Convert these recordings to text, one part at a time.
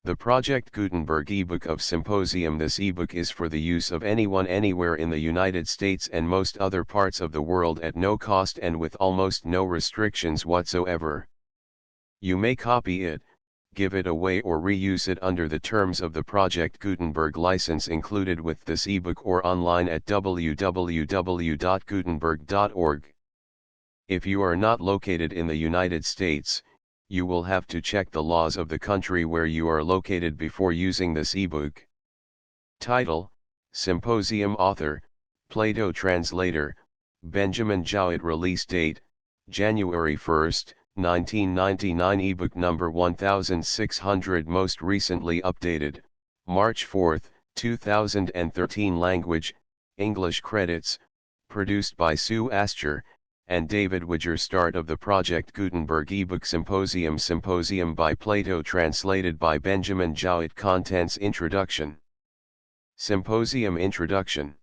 The Project Gutenberg ebook of Symposium. This ebook is for the use of anyone anywhere in the United States and most other parts of the world at no cost and with almost no restrictions whatsoever. You may copy it, give it away or reuse it under the terms of the Project Gutenberg license included with this ebook or online at www.gutenberg.org. If you are not located in the United States, you will have to check the laws of the country where you are located before using this ebook. Title: Symposium. Author: Plato. Translator: Benjamin Jowett. Release date: January 1, 1999. Ebook number 1600. Most recently updated: March 4, 2013. Language: English. Credits: produced by Sue Ascher and David Widger. Start of the Project Gutenberg ebook. Symposium. Symposium by Plato. Translated by Benjamin Jowett. Contents: Introduction. Symposium. Introduction.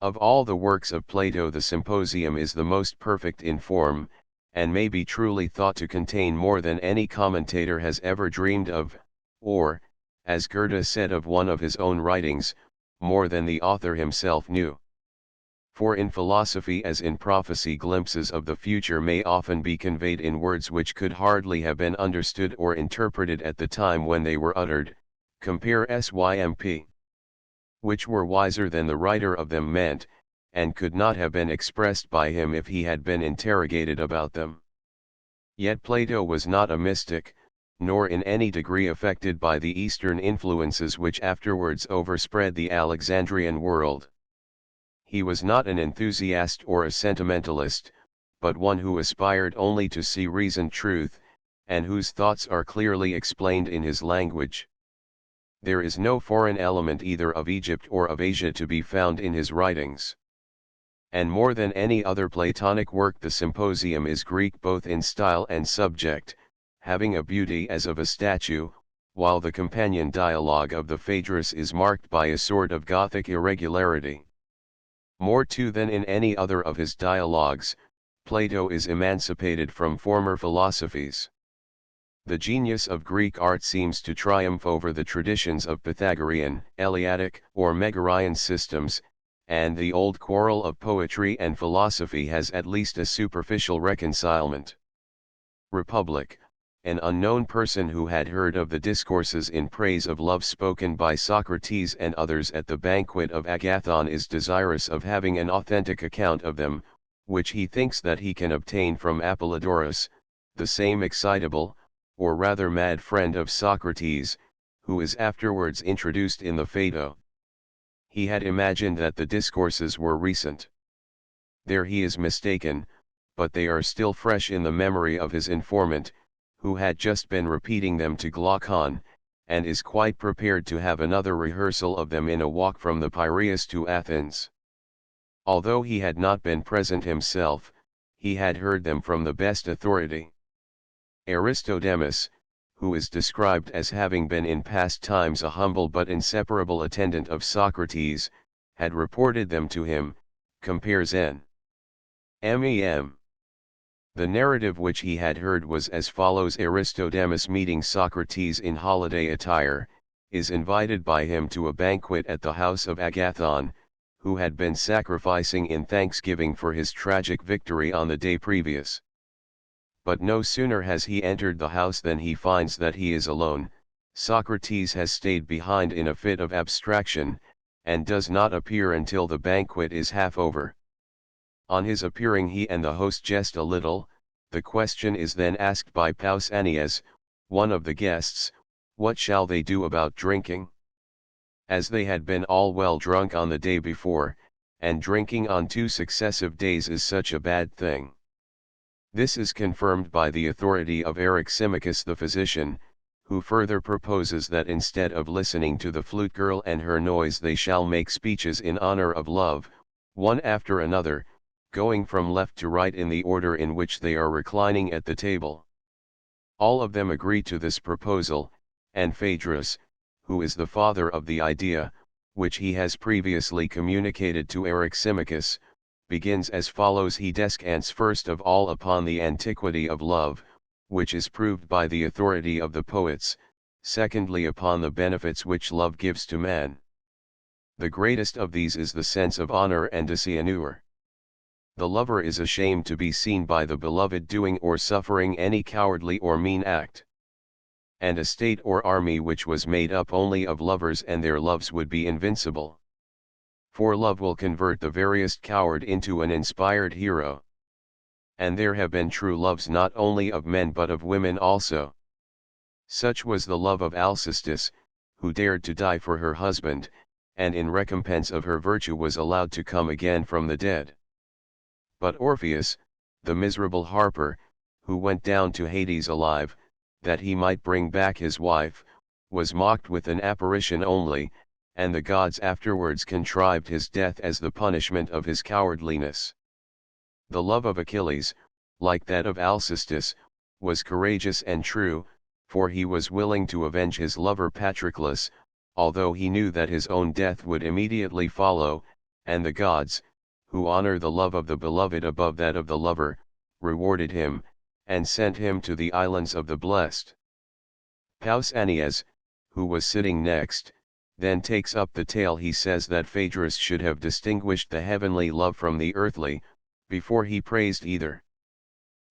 Of all the works of Plato, the Symposium is the most perfect in form, and may be truly thought to contain more than any commentator has ever dreamed of, or, as Goethe said of one of his own writings, more than the author himself knew. For in philosophy as in prophecy, glimpses of the future may often be conveyed in words which could hardly have been understood or interpreted at the time when they were uttered, compare Symp. Which were wiser than the writer of them meant, and could not have been expressed by him if he had been interrogated about them. Yet Plato was not a mystic, nor in any degree affected by the Eastern influences which afterwards overspread the Alexandrian world. He was not an enthusiast or a sentimentalist, but one who aspired only to see reasoned truth, and whose thoughts are clearly explained in his language. There is no foreign element either of Egypt or of Asia to be found in his writings. And more than any other Platonic work, the Symposium is Greek both in style and subject, having a beauty as of a statue, while the companion dialogue of the Phaedrus is marked by a sort of Gothic irregularity. More too than in any other of his dialogues, Plato is emancipated from former philosophies. The genius of Greek art seems to triumph over the traditions of Pythagorean, Eleatic, or Megarian systems, and the old quarrel of poetry and philosophy has at least a superficial reconcilement. Republic. An unknown person who had heard of the discourses in praise of love spoken by Socrates and others at the banquet of Agathon is desirous of having an authentic account of them, which he thinks that he can obtain from Apollodorus, the same excitable, or rather mad friend of Socrates, who is afterwards introduced in the Phaedo. He had imagined that the discourses were recent. There he is mistaken, but they are still fresh in the memory of his informant, who had just been repeating them to Glaucon, and is quite prepared to have another rehearsal of them in a walk from the Piraeus to Athens. Although he had not been present himself, he had heard them from the best authority. Aristodemus, who is described as having been in past times a humble but inseparable attendant of Socrates, had reported them to him, compares N. Mem. The narrative which he had heard was as follows: Aristodemus, meeting Socrates in holiday attire, is invited by him to a banquet at the house of Agathon, who had been sacrificing in thanksgiving for his tragic victory on the day previous. But no sooner has he entered the house than he finds that he is alone. Socrates has stayed behind in a fit of abstraction, and does not appear until the banquet is half over. On his appearing, he and the host jest a little. The question is then asked by Pausanias, one of the guests, what shall they do about drinking? As they had been all well drunk on the day before, and drinking on 2 successive days is such a bad thing. This is confirmed by the authority of Eryximachus the physician, who further proposes that instead of listening to the flute girl and her noise, they shall make speeches in honor of love, one after another, going from left to right in the order in which they are reclining at the table. All of them agree to this proposal, and Phaedrus, who is the father of the idea, which he has previously communicated to Eryximachus, begins as follows. He descants first of all upon the antiquity of love, which is proved by the authority of the poets, secondly upon the benefits which love gives to man. The greatest of these is the sense of honor and dishonour. The lover is ashamed to be seen by the beloved doing or suffering any cowardly or mean act. And a state or army which was made up only of lovers and their loves would be invincible. For love will convert the veriest coward into an inspired hero. And there have been true loves not only of men but of women also. Such was the love of Alcestis, who dared to die for her husband, and in recompense of her virtue was allowed to come again from the dead. But Orpheus, the miserable harper, who went down to Hades alive, that he might bring back his wife, was mocked with an apparition only, and the gods afterwards contrived his death as the punishment of his cowardliness. The love of Achilles, like that of Alcestis, was courageous and true, for he was willing to avenge his lover Patroclus, although he knew that his own death would immediately follow, and the gods, who honor the love of the beloved above that of the lover, rewarded him, and sent him to the islands of the blessed. Pausanias, who was sitting next, then takes up the tale. He says that Phaedrus should have distinguished the heavenly love from the earthly, before he praised either.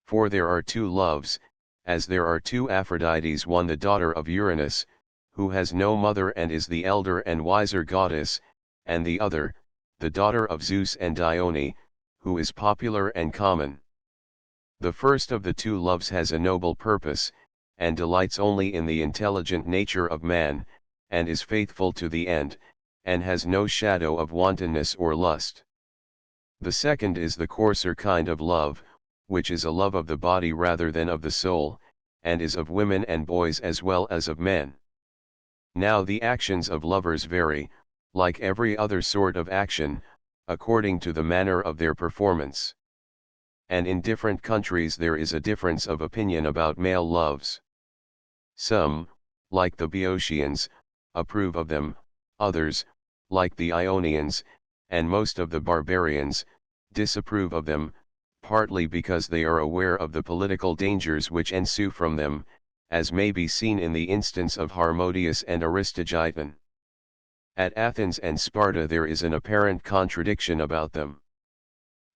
For there are two loves, as there are two Aphrodites, one the daughter of Uranus, who has no mother and is the elder and wiser goddess, and the other, the daughter of Zeus and Dione, who is popular and common. The first of the two loves has a noble purpose, and delights only in the intelligent nature of man, and is faithful to the end, and has no shadow of wantonness or lust. The second is the coarser kind of love, which is a love of the body rather than of the soul, and is of women and boys as well as of men. Now the actions of lovers vary, like every other sort of action, according to the manner of their performance. And in different countries there is a difference of opinion about male loves. Some, like the Boeotians, approve of them, others, like the Ionians, and most of the barbarians, disapprove of them, partly because they are aware of the political dangers which ensue from them, as may be seen in the instance of Harmodius and Aristogiton. At Athens and Sparta there is an apparent contradiction about them.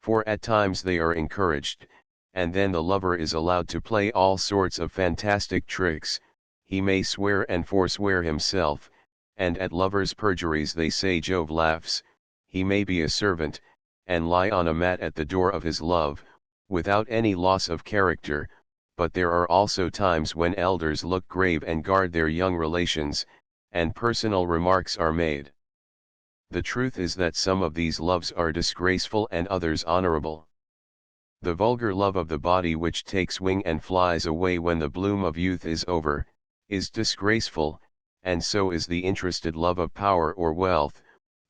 For at times they are encouraged, and then the lover is allowed to play all sorts of fantastic tricks. He may swear and forswear himself, and at lovers' perjuries they say Jove laughs. He may be a servant, and lie on a mat at the door of his love, without any loss of character, but there are also times when elders look grave and guard their young relations, and personal remarks are made. The truth is that some of these loves are disgraceful and others honorable. The vulgar love of the body which takes wing and flies away when the bloom of youth is over, is disgraceful, and so is the interested love of power or wealth,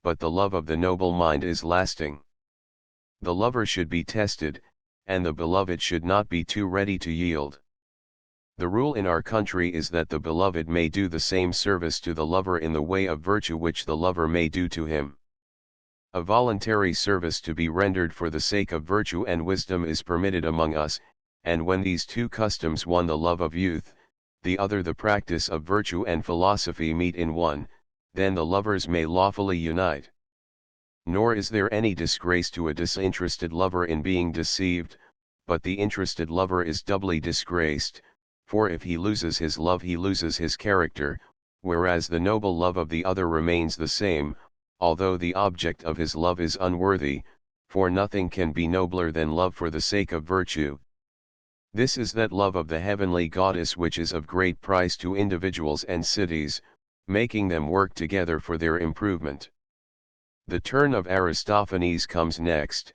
but the love of the noble mind is lasting. The lover should be tested, and the beloved should not be too ready to yield. The rule in our country is that the beloved may do the same service to the lover in the way of virtue which the lover may do to him. A voluntary service to be rendered for the sake of virtue and wisdom is permitted among us, and when these two customs, one the love of youth, the other the practice of virtue and philosophy, meet in one, then the lovers may lawfully unite. Nor is there any disgrace to a disinterested lover in being deceived, but the interested lover is doubly disgraced, for if he loses his love he loses his character, whereas the noble love of the other remains the same, although the object of his love is unworthy, for nothing can be nobler than love for the sake of virtue. This is that love of the heavenly goddess which is of great price to individuals and cities, making them work together for their improvement. The turn of Aristophanes comes next,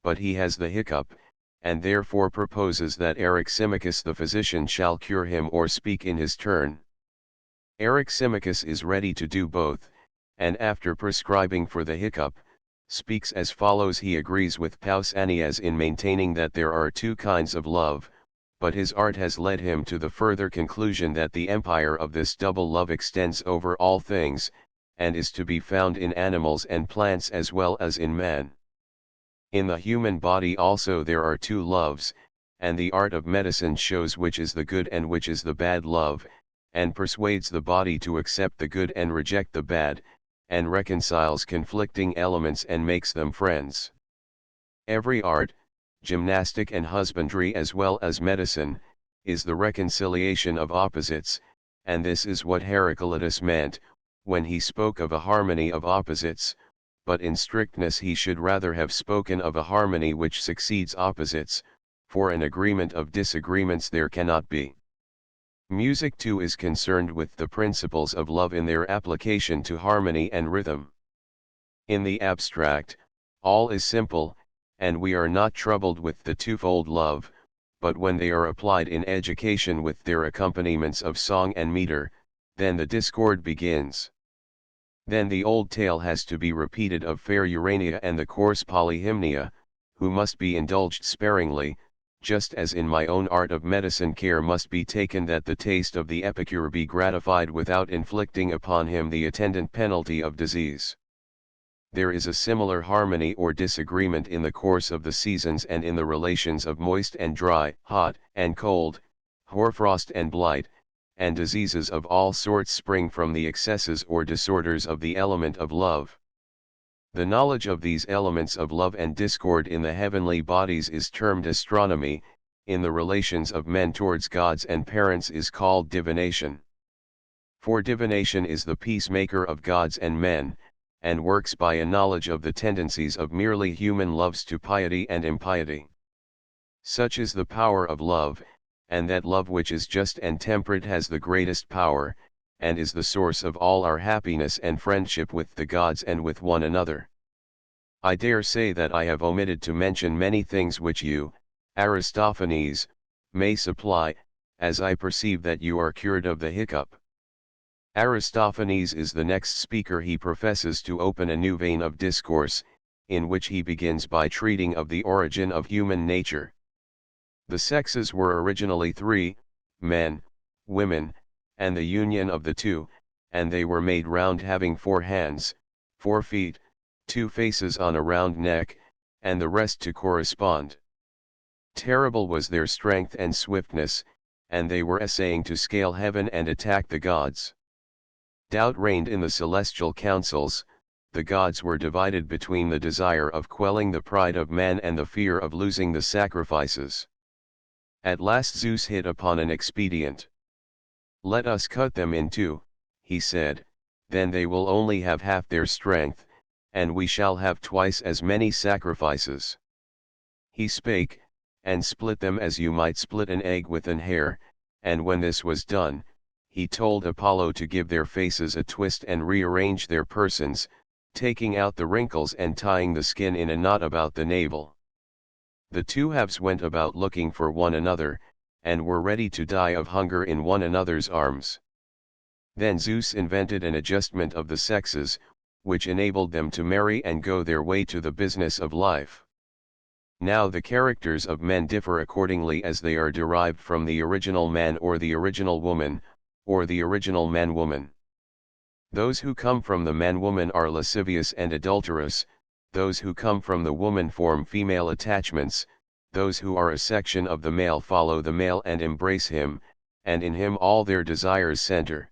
but he has the hiccup, and therefore proposes that Eryximachus the physician shall cure him or speak in his turn. Eryximachus is ready to do both, and after prescribing for the hiccup, speaks as follows. He agrees with Pausanias in maintaining that there are two kinds of love, but his art has led him to the further conclusion that the empire of this double love extends over all things, and is to be found in animals and plants as well as in man. In the human body also there are two loves, and the art of medicine shows which is the good and which is the bad love, and persuades the body to accept the good and reject the bad, and reconciles conflicting elements and makes them friends. Every art, gymnastic and husbandry as well as medicine, is the reconciliation of opposites, and this is what Heraclitus meant, when he spoke of a harmony of opposites, but in strictness he should rather have spoken of a harmony which succeeds opposites, for an agreement of disagreements there cannot be. Music too is concerned with the principles of love in their application to harmony and rhythm. In the abstract, all is simple, and we are not troubled with the twofold love, but when they are applied in education with their accompaniments of song and meter, then the discord begins. Then the old tale has to be repeated of fair Urania and the coarse Polyhymnia, who must be indulged sparingly, just as in my own art of medicine care must be taken that the taste of the epicure be gratified without inflicting upon him the attendant penalty of disease. There is a similar harmony or disagreement in the course of the seasons and in the relations of moist and dry, hot and cold, hoarfrost and blight, and diseases of all sorts spring from the excesses or disorders of the element of love. The knowledge of these elements of love and discord in the heavenly bodies is termed astronomy, in the relations of men towards gods and parents is called divination. For divination is the peacemaker of gods and men, and works by a knowledge of the tendencies of merely human loves to piety and impiety. Such is the power of love, and that love which is just and temperate has the greatest power, and is the source of all our happiness and friendship with the gods and with one another. I dare say that I have omitted to mention many things which you, Aristophanes, may supply, as I perceive that you are cured of the hiccup. Aristophanes is the next speaker. He professes to open a new vein of discourse, in which he begins by treating of the origin of human nature. The sexes were originally three, men, women, and the union of the two, and they were made round, having 4 hands, 4 feet, 2 faces on a round neck, and the rest to correspond. Terrible was their strength and swiftness, and they were essaying to scale heaven and attack the gods. Doubt reigned in the celestial councils. The gods were divided between the desire of quelling the pride of man and the fear of losing the sacrifices. At last Zeus hit upon an expedient. "Let us cut them in two," he said, "then they will only have half their strength, and we shall have twice as many sacrifices." He spake, and split them as you might split an egg with an hair, and when this was done, he told Apollo to give their faces a twist and rearrange their persons, taking out the wrinkles and tying the skin in a knot about the navel. The two halves went about looking for one another, and were ready to die of hunger in one another's arms. Then Zeus invented an adjustment of the sexes, which enabled them to marry and go their way to the business of life. Now the characters of men differ accordingly as they are derived from the original man or the original woman, or the original man-woman. Those who come from the man-woman are lascivious and adulterous, those who come from the woman form female attachments, those who are a section of the male follow the male and embrace him, and in him all their desires center.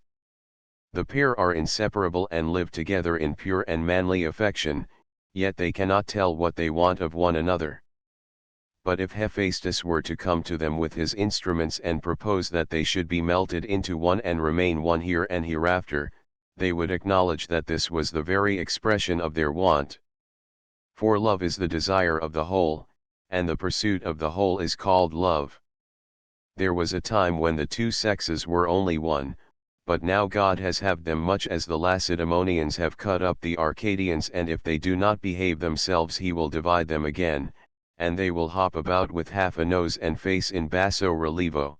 The pair are inseparable and live together in pure and manly affection, yet they cannot tell what they want of one another. But if Hephaestus were to come to them with his instruments and propose that they should be melted into one and remain one here and hereafter, they would acknowledge that this was the very expression of their want. For love is the desire of the whole, and the pursuit of the whole is called love. There was a time when the two sexes were only one, but now God has halved them, much as the Lacedaemonians have cut up the Arcadians, and if they do not behave themselves he will divide them again, and they will hop about with half a nose and face in basso relievo.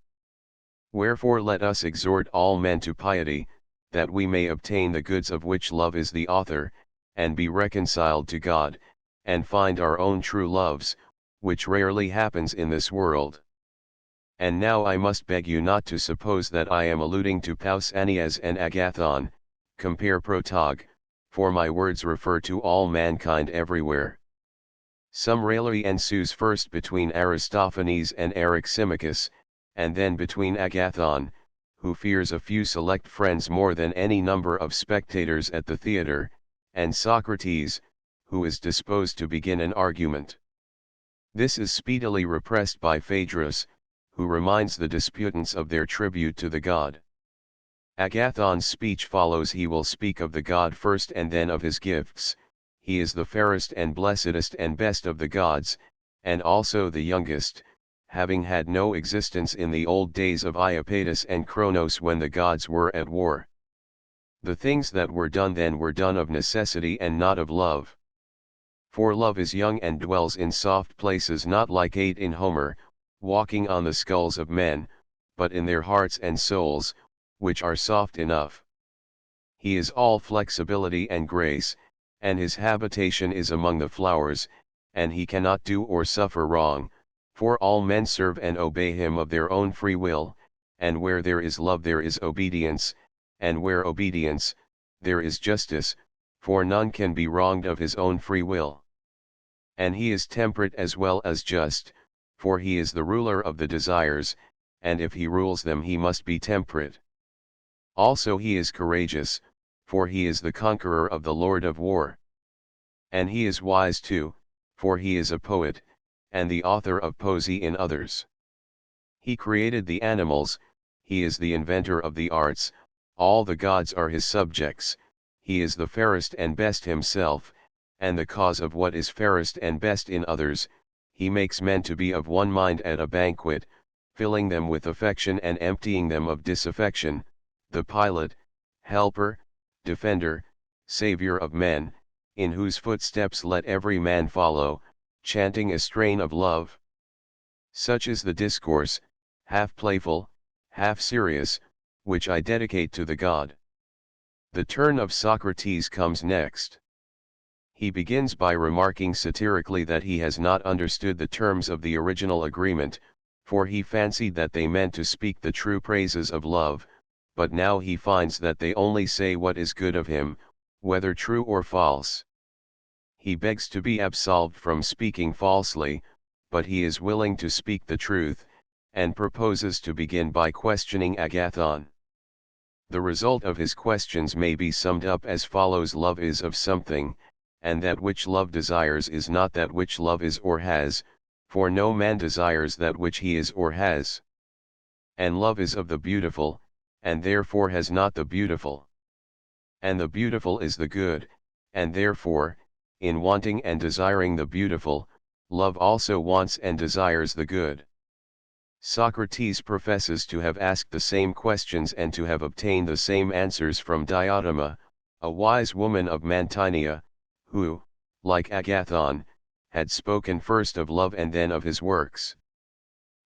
Wherefore let us exhort all men to piety, that we may obtain the goods of which love is the author, and be reconciled to God, and find our own true loves, which rarely happens in this world. And now I must beg you not to suppose that I am alluding to Pausanias and Agathon, compare Protag, for my words refer to all mankind everywhere. Some raillery ensues first between Aristophanes and Eryximachus, and then between Agathon, who fears a few select friends more than any number of spectators at the theater, and Socrates, who is disposed to begin an argument. This is speedily repressed by Phaedrus, who reminds the disputants of their tribute to the god. Agathon's speech follows. He will speak of the god first and then of his gifts. He is the fairest and blessedest and best of the gods, and also the youngest, having had no existence in the old days of Iapetus and Kronos when the gods were at war. The things that were done then were done of necessity and not of love. For love is young and dwells in soft places, not like Ate in Homer, walking on the skulls of men, but in their hearts and souls, which are soft enough. He is all flexibility and grace, and his habitation is among the flowers, and he cannot do or suffer wrong, for all men serve and obey him of their own free will, and where there is love there is obedience, and where obedience, there is justice, for none can be wronged of his own free will. And he is temperate as well as just, for he is the ruler of the desires, and if he rules them he must be temperate. Also he is courageous, for he is the conqueror of the Lord of war. And he is wise too, for he is a poet, and the author of poesy in others. He created the animals, he is the inventor of the arts, all the gods are his subjects, he is the fairest and best himself, and the cause of what is fairest and best in others. He makes men to be of one mind at a banquet, filling them with affection and emptying them of disaffection, the pilot, helper, defender, savior of men, in whose footsteps let every man follow, chanting a strain of love. Such is the discourse, half playful, half serious, which I dedicate to the god. The turn of Socrates comes next. He begins by remarking satirically that he has not understood the terms of the original agreement, for he fancied that they meant to speak the true praises of love, but now he finds that they only say what is good of him, whether true or false. He begs to be absolved from speaking falsely, but he is willing to speak the truth, and proposes to begin by questioning Agathon. The result of his questions may be summed up as follows: love is of something, and that which love desires is not that which love is or has, for no man desires that which he is or has. And love is of the beautiful, and therefore has not the beautiful. And the beautiful is the good, and therefore, in wanting and desiring the beautiful, love also wants and desires the good. Socrates professes to have asked the same questions and to have obtained the same answers from Diotima, a wise woman of Mantinea, who, like Agathon, had spoken first of love and then of his works.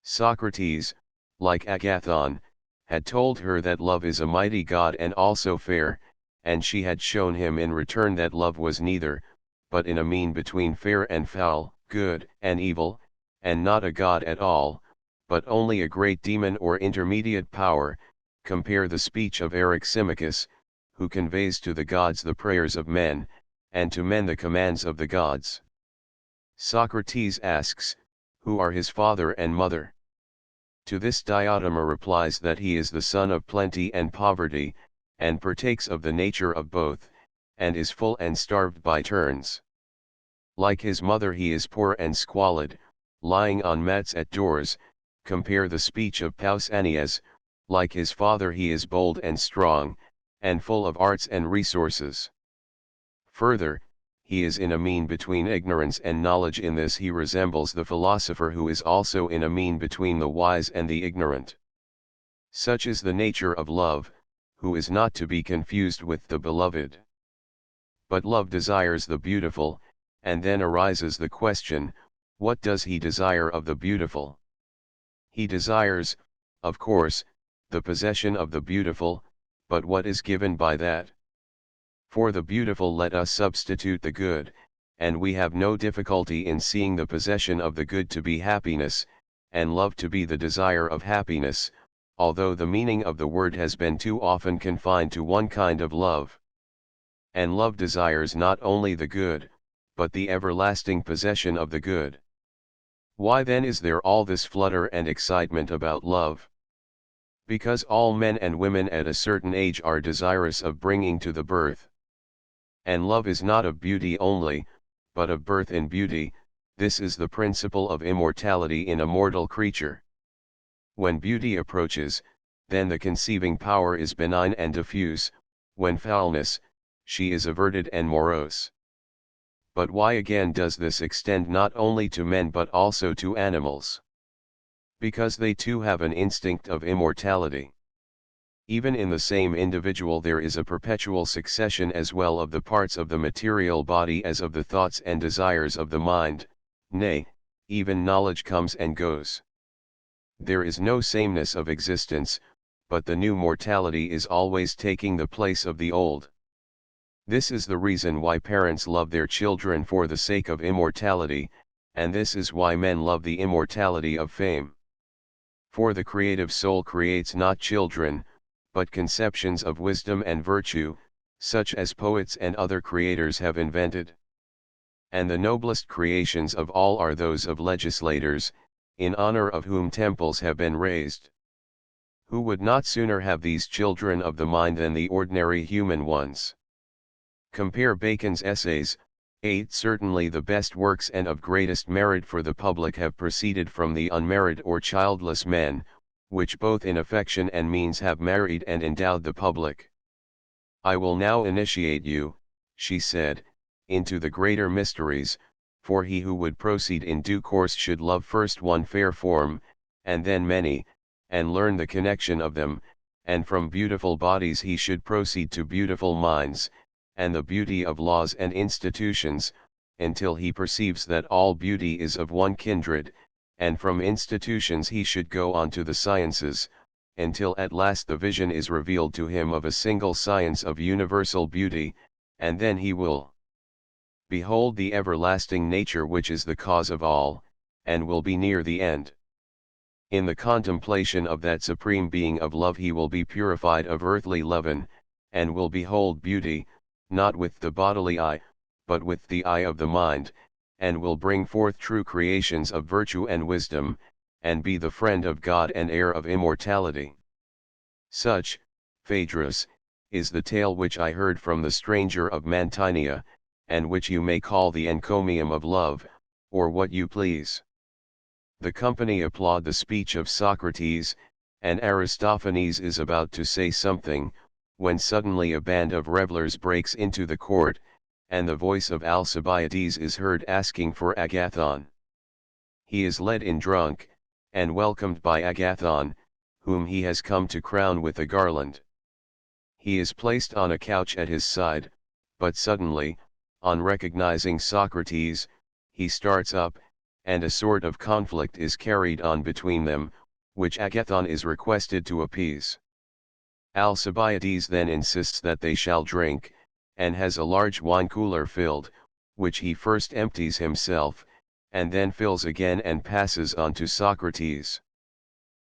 Socrates, like Agathon, had told her that love is a mighty god and also fair, and she had shown him in return that love was neither, but in a mean between fair and foul, good and evil, and not a god at all, but only a great demon or intermediate power. Compare the speech of Eryximachus, who conveys to the gods the prayers of men, and to men the commands of the gods. Socrates asks, who are his father and mother? To this Diotima replies that he is the son of plenty and poverty, and partakes of the nature of both, and is full and starved by turns. Like his mother he is poor and squalid, lying on mats at doors. Compare the speech of Pausanias, like his father he is bold and strong, and full of arts and resources. Further, he is in a mean between ignorance and knowledge. In this he resembles the philosopher who is also in a mean between the wise and the ignorant. Such is the nature of love, who is not to be confused with the beloved. But love desires the beautiful, and then arises the question, what does he desire of the beautiful? He desires, of course, the possession of the beautiful, but what is given by that? For the beautiful let us substitute the good, and we have no difficulty in seeing the possession of the good to be happiness, and love to be the desire of happiness, although the meaning of the word has been too often confined to one kind of love. And love desires not only the good, but the everlasting possession of the good. Why then is there all this flutter and excitement about love? Because all men and women at a certain age are desirous of bringing to the birth. And love is not of beauty only, but of birth in beauty. This is the principle of immortality in a mortal creature. When beauty approaches, then the conceiving power is benign and diffuse; when foulness, she is averted and morose. But why again does this extend not only to men but also to animals? Because they too have an instinct of immortality. Even in the same individual there is a perpetual succession as well of the parts of the material body as of the thoughts and desires of the mind, nay, even knowledge comes and goes. There is no sameness of existence, but the new mortality is always taking the place of the old. This is the reason why parents love their children for the sake of immortality, and this is why men love the immortality of fame. For the creative soul creates not children, but conceptions of wisdom and virtue, such as poets and other creators have invented. And the noblest creations of all are those of legislators, in honor of whom temples have been raised. Who would not sooner have these children of the mind than the ordinary human ones? Compare Bacon's Essays. 8 Certainly the best works and of greatest merit for the public have proceeded from the unmarried or childless men, which both in affection and means have married and endowed the public. I will now initiate you, she said, into the greater mysteries, for he who would proceed in due course should love first one fair form, and then many, and learn the connection of them, and from beautiful bodies he should proceed to beautiful minds, and the beauty of laws and institutions, until he perceives that all beauty is of one kindred, and from institutions he should go on to the sciences, until at last the vision is revealed to him of a single science of universal beauty, and then he will behold the everlasting nature which is the cause of all, and will be near the end. In the contemplation of that supreme being of love he will be purified of earthly leaven, and will behold beauty, not with the bodily eye, but with the eye of the mind, and will bring forth true creations of virtue and wisdom, and be the friend of God and heir of immortality. Such, Phaedrus, is the tale which I heard from the stranger of Mantinea, and which you may call the encomium of love, or what you please. The company applaud the speech of Socrates, and Aristophanes is about to say something, when suddenly a band of revelers breaks into the court, and the voice of Alcibiades is heard asking for Agathon. He is led in drunk, and welcomed by Agathon, whom he has come to crown with a garland. He is placed on a couch at his side, but suddenly, on recognizing Socrates, he starts up, and a sort of conflict is carried on between them, which Agathon is requested to appease. Alcibiades then insists that they shall drink, and has a large wine cooler filled, which he first empties himself, and then fills again and passes on to Socrates.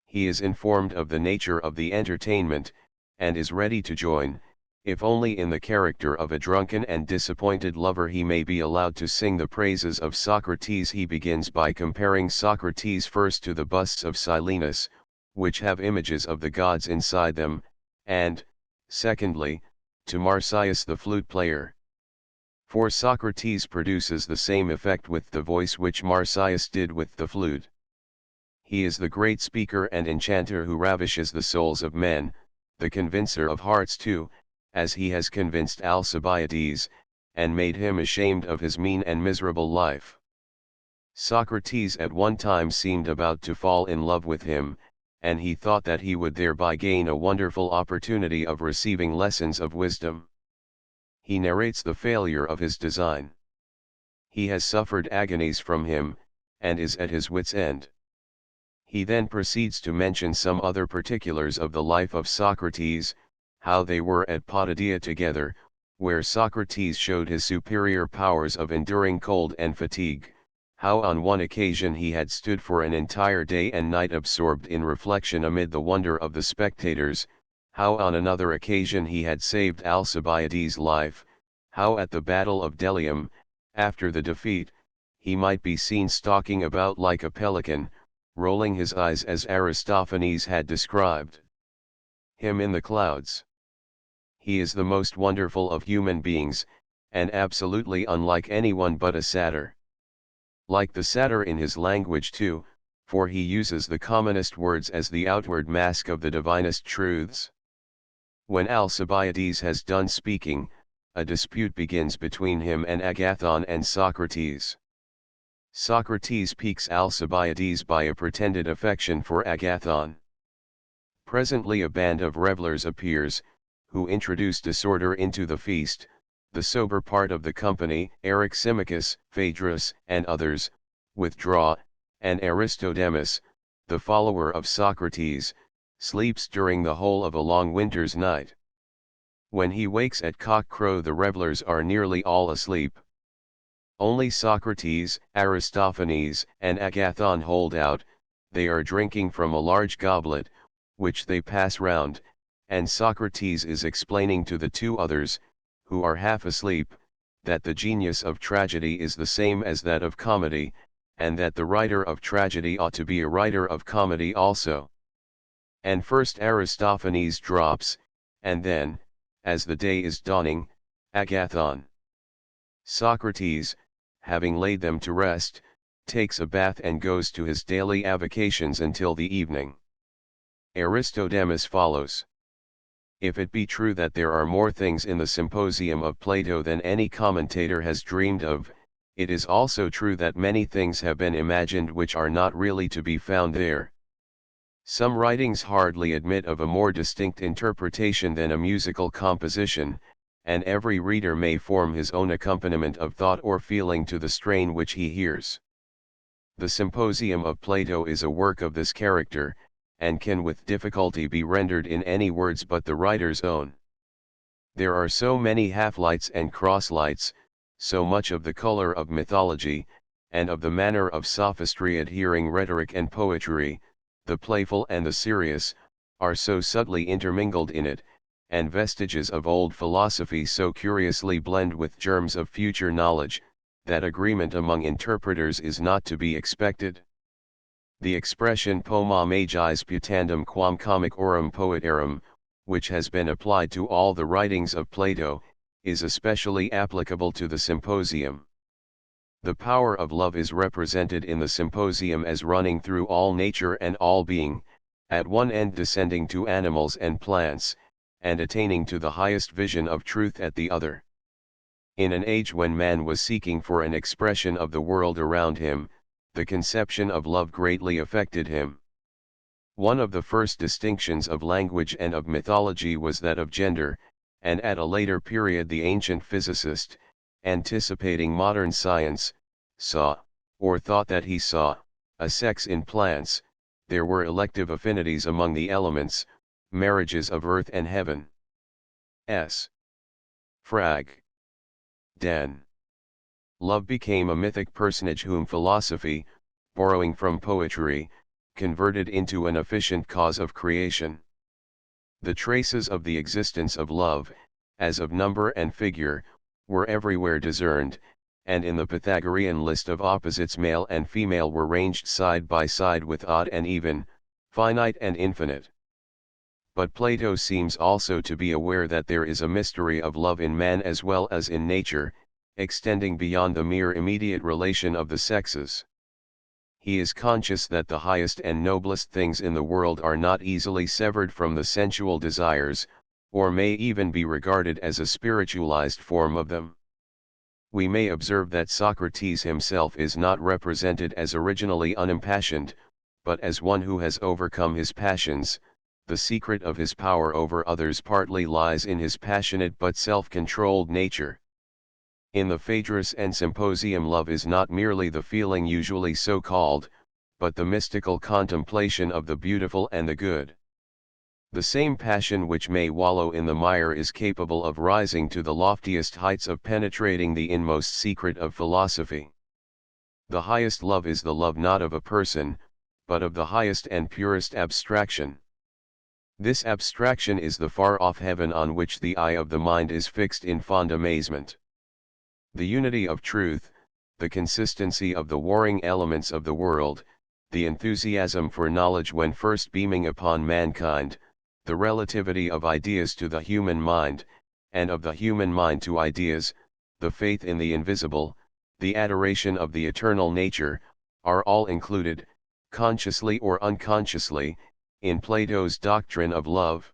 He is informed of the nature of the entertainment, and is ready to join, if only in the character of a drunken and disappointed lover he may be allowed to sing the praises of Socrates. He begins by comparing Socrates first to the busts of Silenus, which have images of the gods inside them, and, secondly, to Marsyas the flute player. For Socrates produces the same effect with the voice which Marsyas did with the flute. He is the great speaker and enchanter who ravishes the souls of men, the convincer of hearts too, as he has convinced Alcibiades, and made him ashamed of his mean and miserable life. Socrates at one time seemed about to fall in love with him, and he thought that he would thereby gain a wonderful opportunity of receiving lessons of wisdom. He narrates the failure of his design. He has suffered agonies from him, and is at his wit's end. He then proceeds to mention some other particulars of the life of Socrates, how they were at Potidaea together, where Socrates showed his superior powers of enduring cold and fatigue, how on one occasion he had stood for an entire day and night absorbed in reflection amid the wonder of the spectators, how on another occasion he had saved Alcibiades' life, how at the battle of Delium, after the defeat, he might be seen stalking about like a pelican, rolling his eyes as Aristophanes had described. Him in the clouds. He is the most wonderful of human beings, and absolutely unlike anyone but a satyr. Like the satyr in his language too, for he uses the commonest words as the outward mask of the divinest truths. When Alcibiades has done speaking, a dispute begins between him and Agathon and Socrates. Socrates piques Alcibiades by a pretended affection for Agathon. Presently a band of revelers appears, who introduce disorder into the feast. The sober part of the company, Eryximachus, Phaedrus, and others, withdraw, and Aristodemus, the follower of Socrates, sleeps during the whole of a long winter's night. When he wakes at cock-crow the revelers are nearly all asleep. Only Socrates, Aristophanes, and Agathon hold out. They are drinking from a large goblet, which they pass round, and Socrates is explaining to the two others, who are half asleep, that the genius of tragedy is the same as that of comedy, and that the writer of tragedy ought to be a writer of comedy also. And first Aristophanes drops, and then, as the day is dawning, Agathon. Socrates, having laid them to rest, takes a bath and goes to his daily avocations until the evening. Aristodemus follows. If it be true that there are more things in the Symposium of Plato than any commentator has dreamed of, it is also true that many things have been imagined which are not really to be found there. Some writings hardly admit of a more distinct interpretation than a musical composition, and every reader may form his own accompaniment of thought or feeling to the strain which he hears. The Symposium of Plato is a work of this character, and can with difficulty be rendered in any words but the writer's own. There are so many half-lights and cross-lights, so much of the color of mythology, and of the manner of sophistry adhering rhetoric and poetry, the playful and the serious, are so subtly intermingled in it, and vestiges of old philosophy so curiously blend with germs of future knowledge, that agreement among interpreters is not to be expected. The expression pomma magis putandum quam comic aurum poetarum, which has been applied to all the writings of Plato, is especially applicable to the Symposium. The power of love is represented in the Symposium as running through all nature and all being, at one end descending to animals and plants, and attaining to the highest vision of truth at the other. In an age when man was seeking for an expression of the world around him, the conception of love greatly affected him. One of the first distinctions of language and of mythology was that of gender, and at a later period the ancient physicist, anticipating modern science, saw, or thought that he saw, a sex in plants. There were elective affinities among the elements, marriages of earth and heaven. S. Frag. Den. Love became a mythic personage whom philosophy, borrowing from poetry, converted into an efficient cause of creation. The traces of the existence of love, as of number and figure, were everywhere discerned, and in the Pythagorean list of opposites male and female were ranged side by side with odd and even, finite and infinite. But Plato seems also to be aware that there is a mystery of love in man as well as in nature, extending beyond the mere immediate relation of the sexes. He is conscious that the highest and noblest things in the world are not easily severed from the sensual desires, or may even be regarded as a spiritualized form of them. We may observe that Socrates himself is not represented as originally unimpassioned, but as one who has overcome his passions. The secret of his power over others partly lies in his passionate but self-controlled nature. In the Phaedrus and Symposium love is not merely the feeling usually so called, but the mystical contemplation of the beautiful and the good. The same passion which may wallow in the mire is capable of rising to the loftiest heights of penetrating the inmost secret of philosophy. The highest love is the love not of a person, but of the highest and purest abstraction. This abstraction is the far-off heaven on which the eye of the mind is fixed in fond amazement. The unity of truth, the consistency of the warring elements of the world, the enthusiasm for knowledge when first beaming upon mankind, the relativity of ideas to the human mind, and of the human mind to ideas, the faith in the invisible, the adoration of the eternal nature, are all included, consciously or unconsciously, in Plato's doctrine of love.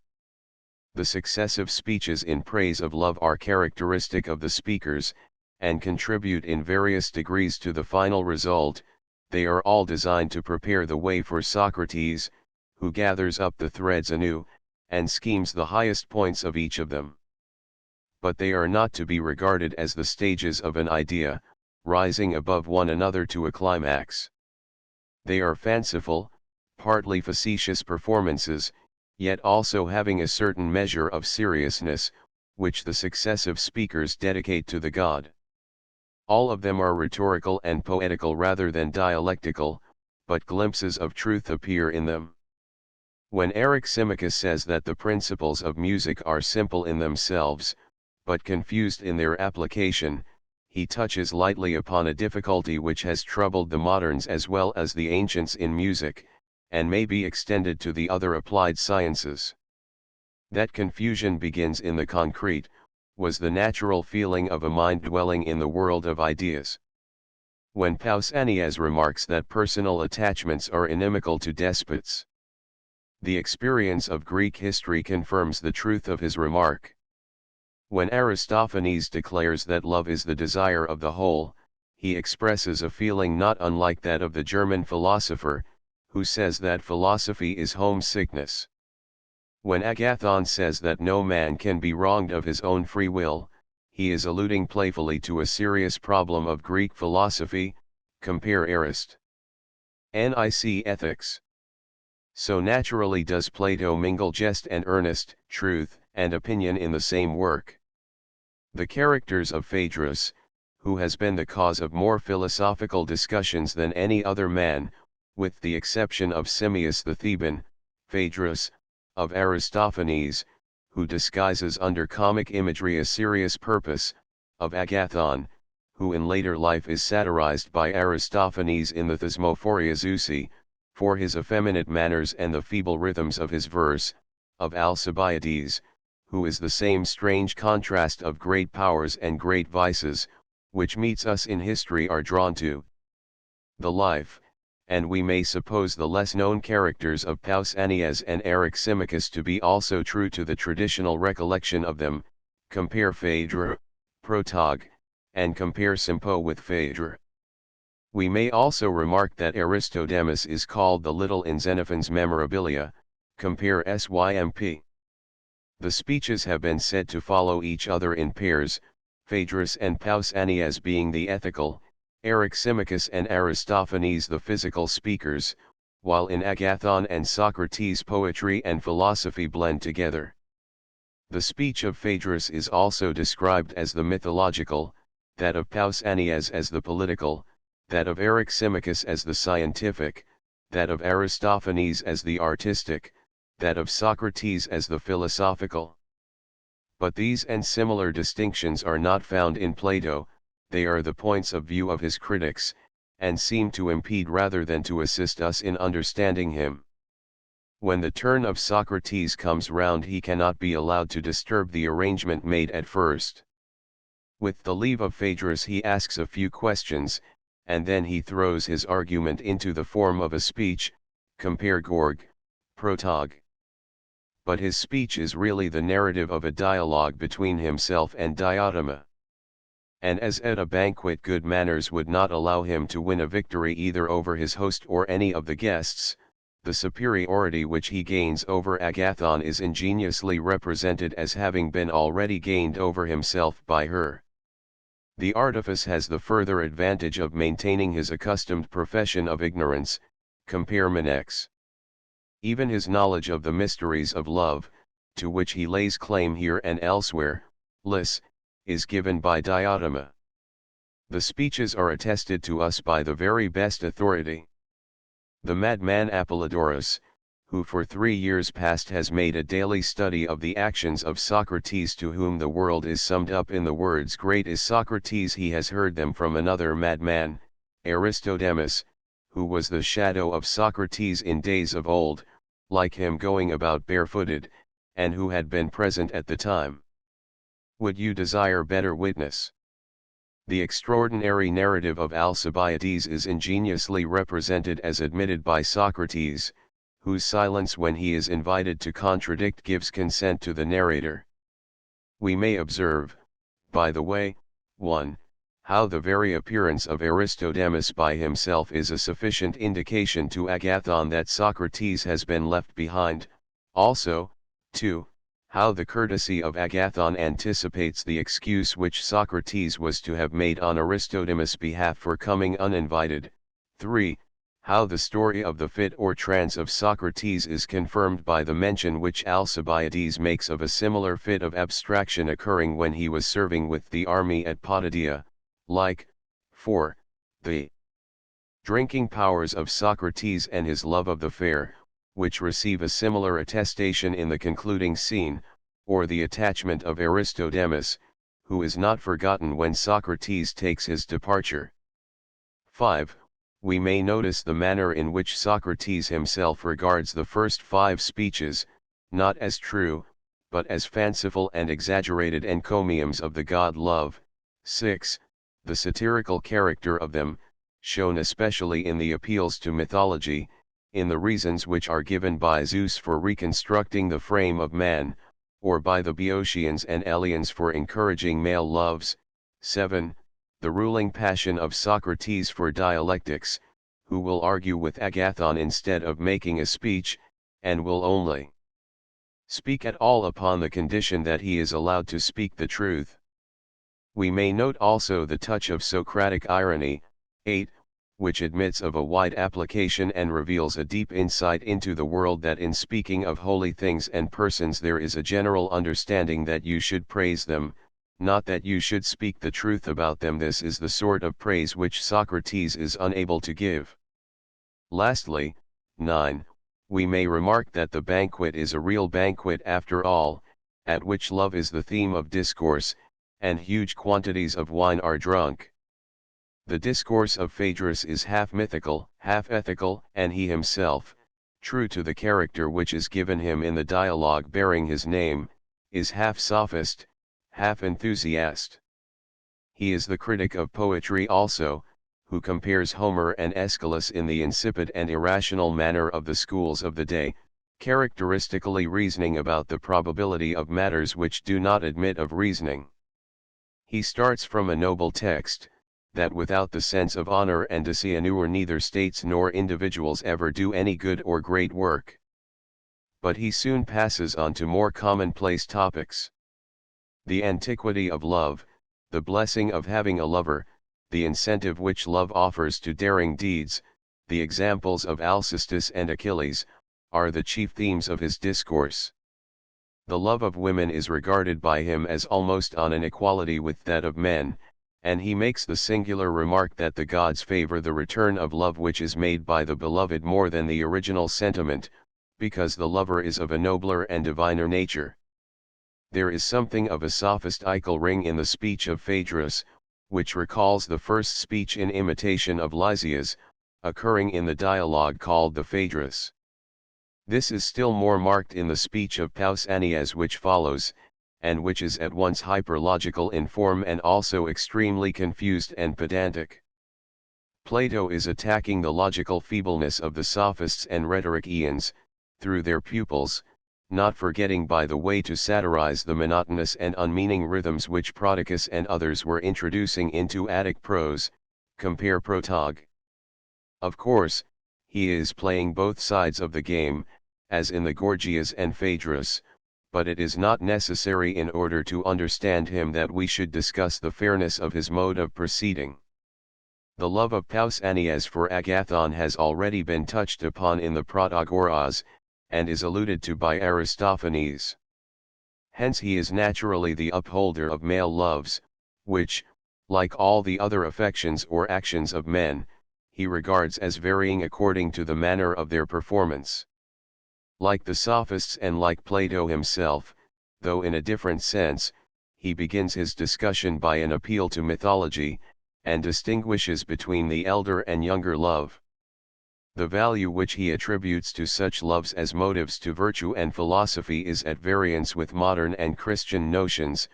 The successive speeches in praise of love are characteristic of the speakers, and contribute in various degrees to the final result. They are all designed to prepare the way for Socrates, who gathers up the threads anew, and schemes the highest points of each of them. But they are not to be regarded as the stages of an idea, rising above one another to a climax. They are fanciful, partly facetious performances, yet also having a certain measure of seriousness, which the successive speakers dedicate to the god. All of them are rhetorical and poetical rather than dialectical, but glimpses of truth appear in them. When Eryximachus says that the principles of music are simple in themselves, but confused in their application, he touches lightly upon a difficulty which has troubled the moderns as well as the ancients in music, and may be extended to the other applied sciences. That confusion begins in the concrete, was the natural feeling of a mind dwelling in the world of ideas. When Pausanias remarks that personal attachments are inimical to despots, the experience of Greek history confirms the truth of his remark. When Aristophanes declares that love is the desire of the whole, he expresses a feeling not unlike that of the German philosopher, who says that philosophy is homesickness. When Agathon says that no man can be wronged of his own free will, he is alluding playfully to a serious problem of Greek philosophy, compare Arist. Nic Ethics. So naturally does Plato mingle jest and earnest, truth, and opinion in the same work. The characters of Phaedrus, who has been the cause of more philosophical discussions than any other man, with the exception of Simmias the Theban, Phaedrus, of Aristophanes, who disguises under comic imagery a serious purpose, of Agathon, who in later life is satirized by Aristophanes in the Thesmophoria Zeusi, for his effeminate manners and the feeble rhythms of his verse, of Alcibiades, who is the same strange contrast of great powers and great vices, which meets us in history are drawn to the life, and we may suppose the less known characters of Pausanias and Eryximachus to be also true to the traditional recollection of them, compare Phaedra, Protag, and compare Sympo with Phaedra. We may also remark that Aristodemus is called the little in Xenophon's Memorabilia, compare Symp. The speeches have been said to follow each other in pairs, Phaedrus and Pausanias being the ethical, Eryximachus and Aristophanes the physical speakers, while in Agathon and Socrates poetry and philosophy blend together. The speech of Phaedrus is also described as the mythological, that of Pausanias as the political, that of Eryximachus as the scientific, that of Aristophanes as the artistic, that of Socrates as the philosophical. But these and similar distinctions are not found in Plato, they are the points of view of his critics, and seem to impede rather than to assist us in understanding him. When the turn of Socrates comes round, he cannot be allowed to disturb the arrangement made at first. With the leave of Phaedrus he asks a few questions, and then he throws his argument into the form of a speech, compare Gorg, Protag. But his speech is really the narrative of a dialogue between himself and Diotima. And as at a banquet good manners would not allow him to win a victory either over his host or any of the guests, the superiority which he gains over Agathon is ingeniously represented as having been already gained over himself by her. The artifice has the further advantage of maintaining his accustomed profession of ignorance, compare Manex. Even his knowledge of the mysteries of love, to which he lays claim here and elsewhere, is given by Diotima. The speeches are attested to us by the very best authority. The madman Apollodorus, who for 3 years past has made a daily study of the actions of Socrates, to whom the world is summed up in the words "Great is Socrates," he has heard them from another madman, Aristodemus, who was the shadow of Socrates in days of old, like him going about barefooted, and who had been present at the time. Would you desire better witness? The extraordinary narrative of Alcibiades is ingeniously represented as admitted by Socrates, whose silence when he is invited to contradict gives consent to the narrator. We may observe, by the way, 1. How the very appearance of Aristodemus by himself is a sufficient indication to Agathon that Socrates has been left behind, also, 2. How the courtesy of Agathon anticipates the excuse which Socrates was to have made on Aristodemus' behalf for coming uninvited, 3. How the story of the fit or trance of Socrates is confirmed by the mention which Alcibiades makes of a similar fit of abstraction occurring when he was serving with the army at Potidaea, like, 4. The drinking powers of Socrates and his love of the fair, which receive a similar attestation in the concluding scene, or the attachment of Aristodemus, who is not forgotten when Socrates takes his departure. 5. We may notice the manner in which Socrates himself regards the first 5 speeches, not as true, but as fanciful and exaggerated encomiums of the god love. 6. The satirical character of them, shown especially in the appeals to mythology, in the reasons which are given by Zeus for reconstructing the frame of man, or by the Boeotians and Eleans for encouraging male loves. 7. The ruling passion of Socrates for dialectics, who will argue with Agathon instead of making a speech, and will only speak at all upon the condition that he is allowed to speak the truth. We may note also the touch of Socratic irony, 8, which admits of a wide application and reveals a deep insight into the world that in speaking of holy things and persons there is a general understanding that you should praise them, not that you should speak the truth about them. This is the sort of praise which Socrates is unable to give. Lastly, 9, we may remark that the banquet is a real banquet after all, at which love is the theme of discourse, and huge quantities of wine are drunk. The discourse of Phaedrus is half mythical, half ethical, and he himself, true to the character which is given him in the dialogue bearing his name, is half sophist, half enthusiast. He is the critic of poetry also, who compares Homer and Aeschylus in the insipid and irrational manner of the schools of the day, characteristically reasoning about the probability of matters which do not admit of reasoning. He starts from a noble text, that without the sense of honor and dishonour neither states nor individuals ever do any good or great work. But he soon passes on to more commonplace topics. The antiquity of love, the blessing of having a lover, the incentive which love offers to daring deeds, the examples of Alcestis and Achilles, are the chief themes of his discourse. The love of women is regarded by him as almost on an equality with that of men, and he makes the singular remark that the gods favor the return of love which is made by the beloved more than the original sentiment, because the lover is of a nobler and diviner nature. There is something of a sophistical ring in the speech of Phaedrus, which recalls the first speech in imitation of Lysias, occurring in the dialogue called the Phaedrus. This is still more marked in the speech of Pausanias which follows, and which is at once hyperlogical in form and also extremely confused and pedantic. Plato is attacking the logical feebleness of the sophists and rhetoricians, through their pupils, not forgetting by the way to satirize the monotonous and unmeaning rhythms which Prodicus and others were introducing into Attic prose, compare Protog. Of course, he is playing both sides of the game, as in the Gorgias and Phaedrus, but it is not necessary in order to understand him that we should discuss the fairness of his mode of proceeding. The love of Pausanias for Agathon has already been touched upon in the Protagoras, and is alluded to by Aristophanes. Hence he is naturally the upholder of male loves, which, like all the other affections or actions of men, he regards as varying according to the manner of their performance. Like the sophists and like Plato himself, though in a different sense, he begins his discussion by an appeal to mythology, and distinguishes between the elder and younger love. The value which he attributes to such loves as motives to virtue and philosophy is at variance with modern and Christian notions,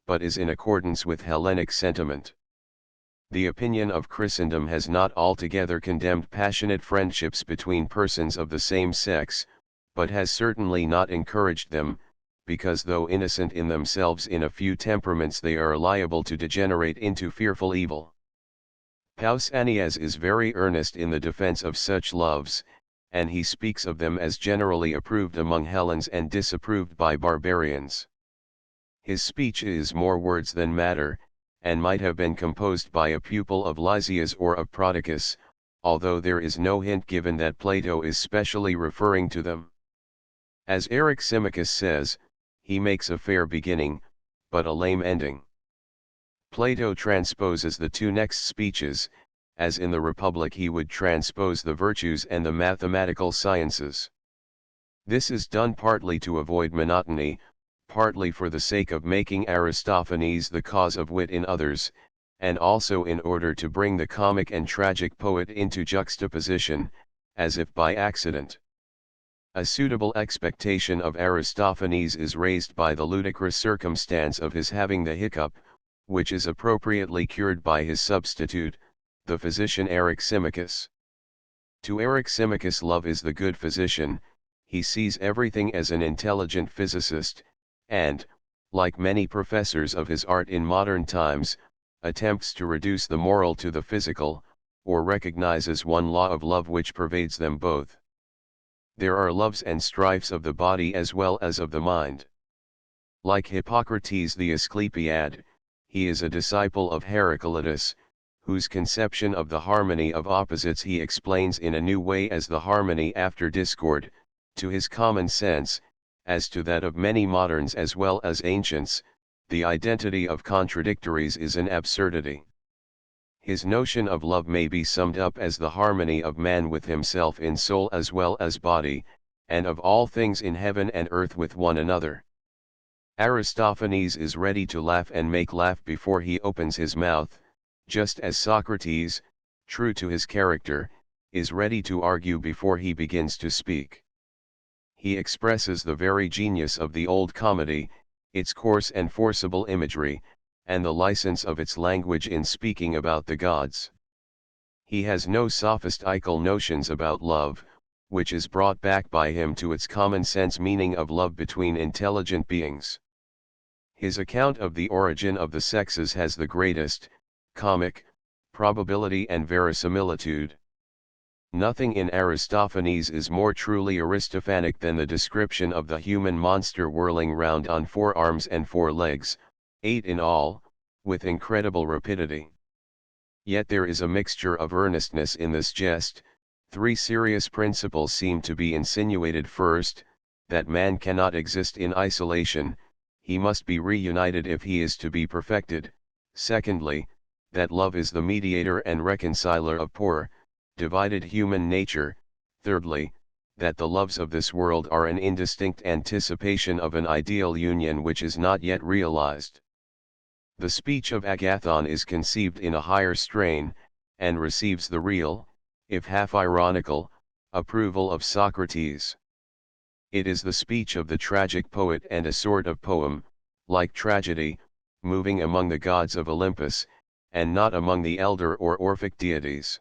but is in accordance with Hellenic sentiment. The opinion of Christendom has not altogether condemned passionate friendships between persons of the same sex, but has certainly not encouraged them, because though innocent in themselves in a few temperaments they are liable to degenerate into fearful evil. Pausanias is very earnest in the defense of such loves, and he speaks of them as generally approved among Hellenes and disapproved by barbarians. His speech is more words than matter, and might have been composed by a pupil of Lysias or of Prodicus, although there is no hint given that Plato is specially referring to them. As Eryximachus says, he makes a fair beginning, but a lame ending. Plato transposes the two next speeches, as in the Republic he would transpose the virtues and the mathematical sciences. This is done partly to avoid monotony, partly for the sake of making Aristophanes the cause of wit in others, and also in order to bring the comic and tragic poet into juxtaposition, as if by accident. A suitable expectation of Aristophanes is raised by the ludicrous circumstance of his having the hiccup, which is appropriately cured by his substitute, the physician Eryximachus. To Eryximachus love is the good physician, he sees everything as an intelligent physicist, and, like many professors of his art in modern times, attempts to reduce the moral to the physical, or recognizes one law of love which pervades them both. There are loves and strifes of the body as well as of the mind. Like Hippocrates the Asclepiad, he is a disciple of Heraclitus, whose conception of the harmony of opposites he explains in a new way as the harmony after discord. To his common sense, as to that of many moderns as well as ancients, the identity of contradictories is an absurdity. His notion of love may be summed up as the harmony of man with himself in soul as well as body, and of all things in heaven and earth with one another. Aristophanes is ready to laugh and make laugh before he opens his mouth, just as Socrates, true to his character, is ready to argue before he begins to speak. He expresses the very genius of the old comedy, its coarse and forcible imagery, and the license of its language in speaking about the gods. He has no sophistical notions about love, which is brought back by him to its common sense meaning of love between intelligent beings. His account of the origin of the sexes has the greatest, comic, probability and verisimilitude. Nothing in Aristophanes is more truly Aristophanic than the description of the human monster whirling round on 4 arms and 4 legs, 8 in all, with incredible rapidity. Yet there is a mixture of earnestness in this jest. 3 serious principles seem to be insinuated. First, that man cannot exist in isolation, he must be reunited if he is to be perfected. Secondly, that love is the mediator and reconciler of poor, divided human nature. Thirdly, that the loves of this world are an indistinct anticipation of an ideal union which is not yet realized. The speech of Agathon is conceived in a higher strain, and receives the real, if half ironical, approval of Socrates. It is the speech of the tragic poet and a sort of poem, like tragedy, moving among the gods of Olympus, and not among the elder or Orphic deities.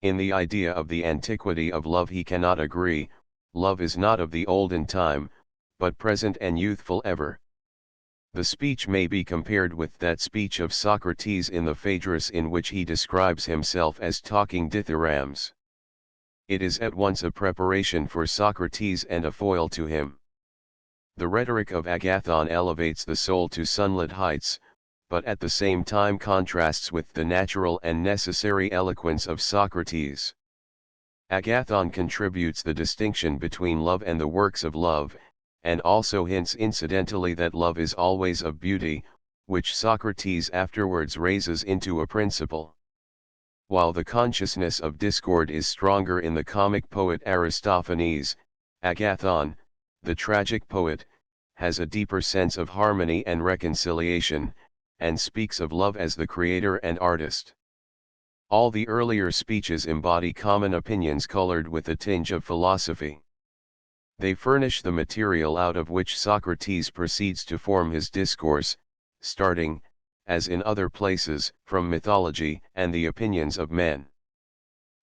In the idea of the antiquity of love he cannot agree. Love is not of the olden time, but present and youthful ever. The speech may be compared with that speech of Socrates in the Phaedrus in which he describes himself as talking dithyrambs. It is at once a preparation for Socrates and a foil to him. The rhetoric of Agathon elevates the soul to sunlit heights, but at the same time contrasts with the natural and necessary eloquence of Socrates. Agathon contributes the distinction between love and the works of love, and also hints incidentally that love is always of beauty, which Socrates afterwards raises into a principle. While the consciousness of discord is stronger in the comic poet Aristophanes, Agathon, the tragic poet, has a deeper sense of harmony and reconciliation, and speaks of love as the creator and artist. All the earlier speeches embody common opinions colored with a tinge of philosophy. They furnish the material out of which Socrates proceeds to form his discourse, starting, as in other places, from mythology and the opinions of men.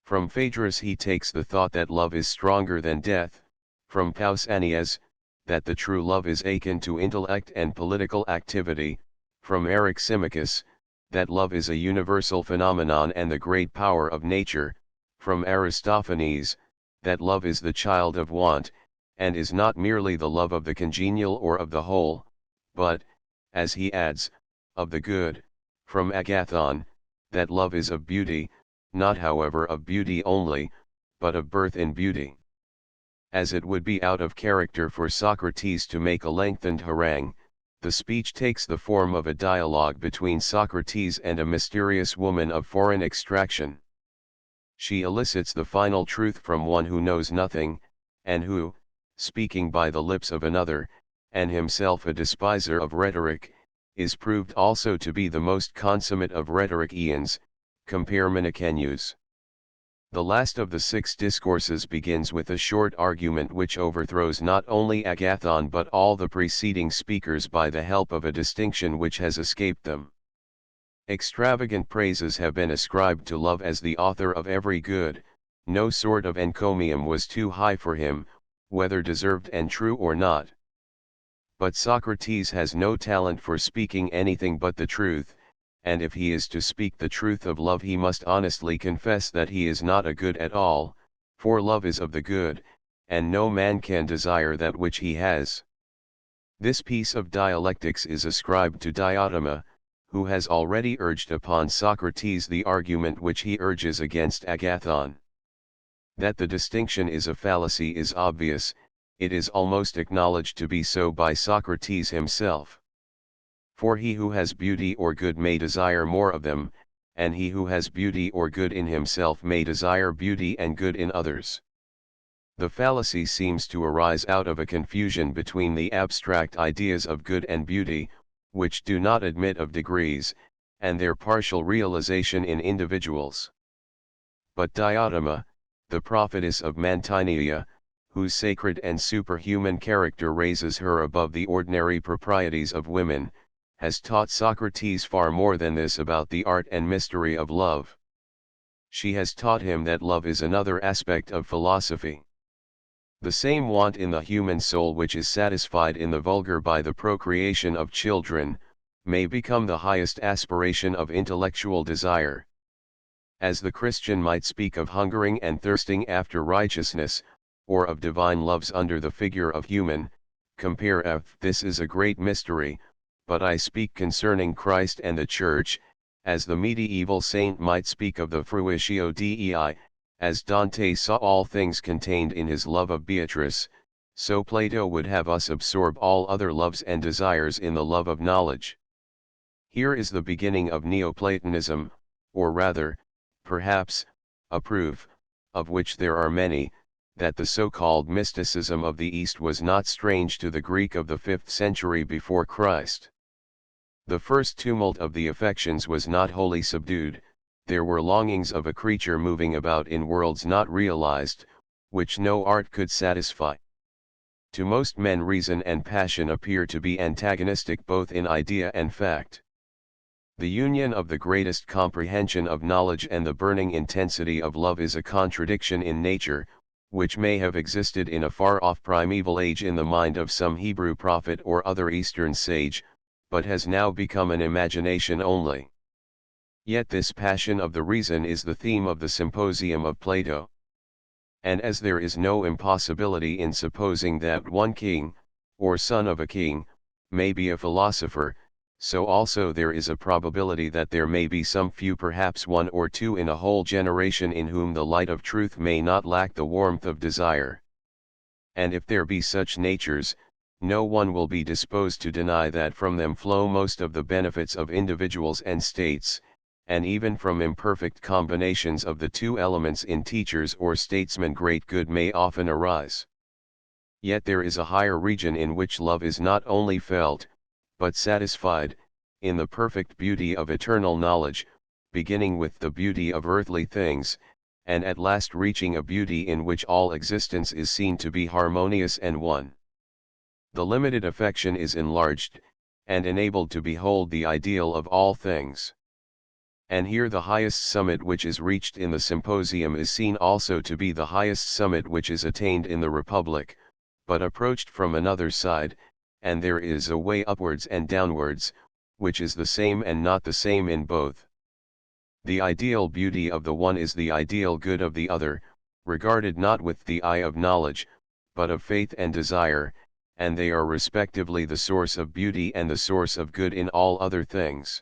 From Phaedrus he takes the thought that love is stronger than death, from Pausanias, that the true love is akin to intellect and political activity, from Anaximachus, that love is a universal phenomenon and the great power of nature, from Aristophanes, that love is the child of want, and is not merely the love of the congenial or of the whole, but, as he adds, of the good, from Agathon, that love is of beauty, not however of beauty only, but of birth in beauty. As it would be out of character for Socrates to make a lengthened harangue, the speech takes the form of a dialogue between Socrates and a mysterious woman of foreign extraction. She elicits the final truth from one who knows nothing, and who, speaking by the lips of another, and himself a despiser of rhetoric, is proved also to be the most consummate of rhetoricians, compare Menexenus. The last of the 6 discourses begins with a short argument which overthrows not only Agathon but all the preceding speakers by the help of a distinction which has escaped them. Extravagant praises have been ascribed to love as the author of every good, no sort of encomium was too high for him, whether deserved and true or not. But Socrates has no talent for speaking anything but the truth, and if he is to speak the truth of love he must honestly confess that he is not a good at all, for love is of the good, and no man can desire that which he has. This piece of dialectics is ascribed to Diotima, who has already urged upon Socrates the argument which he urges against Agathon. That the distinction is a fallacy is obvious, it is almost acknowledged to be so by Socrates himself. For he who has beauty or good may desire more of them, and he who has beauty or good in himself may desire beauty and good in others. The fallacy seems to arise out of a confusion between the abstract ideas of good and beauty, which do not admit of degrees, and their partial realization in individuals. But Diotima, the prophetess of Mantinea, whose sacred and superhuman character raises her above the ordinary proprieties of women, has taught Socrates far more than this about the art and mystery of love. She has taught him that love is another aspect of philosophy. The same want in the human soul which is satisfied in the vulgar by the procreation of children, may become the highest aspiration of intellectual desire. As the Christian might speak of hungering and thirsting after righteousness, or of divine loves under the figure of human, compare F. This is a great mystery, but I speak concerning Christ and the Church, as the medieval saint might speak of the fruitio Dei, as Dante saw all things contained in his love of Beatrice, so Plato would have us absorb all other loves and desires in the love of knowledge. Here is the beginning of Neoplatonism, or rather, perhaps, a proof, of which there are many, that the so-called mysticism of the East was not strange to the Greek of the 5th century before Christ. The first tumult of the affections was not wholly subdued, there were longings of a creature moving about in worlds not realized, which no art could satisfy. To most men reason and passion appear to be antagonistic both in idea and fact. The union of the greatest comprehension of knowledge and the burning intensity of love is a contradiction in nature, which may have existed in a far-off primeval age in the mind of some Hebrew prophet or other Eastern sage, but has now become an imagination only. Yet this passion of the reason is the theme of the Symposium of Plato. And as there is no impossibility in supposing that one king, or son of a king, may be a philosopher, so also there is a probability that there may be some few, perhaps 1 or 2 in a whole generation, in whom the light of truth may not lack the warmth of desire. And if there be such natures, no one will be disposed to deny that from them flow most of the benefits of individuals and states, and even from imperfect combinations of the 2 elements in teachers or statesmen great good may often arise. Yet there is a higher region in which love is not only felt, but satisfied, in the perfect beauty of eternal knowledge, beginning with the beauty of earthly things, and at last reaching a beauty in which all existence is seen to be harmonious and one. The limited affection is enlarged, and enabled to behold the ideal of all things. And here the highest summit which is reached in the Symposium is seen also to be the highest summit which is attained in the Republic, but approached from another side, and there is a way upwards and downwards, which is the same and not the same in both. The ideal beauty of the one is the ideal good of the other, regarded not with the eye of knowledge, but of faith and desire, and they are respectively the source of beauty and the source of good in all other things.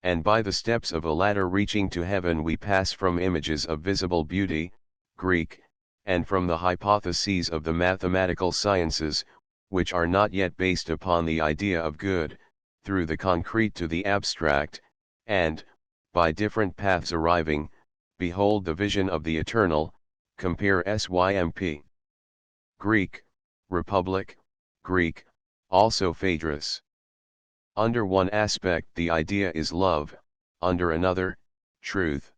And by the steps of a ladder reaching to heaven we pass from images of visible beauty, Greek, and from the hypotheses of the mathematical sciences, which are not yet based upon the idea of good, through the concrete to the abstract, and, by different paths arriving, behold the vision of the eternal, compare Symp. Greek, Republic, Greek, also Phaedrus. Under one aspect the idea is love, under another, truth.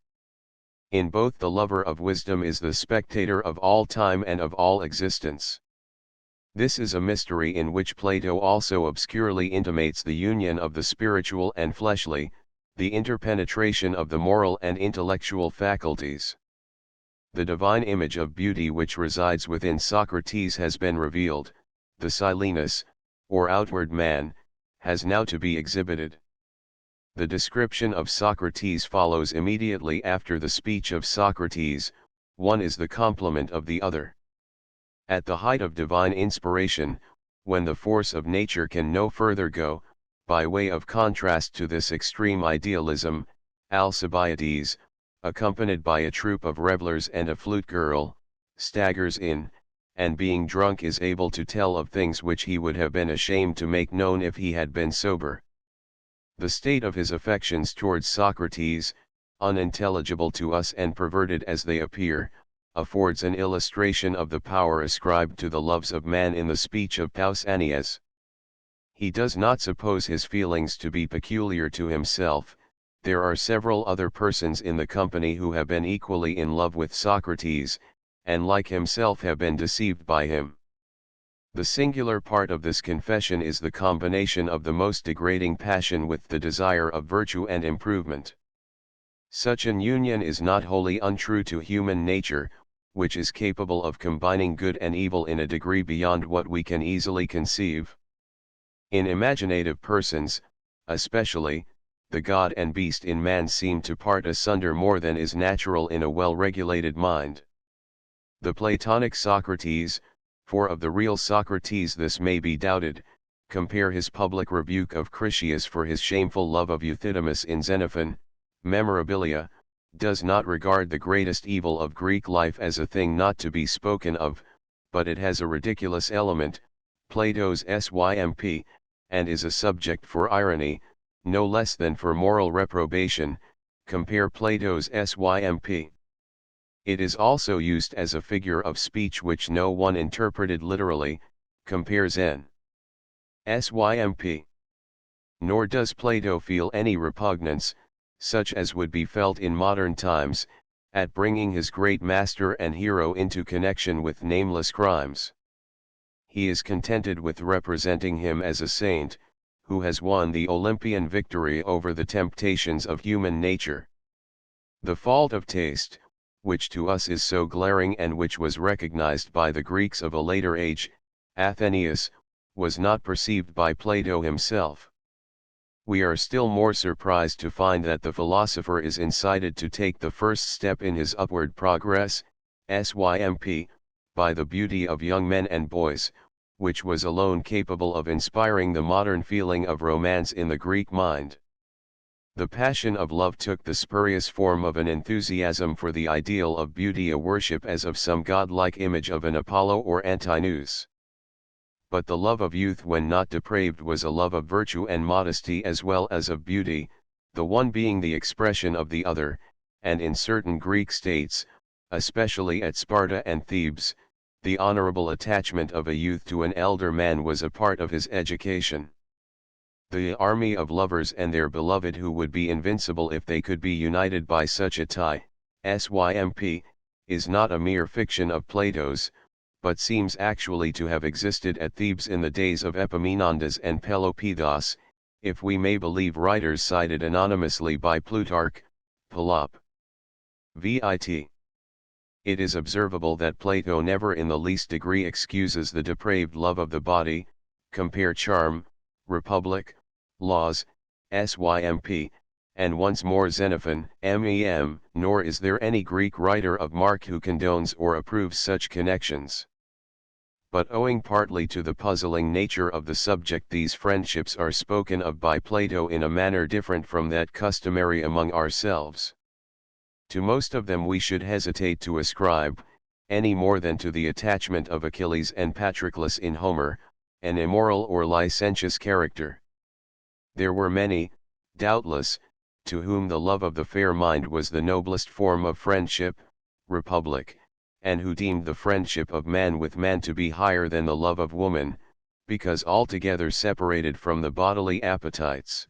In both the lover of wisdom is the spectator of all time and of all existence. This is a mystery in which Plato also obscurely intimates the union of the spiritual and fleshly, the interpenetration of the moral and intellectual faculties. The divine image of beauty which resides within Socrates has been revealed, the Silenus, or outward man, has now to be exhibited. The description of Socrates follows immediately after the speech of Socrates, one is the complement of the other. At the height of divine inspiration, when the force of nature can no further go, by way of contrast to this extreme idealism, Alcibiades, accompanied by a troop of revelers and a flute girl, staggers in, and being drunk is able to tell of things which he would have been ashamed to make known if he had been sober. The state of his affections towards Socrates, unintelligible to us and perverted as they appear, affords an illustration of the power ascribed to the loves of man in the speech of Pausanias. He does not suppose his feelings to be peculiar to himself. There are several other persons in the company who have been equally in love with Socrates, and like himself have been deceived by him. The singular part of this confession is the combination of the most degrading passion with the desire of virtue and improvement. Such an union is not wholly untrue to human nature, which is capable of combining good and evil in a degree beyond what we can easily conceive. In imaginative persons, especially, the god and beast in man seem to part asunder more than is natural in a well-regulated mind. The Platonic Socrates, for of the real Socrates this may be doubted, compare his public rebuke of Critias for his shameful love of Euthydemus in Xenophon, Memorabilia, does not regard the greatest evil of Greek life as a thing not to be spoken of, but it has a ridiculous element, Plato's Symp, and is a subject for irony, no less than for moral reprobation, compare Plato's Symp. It is also used as a figure of speech which no one interpreted literally, compares N. Symp. Nor does Plato feel any repugnance, such as would be felt in modern times, at bringing his great master and hero into connection with nameless crimes. He is contented with representing him as a saint, who has won the Olympian victory over the temptations of human nature. The fault of taste, which to us is so glaring and which was recognized by the Greeks of a later age, Athenaeus, was not perceived by Plato himself. We are still more surprised to find that the philosopher is incited to take the first step in his upward progress, Symp, by the beauty of young men and boys, which was alone capable of inspiring the modern feeling of romance in the Greek mind. The passion of love took the spurious form of an enthusiasm for the ideal of beauty, a worship as of some godlike image of an Apollo or Antinous. But the love of youth when not depraved was a love of virtue and modesty as well as of beauty, the one being the expression of the other, and in certain Greek states, especially at Sparta and Thebes, the honorable attachment of a youth to an elder man was a part of his education. The army of lovers and their beloved who would be invincible if they could be united by such a tie, Symp, is not a mere fiction of Plato's, but seems actually to have existed at Thebes in the days of Epaminondas and Pelopidas, if we may believe writers cited anonymously by Plutarch, Pelop. Vit. It is observable that Plato never in the least degree excuses the depraved love of the body, compare Charm, Republic, Laws, Symp, and once more Xenophon, Mem, nor is there any Greek writer of mark who condones or approves such connections. But owing partly to the puzzling nature of the subject, these friendships are spoken of by Plato in a manner different from that customary among ourselves. To most of them we should hesitate to ascribe, any more than to the attachment of Achilles and Patroclus in Homer, an immoral or licentious character. There were many, doubtless, to whom the love of the fair mind was the noblest form of friendship, Republic, and who deemed the friendship of man with man to be higher than the love of woman, because altogether separated from the bodily appetites.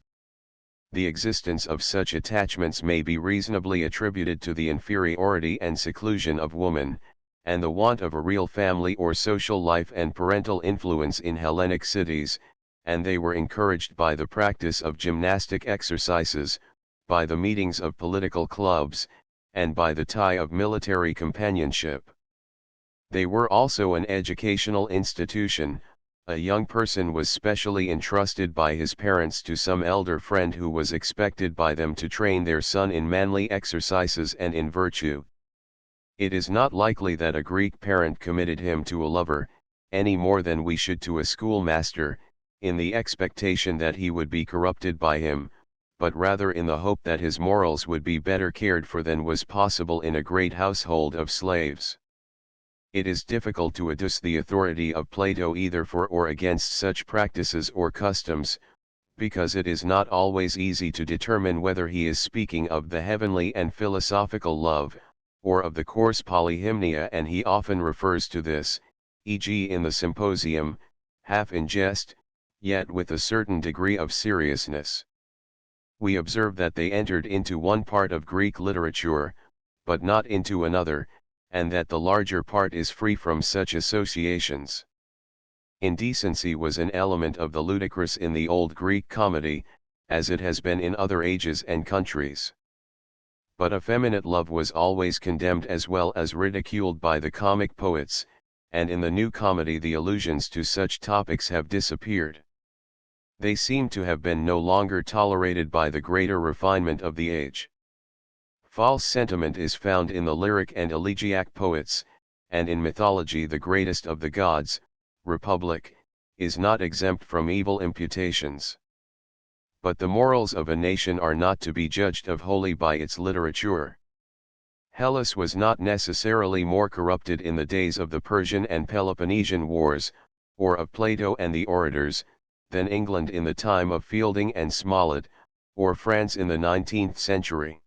The existence of such attachments may be reasonably attributed to the inferiority and seclusion of woman, and the want of a real family or social life and parental influence in Hellenic cities, and they were encouraged by the practice of gymnastic exercises, by the meetings of political clubs, and by the tie of military companionship. They were also an educational institution. A young person was specially entrusted by his parents to some elder friend who was expected by them to train their son in manly exercises and in virtue. It is not likely that a Greek parent committed him to a lover, any more than we should to a schoolmaster, in the expectation that he would be corrupted by him, but rather in the hope that his morals would be better cared for than was possible in a great household of slaves. It is difficult to adduce the authority of Plato either for or against such practices or customs, because it is not always easy to determine whether he is speaking of the heavenly and philosophical love, or of the coarse polyhymnia, and he often refers to this, e.g. in the Symposium, half in jest, yet with a certain degree of seriousness. We observe that they entered into one part of Greek literature, but not into another, and that the larger part is free from such associations. Indecency was an element of the ludicrous in the old Greek comedy, as it has been in other ages and countries. But effeminate love was always condemned as well as ridiculed by the comic poets, and in the new comedy the allusions to such topics have disappeared. They seem to have been no longer tolerated by the greater refinement of the age. False sentiment is found in the lyric and elegiac poets, and in mythology the greatest of the gods, Republic, is not exempt from evil imputations. But the morals of a nation are not to be judged of wholly by its literature. Hellas was not necessarily more corrupted in the days of the Persian and Peloponnesian wars, or of Plato and the orators, than England in the time of Fielding and Smollett, or France in the 19th century.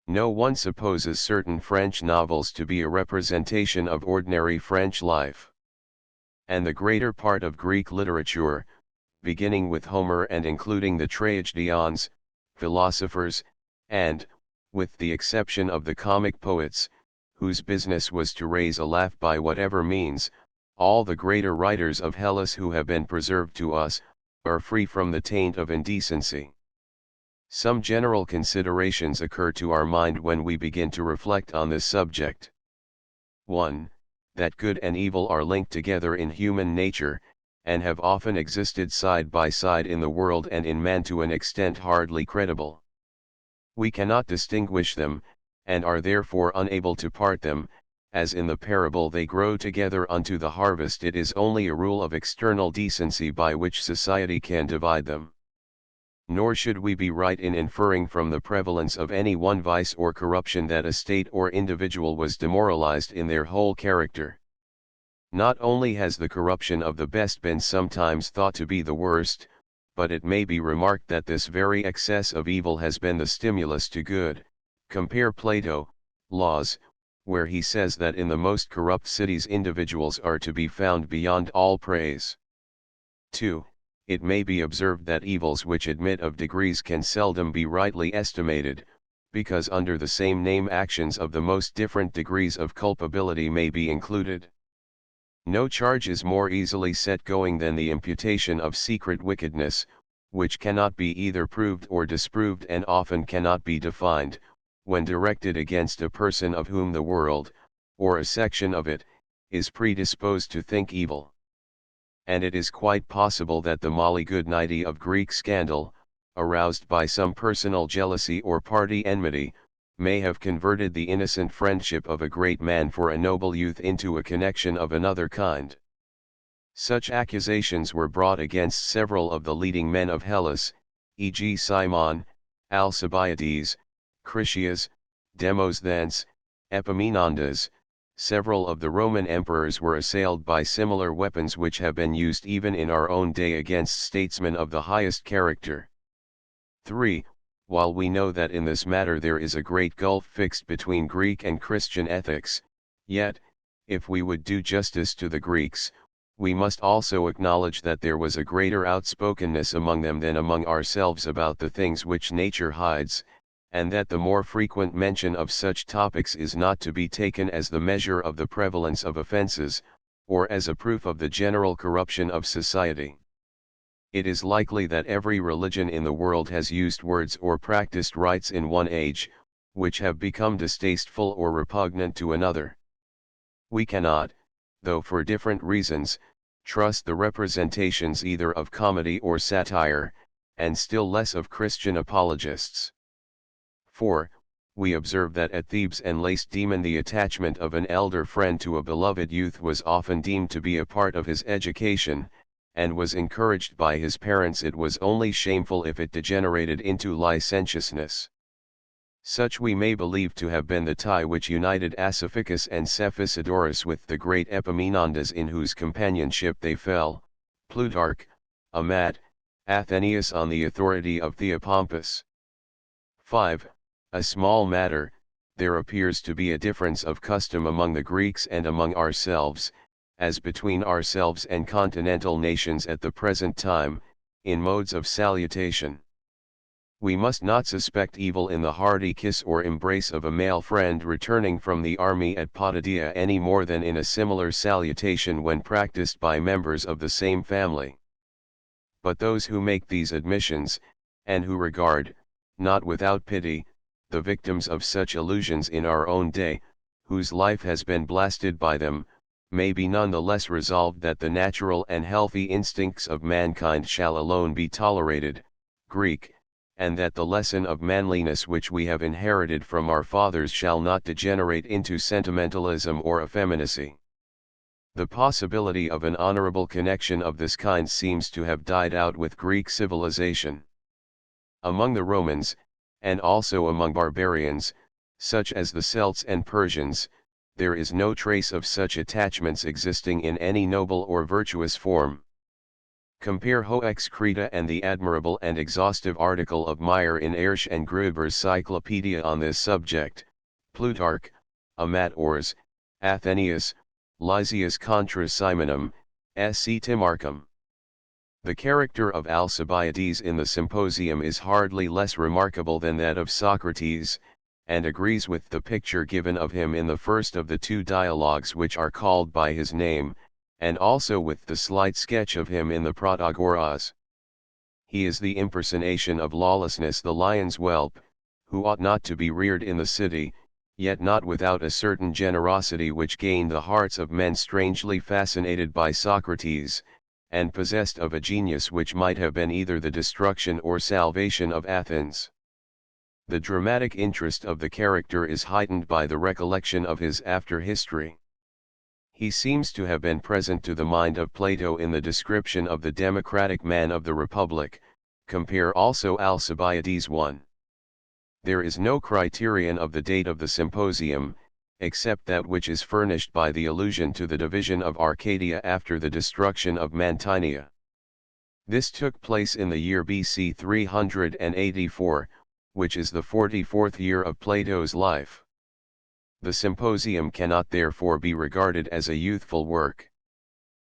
No one supposes certain French novels to be a representation of ordinary French life. And the greater part of Greek literature, beginning with Homer and including the tragedians, philosophers, and, with the exception of the comic poets, whose business was to raise a laugh by whatever means, all the greater writers of Hellas who have been preserved to us, are free from the taint of indecency. Some general considerations occur to our mind when we begin to reflect on this subject. 1. That good and evil are linked together in human nature, and have often existed side by side in the world and in man to an extent hardly credible. We cannot distinguish them, and are therefore unable to part them, as in the parable they grow together unto the harvest. It is only a rule of external decency by which society can divide them. Nor should we be right in inferring from the prevalence of any one vice or corruption that a state or individual was demoralized in their whole character. Not only has the corruption of the best been sometimes thought to be the worst, but it may be remarked that this very excess of evil has been the stimulus to good. Compare Plato, Laws, where he says that in the most corrupt cities individuals are to be found beyond all praise. 2. it may be observed that evils which admit of degrees can seldom be rightly estimated, because under the same name actions of the most different degrees of culpability may be included. No charge is more easily set going than the imputation of secret wickedness, which cannot be either proved or disproved and often cannot be defined, when directed against a person of whom the world, or a section of it, is predisposed to think evil. And it is quite possible that the malignity of Greek scandal, aroused by some personal jealousy or party enmity, may have converted the innocent friendship of a great man for a noble youth into a connection of another kind. Such accusations were brought against several of the leading men of Hellas, e.g. Cimon, Alcibiades, Critias, Demosthenes, Epaminondas. Several of the Roman emperors were assailed by similar weapons which have been used even in our own day against statesmen of the highest character. 3. While we know that in this matter there is a great gulf fixed between Greek and Christian ethics, yet, if we would do justice to the Greeks, we must also acknowledge that there was a greater outspokenness among them than among ourselves about the things which nature hides, and that the more frequent mention of such topics is not to be taken as the measure of the prevalence of offenses, or as a proof of the general corruption of society. It is likely that every religion in the world has used words or practiced rites in one age, which have become distasteful or repugnant to another. We cannot, though for different reasons, trust the representations either of comedy or satire, and still less of Christian apologists. 4. We observe that at Thebes and Lacedaemon the attachment of an elder friend to a beloved youth was often deemed to be a part of his education, and was encouraged by his parents. It was only shameful if it degenerated into licentiousness. Such we may believe to have been the tie which united Asaphicus and Cephisidorus with the great Epaminondas in whose companionship they fell, Plutarch, Amat, Athenaeus on the authority of Theopompus. 5. A small matter, there appears to be a difference of custom among the Greeks and among ourselves, as between ourselves and continental nations at the present time, in modes of salutation. We must not suspect evil in the hearty kiss or embrace of a male friend returning from the army at Potidaea any more than in a similar salutation when practiced by members of the same family. But those who make these admissions, and who regard, not without pity, the victims of such illusions in our own day, whose life has been blasted by them, may be none the less resolved that the natural and healthy instincts of mankind shall alone be tolerated. Greek, and that the lesson of manliness which we have inherited from our fathers shall not degenerate into sentimentalism or effeminacy. The possibility of an honorable connection of this kind seems to have died out with Greek civilization. Among the Romans, and also among barbarians, such as the Celts and Persians, there is no trace of such attachments existing in any noble or virtuous form. Compare Hoek's Creta and the admirable and exhaustive article of Meyer in Ersch and Gruber's Cyclopedia on this subject. Plutarch, Amat Ors, Athenaeus, Lysias contra Simonum, sc Timarchum. The character of Alcibiades in the Symposium is hardly less remarkable than that of Socrates, and agrees with the picture given of him in the first of the two dialogues which are called by his name, and also with the slight sketch of him in the Protagoras. He is the impersonation of lawlessness, the lion's whelp, who ought not to be reared in the city, yet not without a certain generosity which gained the hearts of men strangely fascinated by Socrates, and possessed of a genius which might have been either the destruction or salvation of Athens. The dramatic interest of the character is heightened by the recollection of his after history. He seems to have been present to the mind of Plato in the description of the democratic man of the Republic. Compare also Alcibiades 1. There is no criterion of the date of the Symposium, except that which is furnished by the allusion to the division of Arcadia after the destruction of Mantinea. This took place in the year BC 384, which is the 44th year of Plato's life. The Symposium cannot therefore be regarded as a youthful work.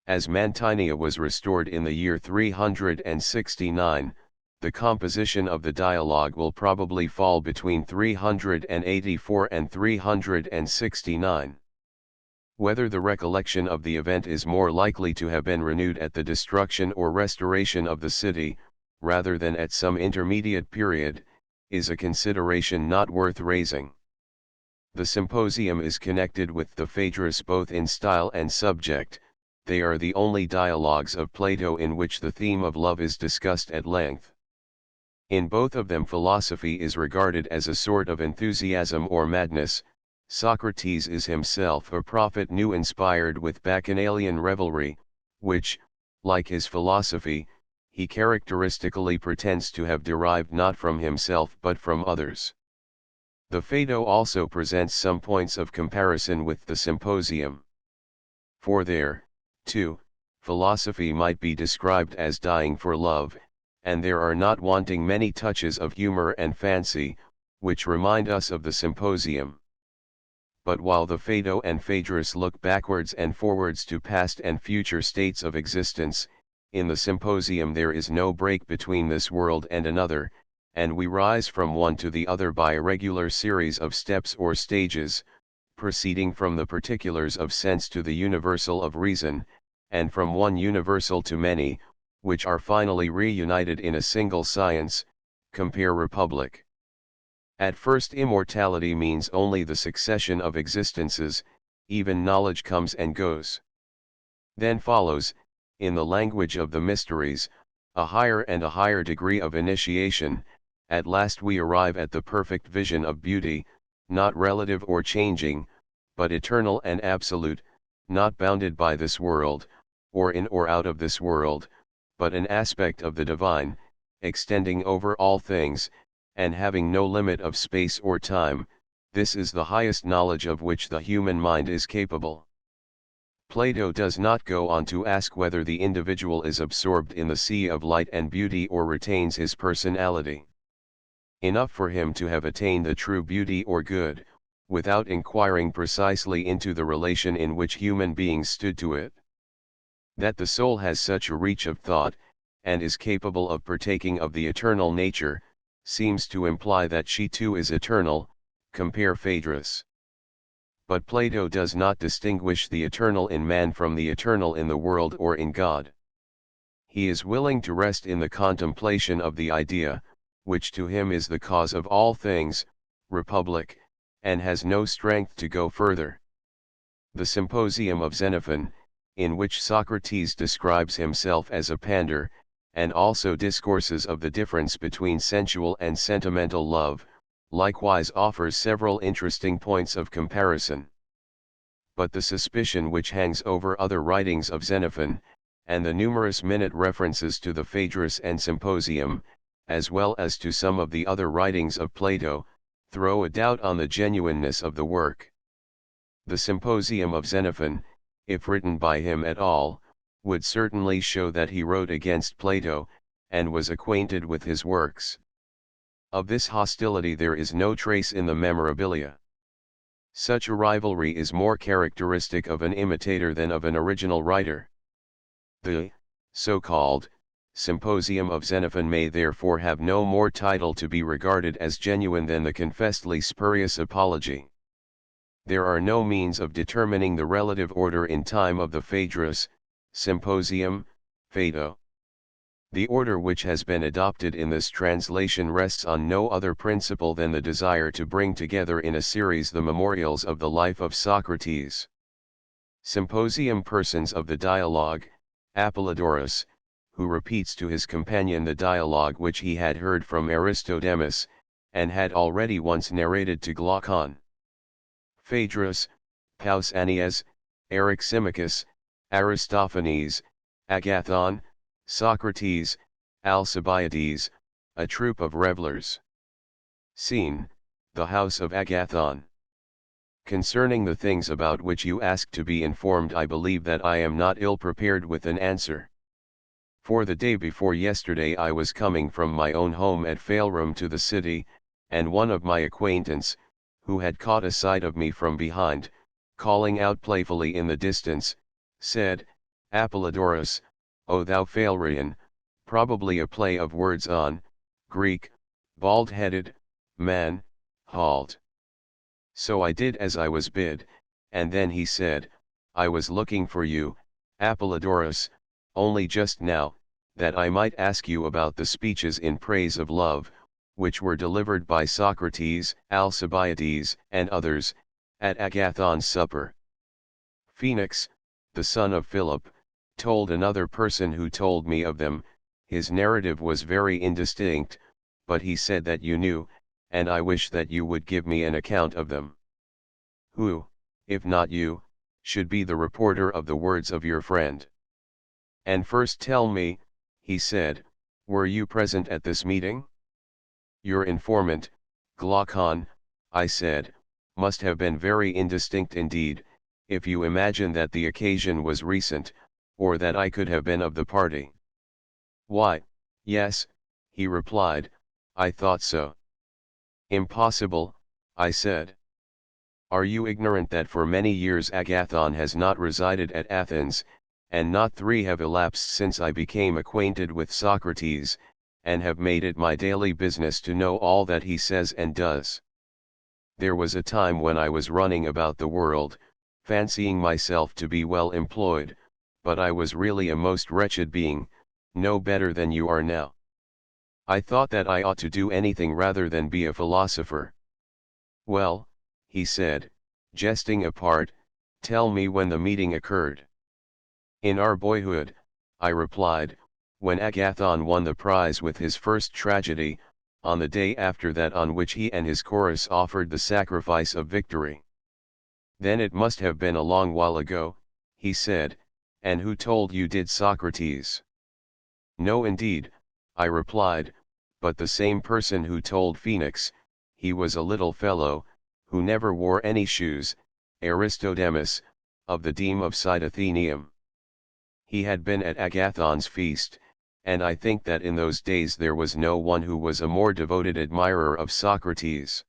As Mantinea was restored in the year 369, the composition of the dialogue will probably fall between 384 and 369. Whether the recollection of the event is more likely to have been renewed at the destruction or restoration of the city, rather than at some intermediate period, is a consideration not worth raising. The Symposium is connected with the Phaedrus both in style and subject. They are the only dialogues of Plato in which the theme of love is discussed at length. In both of them philosophy is regarded as a sort of enthusiasm or madness. Socrates is himself a prophet new inspired with bacchanalian revelry, which, like his philosophy, he characteristically pretends to have derived not from himself but from others. The Phaedo also presents some points of comparison with the Symposium. For there, too, philosophy might be described as dying for love, and there are not wanting many touches of humor and fancy, which remind us of the Symposium. But while the Phaedo and Phaedrus look backwards and forwards to past and future states of existence, in the Symposium there is no break between this world and another, and we rise from one to the other by a regular series of steps or stages, proceeding from the particulars of sense to the universal of reason, and from one universal to many, which are finally reunited in a single science. Compare Republic. At first immortality means only the succession of existences, even knowledge comes and goes. Then follows, in the language of the mysteries, a higher and a higher degree of initiation. At last we arrive at the perfect vision of beauty, not relative or changing, but eternal and absolute, not bounded by this world, or in or out of this world, but an aspect of the divine, extending over all things, and having no limit of space or time. This is the highest knowledge of which the human mind is capable. Plato does not go on to ask whether the individual is absorbed in the sea of light and beauty or retains his personality. Enough for him to have attained the true beauty or good, without inquiring precisely into the relation in which human beings stood to it. That the soul has such a reach of thought, and is capable of partaking of the eternal nature, seems to imply that she too is eternal. Compare Phaedrus. But Plato does not distinguish the eternal in man from the eternal in the world or in God. He is willing to rest in the contemplation of the idea, which to him is the cause of all things. Republic, and has no strength to go further. The Symposium of Xenophon, in which Socrates describes himself as a pander, and also discourses of the difference between sensual and sentimental love, likewise offers several interesting points of comparison. But the suspicion which hangs over other writings of Xenophon, and the numerous minute references to the Phaedrus and Symposium, as well as to some of the other writings of Plato, throw a doubt on the genuineness of the work. The Symposium of Xenophon, if written by him at all, would certainly show that he wrote against Plato, and was acquainted with his works. Of this hostility there is no trace in the memorabilia. Such a rivalry is more characteristic of an imitator than of an original writer. The so-called Symposium of Xenophon may therefore have no more title to be regarded as genuine than the confessedly spurious Apology. There are no means of determining the relative order in time of the Phaedrus, Symposium, Phaedo. The order which has been adopted in this translation rests on no other principle than the desire to bring together in a series the memorials of the life of Socrates. Symposium persons of the dialogue, Apollodorus, who repeats to his companion the dialogue which he had heard from Aristodemus, and had already once narrated to Glaucon. Phaedrus, Pausanias, Eryximachus, Aristophanes, Agathon, Socrates, Alcibiades, a troop of revellers. Scene, the house of Agathon. Concerning the things about which you ask to be informed, I believe that I am not ill prepared with an answer. For the day before yesterday I was coming from my own home at Phaelrum to the city, and one of my acquaintance, who had caught a sight of me from behind, calling out playfully in the distance, said, Apollodorus, O thou Phaelrian, probably a play of words on, Greek, bald-headed, man, halt. So I did as I was bid, and then he said, I was looking for you, Apollodorus, only just now, that I might ask you about the speeches in praise of love, which were delivered by Socrates, Alcibiades, and others, at Agathon's supper. Phoenix, the son of Philip, told another person who told me of them, his narrative was very indistinct, but he said that you knew, and I wish that you would give me an account of them. Who, if not you, should be the reporter of the words of your friend? And first tell me, he said, were you present at this meeting? Your informant, Glaucon, I said, must have been very indistinct indeed, if you imagine that the occasion was recent, or that I could have been of the party. Why, yes, he replied, I thought so. Impossible, I said. Are you ignorant that for many years Agathon has not resided at Athens, and not 3 have elapsed since I became acquainted with Socrates, and have made it my daily business to know all that he says and does? There was a time when I was running about the world, fancying myself to be well employed, but I was really a most wretched being, no better than you are now. I thought that I ought to do anything rather than be a philosopher. Well, he said, jesting apart, tell me when the meeting occurred. In our boyhood, I replied, when Agathon won the prize with his first tragedy, on the day after that on which he and his chorus offered the sacrifice of victory. Then it must have been a long while ago, he said, and who told you? Did Socrates? No indeed, I replied, but the same person who told Phoenix, he was a little fellow, who never wore any shoes, Aristodemus, of the deme of Cytathenium. He had been at Agathon's feast, and I think that in those days there was no one who was a more devoted admirer of Socrates.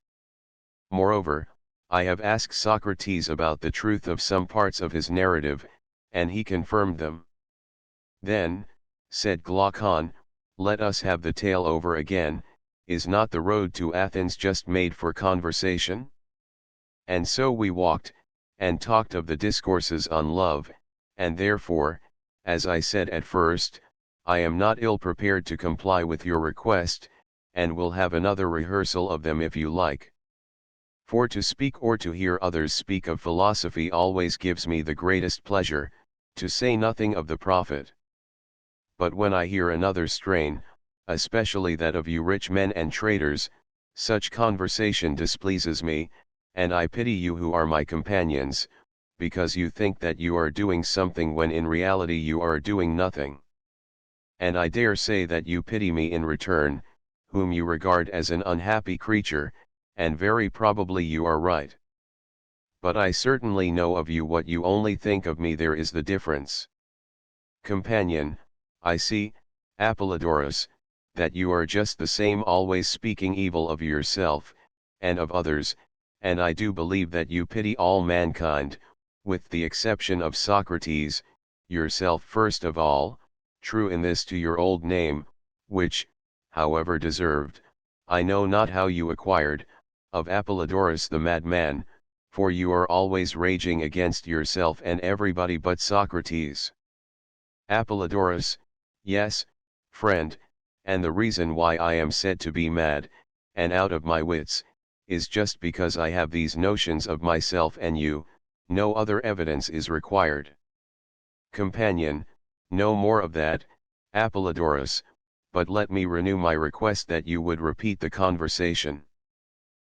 Moreover, I have asked Socrates about the truth of some parts of his narrative, and he confirmed them. Then, said Glaucon, let us have the tale over again. Is not the road to Athens just made for conversation? And so we walked, and talked of the discourses on love, and therefore, as I said at first, I am not ill prepared to comply with your request, and will have another rehearsal of them if you like. For to speak or to hear others speak of philosophy always gives me the greatest pleasure, to say nothing of the profit. But when I hear another strain, especially that of you rich men and traders, such conversation displeases me, and I pity you who are my companions, because you think that you are doing something when in reality you are doing nothing. And I dare say that you pity me in return, whom you regard as an unhappy creature, and very probably you are right. But I certainly know of you what you only think of me. There is the difference. Companion, I see, Apollodorus, that you are just the same, always speaking evil of yourself, and of others, and I do believe that you pity all mankind, with the exception of Socrates, yourself first of all, true in this to your old name, which, however deserved, I know not how you acquired, of Apollodorus the madman, for you are always raging against yourself and everybody but Socrates. Apollodorus, yes, friend, and the reason why I am said to be mad, and out of my wits, is just because I have these notions of myself and you, no other evidence is required. Companion, no more of that, Apollodorus, but let me renew my request that you would repeat the conversation.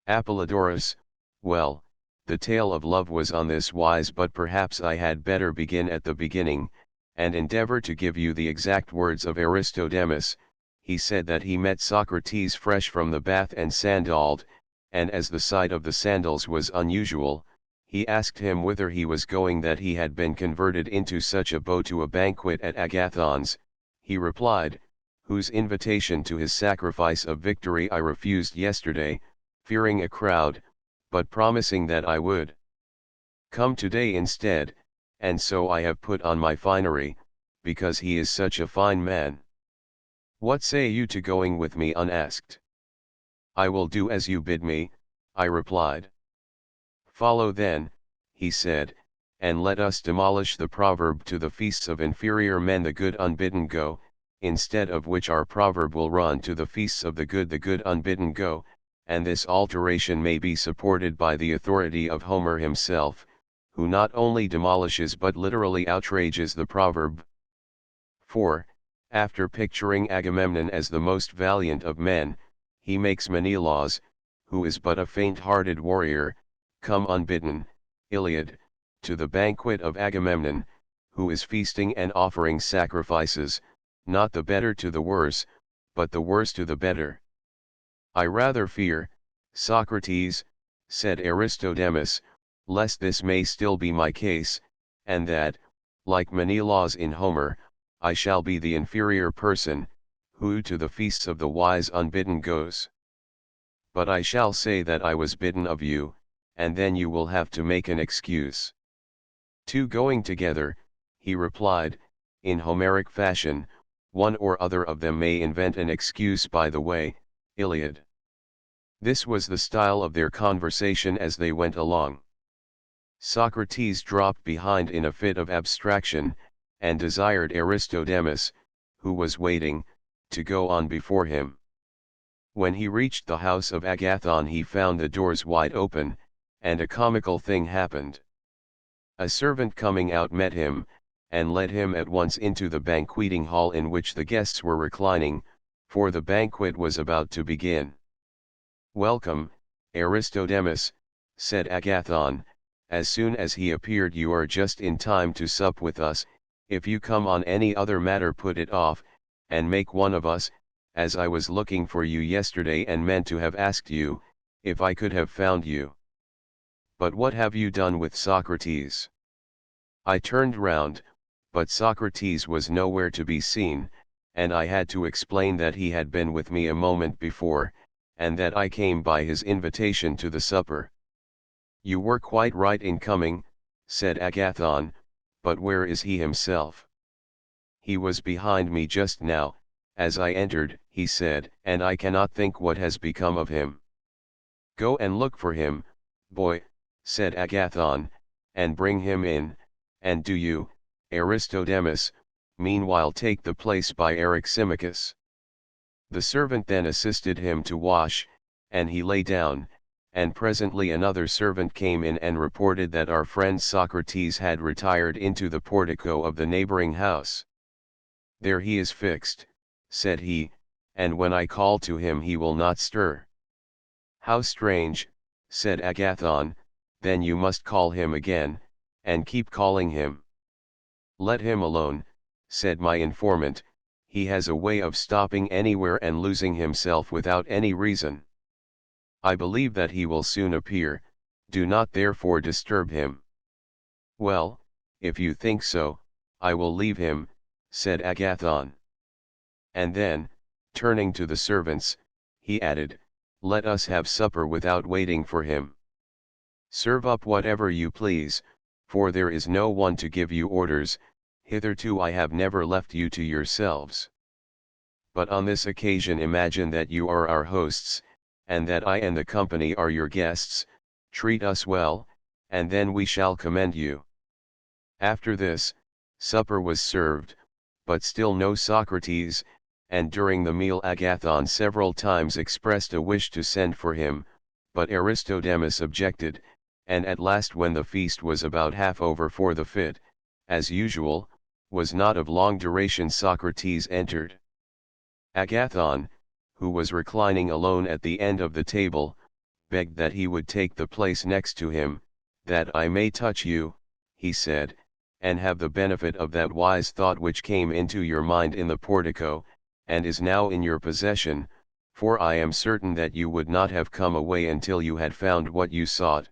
Apollodorus, well, the tale of love was on this wise, but perhaps I had better begin at the beginning, and endeavor to give you the exact words of Aristodemus. He said that he met Socrates fresh from the bath and sandaled, and as the sight of the sandals was unusual, he asked him whither he was going, that he had been converted into such a beau to a banquet at Agathon's. He replied, whose invitation to his sacrifice of victory I refused yesterday, fearing a crowd, but promising that I would come today instead, and so I have put on my finery, because he is such a fine man. What say you to going with me unasked? I will do as you bid me, I replied. Follow then, he said, and let us demolish the proverb to the feasts of inferior men the good unbidden go, instead of which our proverb will run to the feasts of the good unbidden go, and this alteration may be supported by the authority of Homer himself, who not only demolishes but literally outrages the proverb. For, after picturing Agamemnon as the most valiant of men, he makes Menelaus, who is but a faint-hearted warrior, come unbidden, Iliad, to the banquet of Agamemnon, who is feasting and offering sacrifices, not the better to the worse, but the worse to the better. I rather fear, Socrates, said Aristodemus, lest this may still be my case, and that, like Menelaus in Homer, I shall be the inferior person, who to the feasts of the wise unbidden goes. But I shall say that I was bidden of you, and then you will have to make an excuse. Two going together, he replied, in Homeric fashion, one or other of them may invent an excuse by the way, Iliad. This was the style of their conversation as they went along. Socrates dropped behind in a fit of abstraction, and desired Aristodemus, who was waiting, to go on before him. When he reached the house of Agathon he found the doors wide open, and a comical thing happened. A servant coming out met him, and led him at once into the banqueting hall in which the guests were reclining, for the banquet was about to begin. "Welcome, Aristodemus," said Agathon, "as soon as he appeared you are just in time to sup with us. If you come on any other matter put it off, and make one of us, as I was looking for you yesterday and meant to have asked you, if I could have found you. But what have you done with Socrates?" I turned round, but Socrates was nowhere to be seen, and I had to explain that he had been with me a moment before, and that I came by his invitation to the supper. "You were quite right in coming," said Agathon, "but where is he himself?" "He was behind me just now, as I entered," he said, "and I cannot think what has become of him." "Go and look for him, boy," said Agathon, "and bring him in, and do you, Aristodemus, meanwhile take the place by Eryximachus." The servant then assisted him to wash, and he lay down, and presently another servant came in and reported that our friend Socrates had retired into the portico of the neighboring house. "There he is fixed," said he, "and when I call to him he will not stir." "How strange," said Agathon, "then you must call him again, and keep calling him." "Let him alone," said my informant, "he has a way of stopping anywhere and losing himself without any reason. I believe that he will soon appear, do not therefore disturb him." "Well, if you think so, I will leave him," said Agathon. And then, turning to the servants, he added, "Let us have supper without waiting for him. Serve up whatever you please, for there is no one to give you orders. Hitherto I have never left you to yourselves. But on this occasion imagine that you are our hosts, and that I and the company are your guests. Treat us well, and then we shall commend you." After this, supper was served, but still no Socrates, and during the meal Agathon several times expressed a wish to send for him, but Aristodemus objected, and at last when the feast was about half over for the fit, as usual, was not of long duration Socrates entered. Agathon, who was reclining alone at the end of the table, begged that he would take the place next to him, "that I may touch you," he said, "and have the benefit of that wise thought which came into your mind in the portico, and is now in your possession, for I am certain that you would not have come away until you had found what you sought."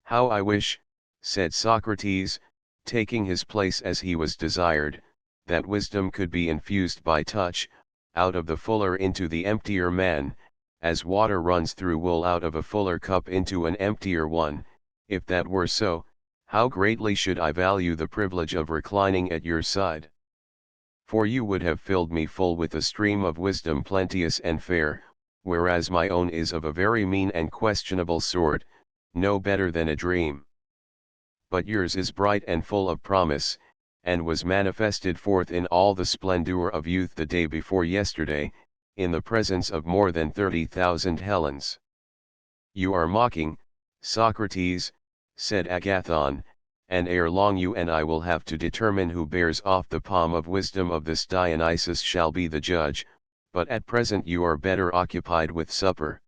"How I wish," said Socrates, taking his place as he was desired, "that wisdom could be infused by touch, out of the fuller into the emptier man, as water runs through wool out of a fuller cup into an emptier one. If that were so, How greatly should I value the privilege of reclining at your side! For you would have filled me full with a stream of wisdom plenteous and fair, whereas my own is of a very mean and questionable sort, no better than a dream. But yours is bright and full of promise, and was manifested forth in all the splendor of youth the day before yesterday, in the presence of more than 30,000 Helens. You are mocking, Socrates, said Agathon, and ere long you and I will have to determine who bears off the palm of wisdom of this Dionysus shall be the judge, but at present you are better occupied with supper.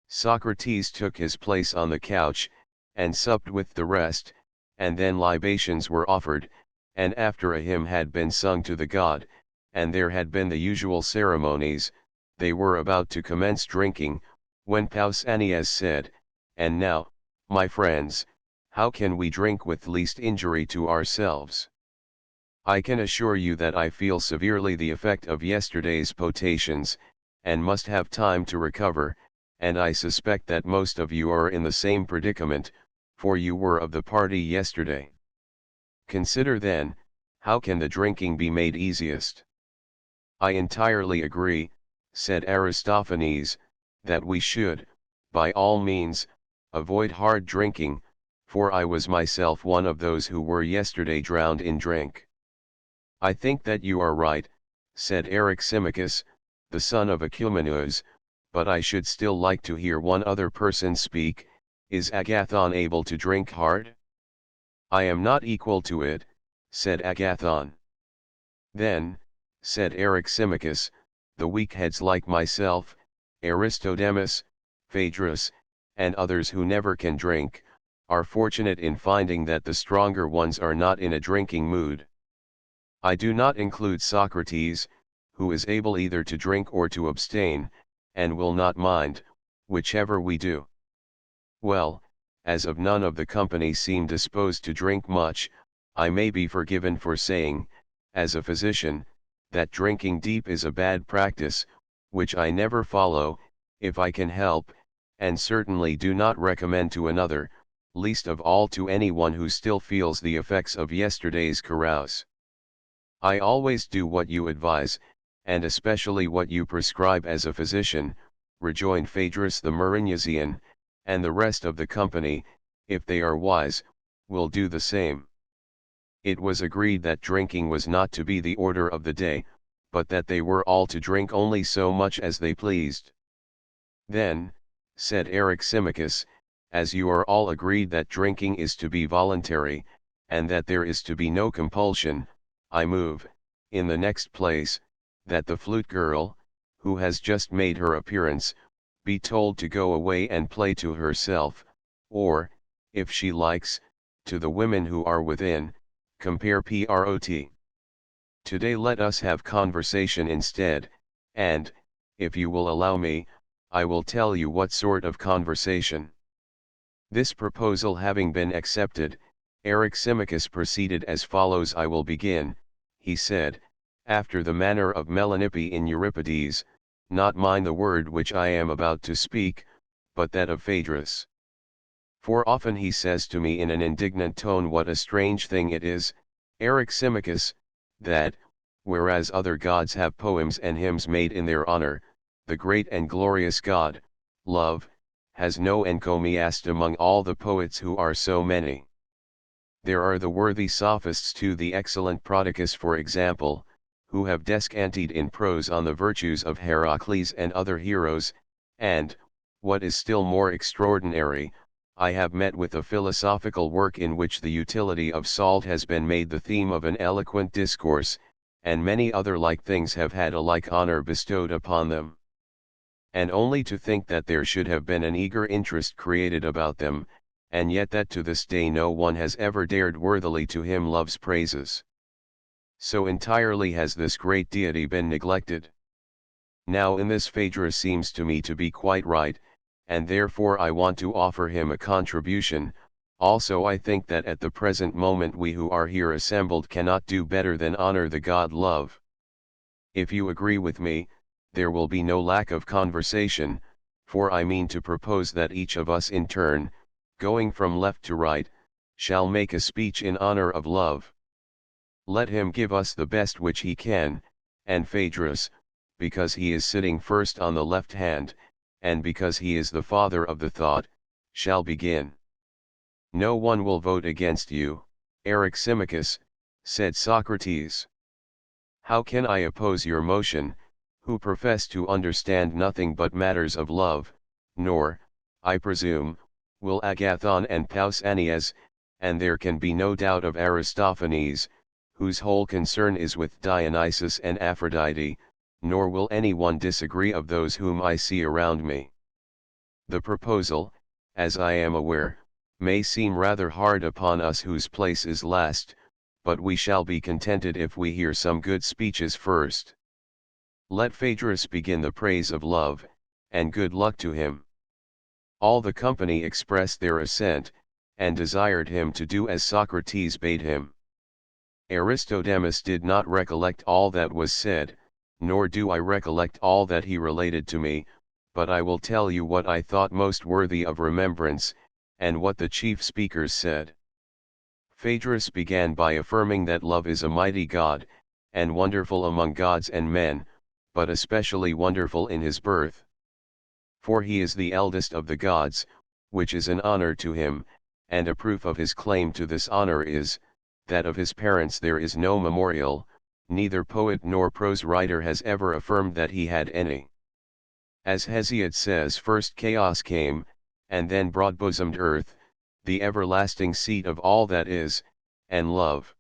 Socrates took his place on the couch, and supped with the rest, and then libations were offered, and after a hymn had been sung to the god, and there had been the usual ceremonies, they were about to commence drinking, when Pausanias said, "And now, my friends, how can we drink with least injury to ourselves? I can assure you that I feel severely the effect of yesterday's potations, and must have time to recover, and I suspect that most of you are in the same predicament, for you were of the party yesterday. Consider then, how can the drinking be made easiest?" "I entirely agree," said Aristophanes, "that we should, by all means, avoid hard drinking, for I was myself one of those who were yesterday drowned in drink." "I think that you are right," said Eryximachus, the son of Ecumenius, "but I should still like to hear one other person speak. Is Agathon able to drink hard?" "I am not equal to it," said Agathon. "Then," said Eryximachus, "the weak heads like myself, Aristodemus, Phaedrus, and others who never can drink, are fortunate in finding that the stronger ones are not in a drinking mood. I do not include Socrates, who is able either to drink or to abstain, and will not mind, whichever we do. Well, as of none of the company seem disposed to drink much, I may be forgiven for saying, as a physician, that drinking deep is a bad practice, which I never follow, if I can help, and certainly do not recommend to another, least of all to anyone who still feels the effects of yesterday's carouse." "I always do what you advise, and especially what you prescribe as a physician," rejoined Phaedrus the Merinesian, "and the rest of the company, if they are wise, will do the same." It was agreed that drinking was not to be the order of the day, but that they were all to drink only so much as they pleased. "Then," said Eryximachus, "as you are all agreed that drinking is to be voluntary, and that there is to be no compulsion, I move, in the next place, that the flute girl, who has just made her appearance, be told to go away and play to herself, or, if she likes, to the women who are within, compare Prot. Today let us have conversation instead, and, if you will allow me, I will tell you what sort of conversation." This proposal having been accepted, Eryximachus proceeded as follows: "I will begin," he said, "after the manner of Melanippe in Euripides, not mind the word which I am about to speak, but that of Phaedrus. For often he says to me in an indignant tone, what a strange thing it is, Eryximachus, that, whereas other gods have poems and hymns made in their honor, the great and glorious god, Love, has no encomiast among all the poets who are so many. There are the worthy sophists too, the excellent Prodicus for example, who have descanted in prose on the virtues of Heracles and other heroes, and, what is still more extraordinary, I have met with a philosophical work in which the utility of salt has been made the theme of an eloquent discourse, and many other like things have had a like honor bestowed upon them. And only to think that there should have been an eager interest created about them, and yet that to this day no one has ever dared worthily to hymn Love's praises. So entirely has this great deity been neglected. Now in this Phaedrus seems to me to be quite right, and therefore I want to offer him a contribution. Also I think that at the present moment we who are here assembled cannot do better than honor the god Love. If you agree with me, there will be no lack of conversation, for I mean to propose that each of us in turn, going from left to right, shall make a speech in honor of love. Let him give us the best which he can, and Phaedrus, because he is sitting first on the left hand, and because he is the father of the thought, shall begin. No one will vote against you, Eryximachus, said Socrates. How can I oppose your motion, who profess to understand nothing but matters of love, nor, I presume, will Agathon and Pausanias, and there can be no doubt of Aristophanes, whose whole concern is with Dionysus and Aphrodite, nor will anyone disagree of those whom I see around me. The proposal, as I am aware, may seem rather hard upon us whose place is last, but we shall be contented if we hear some good speeches first. Let Phaedrus begin the praise of love, and good luck to him. All the company expressed their assent, and desired him to do as Socrates bade him. Aristodemus did not recollect all that was said, nor do I recollect all that he related to me, but I will tell you what I thought most worthy of remembrance, and what the chief speakers said. Phaedrus began by affirming that love is a mighty god, and wonderful among gods and men, but especially wonderful in his birth. For he is the eldest of the gods, which is an honor to him, and a proof of his claim to this honor is, that of his parents there is no memorial, neither poet nor prose writer has ever affirmed that he had any. As Hesiod says, first chaos came, and then broad-bosomed earth, the everlasting seat of all that is, and love.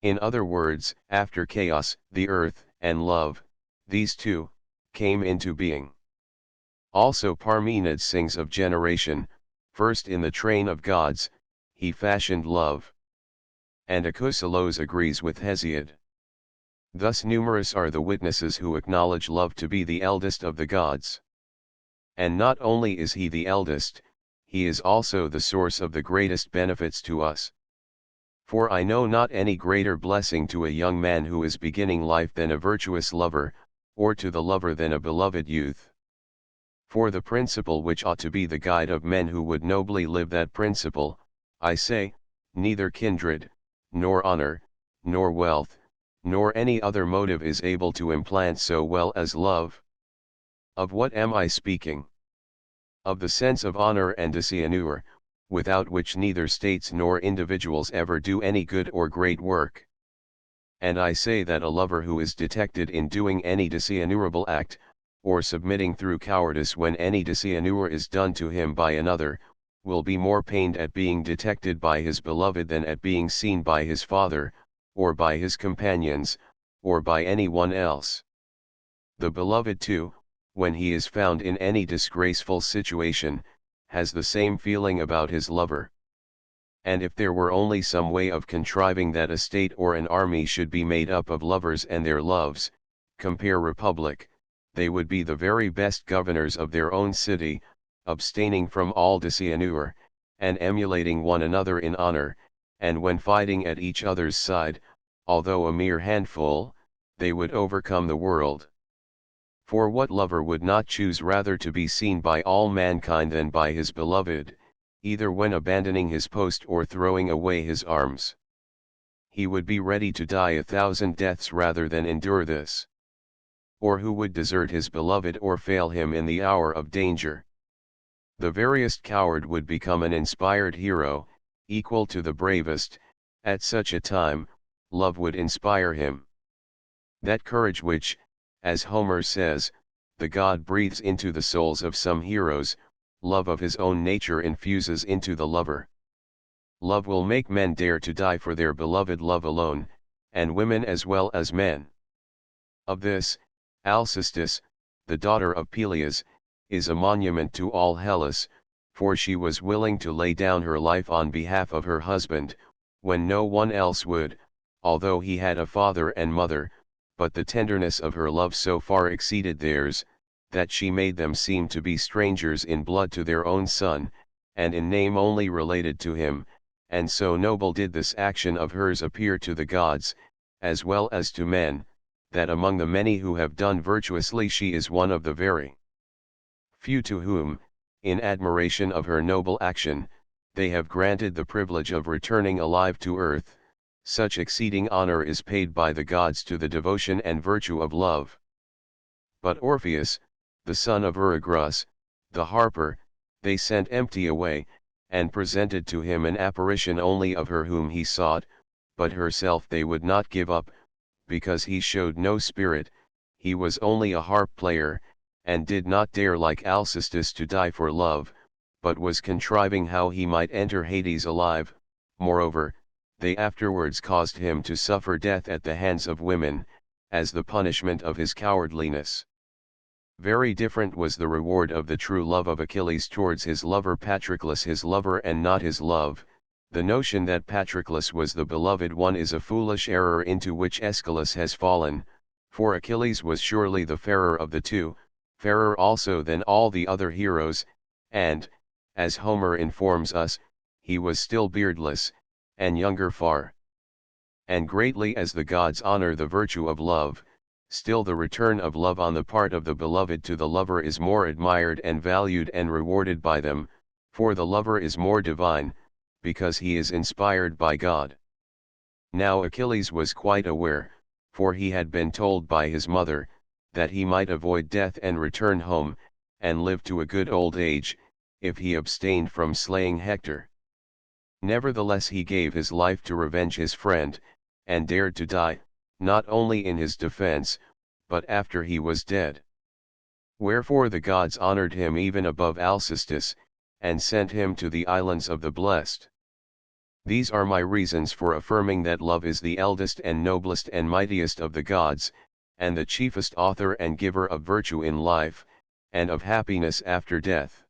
In other words, after chaos, the earth, and love, these two, came into being. Also Parmenides sings of generation, first in the train of gods, he fashioned love. And Acusilos agrees with Hesiod. Thus numerous are the witnesses who acknowledge love to be the eldest of the gods. And not only is he the eldest, he is also the source of the greatest benefits to us. For I know not any greater blessing to a young man who is beginning life than a virtuous lover, or to the lover than a beloved youth. For the principle which ought to be the guide of men who would nobly live, that principle, I say, neither kindred, nor honor, nor wealth, nor any other motive is able to implant so well as love. Of what am I speaking? Of the sense of honor and dishonour, without which neither states nor individuals ever do any good or great work. And I say that a lover who is detected in doing any dishonourable act, or submitting through cowardice when any dishonour is done to him by another, will be more pained at being detected by his beloved than at being seen by his father, or by his companions, or by any one else. The beloved too, when he is found in any disgraceful situation, has the same feeling about his lover. And if there were only some way of contriving that a state or an army should be made up of lovers and their loves, compare republic, they would be the very best governors of their own city, abstaining from all dishonour, and emulating one another in honor, and when fighting at each other's side, although a mere handful, they would overcome the world. For what lover would not choose rather to be seen by all mankind than by his beloved, either when abandoning his post or throwing away his arms? He would be ready to die 1,000 deaths rather than endure this. Or who would desert his beloved or fail him in the hour of danger? The veriest coward would become an inspired hero, equal to the bravest. At such a time, love would inspire him. That courage which, as Homer says, the god breathes into the souls of some heroes, love of his own nature infuses into the lover. Love will make men dare to die for their beloved love alone, and women as well as men. Of this, Alcestis, the daughter of Peleus, is a monument to all Hellas, for she was willing to lay down her life on behalf of her husband, when no one else would, although he had a father and mother, but the tenderness of her love so far exceeded theirs, that she made them seem to be strangers in blood to their own son, and in name only related to him, and so noble did this action of hers appear to the gods, as well as to men, that among the many who have done virtuously she is one of the very few to whom, in admiration of her noble action, they have granted the privilege of returning alive to earth. Such exceeding honor is paid by the gods to the devotion and virtue of love. But Orpheus, the son of Eurygrus, the harper, they sent empty away, and presented to him an apparition only of her whom he sought, but herself they would not give up, because he showed no spirit, he was only a harp player, and did not dare like Alcestis to die for love, but was contriving how he might enter Hades alive. Moreover, they afterwards caused him to suffer death at the hands of women, as the punishment of his cowardliness. Very different was the reward of the true love of Achilles towards his lover Patroclus, his lover and not his love. The notion that Patroclus was the beloved one is a foolish error into which Aeschylus has fallen, for Achilles was surely the fairer of the two, fairer also than all the other heroes, and, as Homer informs us, he was still beardless, and younger far. And greatly as the gods honor the virtue of love, still the return of love on the part of the beloved to the lover is more admired and valued and rewarded by them, for the lover is more divine, because he is inspired by God. Now Achilles was quite aware, for he had been told by his mother, that he might avoid death and return home, and live to a good old age, if he abstained from slaying Hector. Nevertheless he gave his life to revenge his friend, and dared to die, not only in his defense, but after he was dead. Wherefore the gods honored him even above Alcestis, and sent him to the islands of the blessed. These are my reasons for affirming that love is the eldest and noblest and mightiest of the gods, and the chiefest author and giver of virtue in life, and of happiness after death.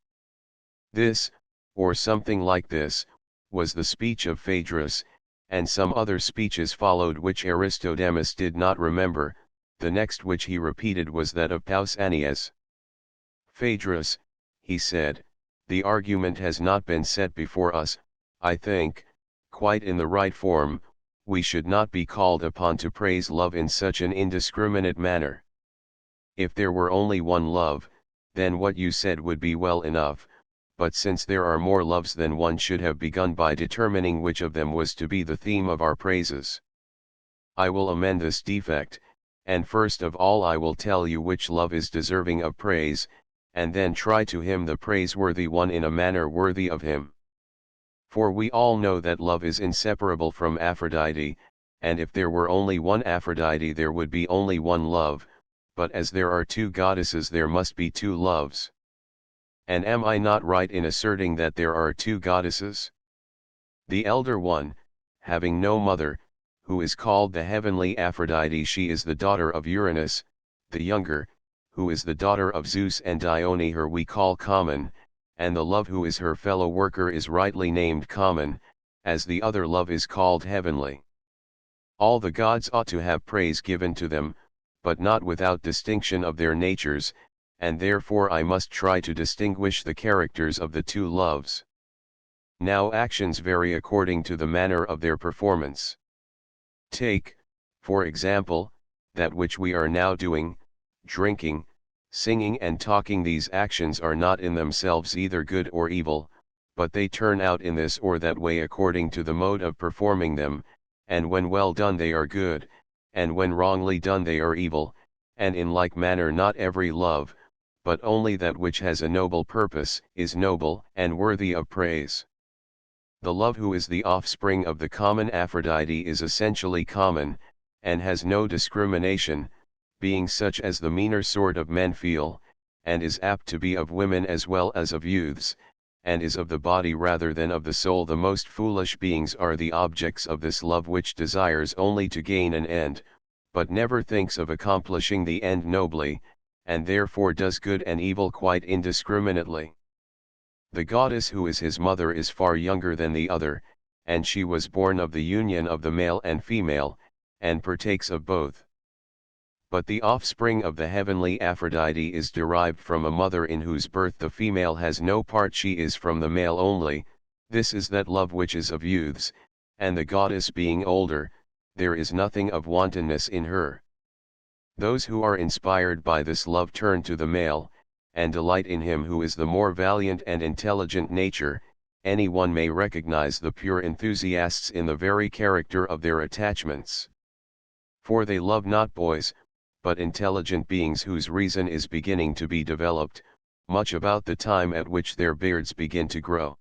This, or something like this, was the speech of Phaedrus, and some other speeches followed which Aristodemus did not remember. The next which he repeated was that of Pausanias. Phaedrus, he said, the argument has not been set before us, I think, quite in the right form. We should not be called upon to praise love in such an indiscriminate manner. If there were only one love, then what you said would be well enough, but since there are more loves than one should have begun by determining which of them was to be the theme of our praises. I will amend this defect, and first of all I will tell you which love is deserving of praise, and then try to hymn the praiseworthy one in a manner worthy of him. For we all know that love is inseparable from Aphrodite, and if there were only one Aphrodite there would be only one love, but as there are two goddesses there must be two loves. And am I not right in asserting that there are two goddesses? The elder one, having no mother, who is called the heavenly Aphrodite, she is the daughter of Uranus. The younger, who is the daughter of Zeus and Dione, her we call common, and the love who is her fellow worker is rightly named common, as the other love is called heavenly. All the gods ought to have praise given to them, but not without distinction of their natures, and therefore I must try to distinguish the characters of the two loves. Now actions vary according to the manner of their performance. Take, for example, that which we are now doing, drinking, singing and talking. These actions are not in themselves either good or evil, but they turn out in this or that way according to the mode of performing them, and when well done they are good, and when wrongly done they are evil, and in like manner not every love, but only that which has a noble purpose, is noble and worthy of praise. The love who is the offspring of the common Aphrodite is essentially common, and has no discrimination, being such as the meaner sort of men feel, and is apt to be of women as well as of youths, and is of the body rather than of the soul. The most foolish beings are the objects of this love, which desires only to gain an end, but never thinks of accomplishing the end nobly, and therefore does good and evil quite indiscriminately. The goddess who is his mother is far younger than the other, and she was born of the union of the male and female, and partakes of both. But the offspring of the heavenly Aphrodite is derived from a mother in whose birth the female has no part, she is from the male only. This is that love which is of youths, and the goddess being older, there is nothing of wantonness in her. Those who are inspired by this love turn to the male, and delight in him who is the more valiant and intelligent nature, anyone may recognize the pure enthusiasts in the very character of their attachments. For they love not boys, but intelligent beings whose reason is beginning to be developed, much about the time at which their beards begin to grow.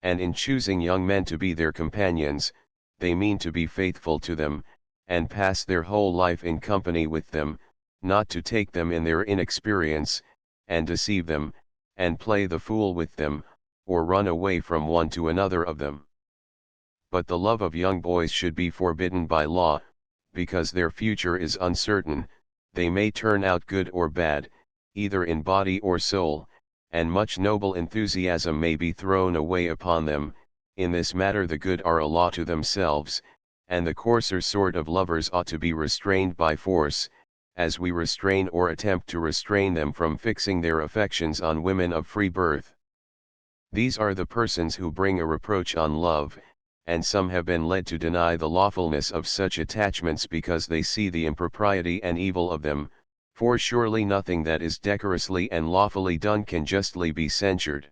And in choosing young men to be their companions, they mean to be faithful to them, and pass their whole life in company with them, not to take them in their inexperience, and deceive them, and play the fool with them, or run away from one to another of them. But the love of young boys should be forbidden by law, because their future is uncertain, they may turn out good or bad, either in body or soul, and much noble enthusiasm may be thrown away upon them. In this matter the good are a law to themselves, and the coarser sort of lovers ought to be restrained by force, as we restrain or attempt to restrain them from fixing their affections on women of free birth. These are the persons who bring a reproach on love, and some have been led to deny the lawfulness of such attachments because they see the impropriety and evil of them, for surely nothing that is decorously and lawfully done can justly be censured.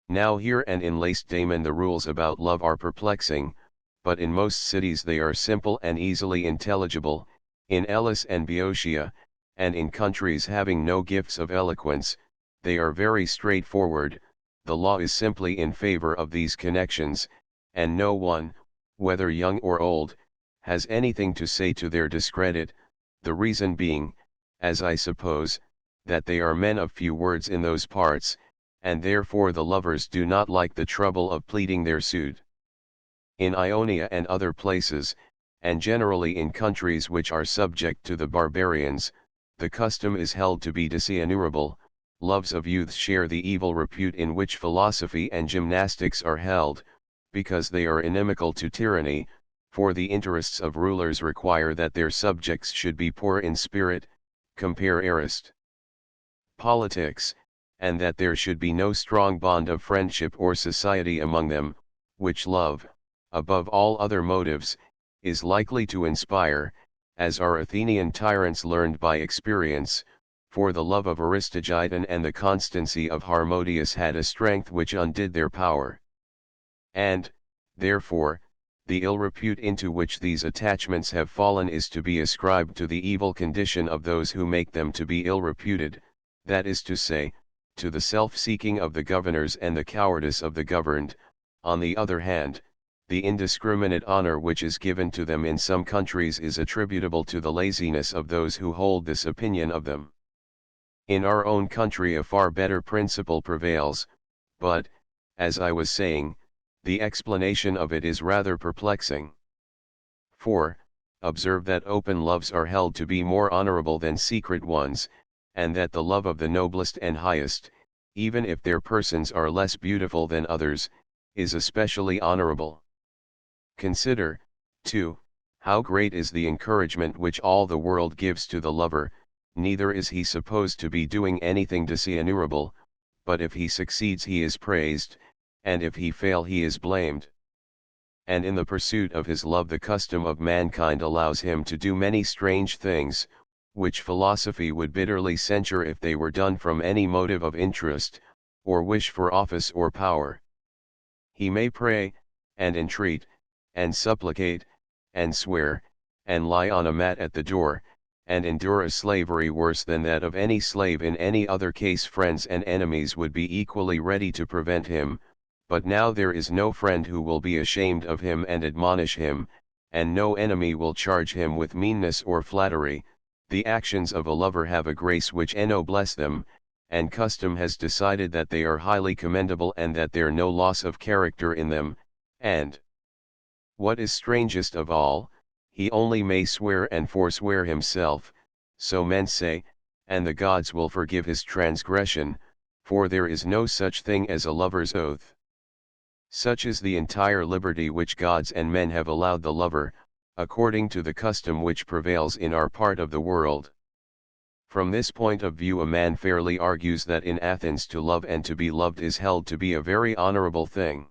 Now here and in Lacedaemon the rules about love are perplexing, but in most cities they are simple and easily intelligible, in Elis and Boeotia, and in countries having no gifts of eloquence, they are very straightforward. The law is simply in favor of these connections, and no one, whether young or old, has anything to say to their discredit, the reason being, as I suppose, that they are men of few words in those parts, and therefore the lovers do not like the trouble of pleading their suit. In Ionia and other places, and generally in countries which are subject to the barbarians, the custom is held to be dishonorable. Loves of youth share the evil repute in which philosophy and gymnastics are held, because they are inimical to tyranny, for the interests of rulers require that their subjects should be poor in spirit, compare Arist. Politics, and that there should be no strong bond of friendship or society among them, which love, above all other motives, is likely to inspire, as our Athenian tyrants learned by experience. For the love of Aristogeiton and the constancy of Harmodius had a strength which undid their power. And, therefore, the ill repute into which these attachments have fallen is to be ascribed to the evil condition of those who make them to be ill reputed, that is to say, to the self-seeking of the governors and the cowardice of the governed. On the other hand, the indiscriminate honor which is given to them in some countries is attributable to the laziness of those who hold this opinion of them. In our own country a far better principle prevails, but, as I was saying, the explanation of it is rather perplexing. For, observe that open loves are held to be more honorable than secret ones, and that the love of the noblest and highest, even if their persons are less beautiful than others, is especially honorable. Consider, too, how great is the encouragement which all the world gives to the lover. Neither is he supposed to be doing anything dishonorable, but if he succeeds he is praised, and if he fail he is blamed. And in the pursuit of his love the custom of mankind allows him to do many strange things, which philosophy would bitterly censure if they were done from any motive of interest, or wish for office or power. He may pray, and entreat, and supplicate, and swear, and lie on a mat at the door, and endure a slavery worse than that of any slave in any other case. Friends and enemies would be equally ready to prevent him, but now there is no friend who will be ashamed of him and admonish him, and no enemy will charge him with meanness or flattery. The actions of a lover have a grace which ennobles them, and custom has decided that they are highly commendable and that there no loss of character in them, and, what is strangest of all, he only may swear and forswear himself, so men say, and the gods will forgive his transgression, for there is no such thing as a lover's oath. Such is the entire liberty which gods and men have allowed the lover, according to the custom which prevails in our part of the world. From this point of view a man fairly argues that in Athens to love and to be loved is held to be a very honorable thing.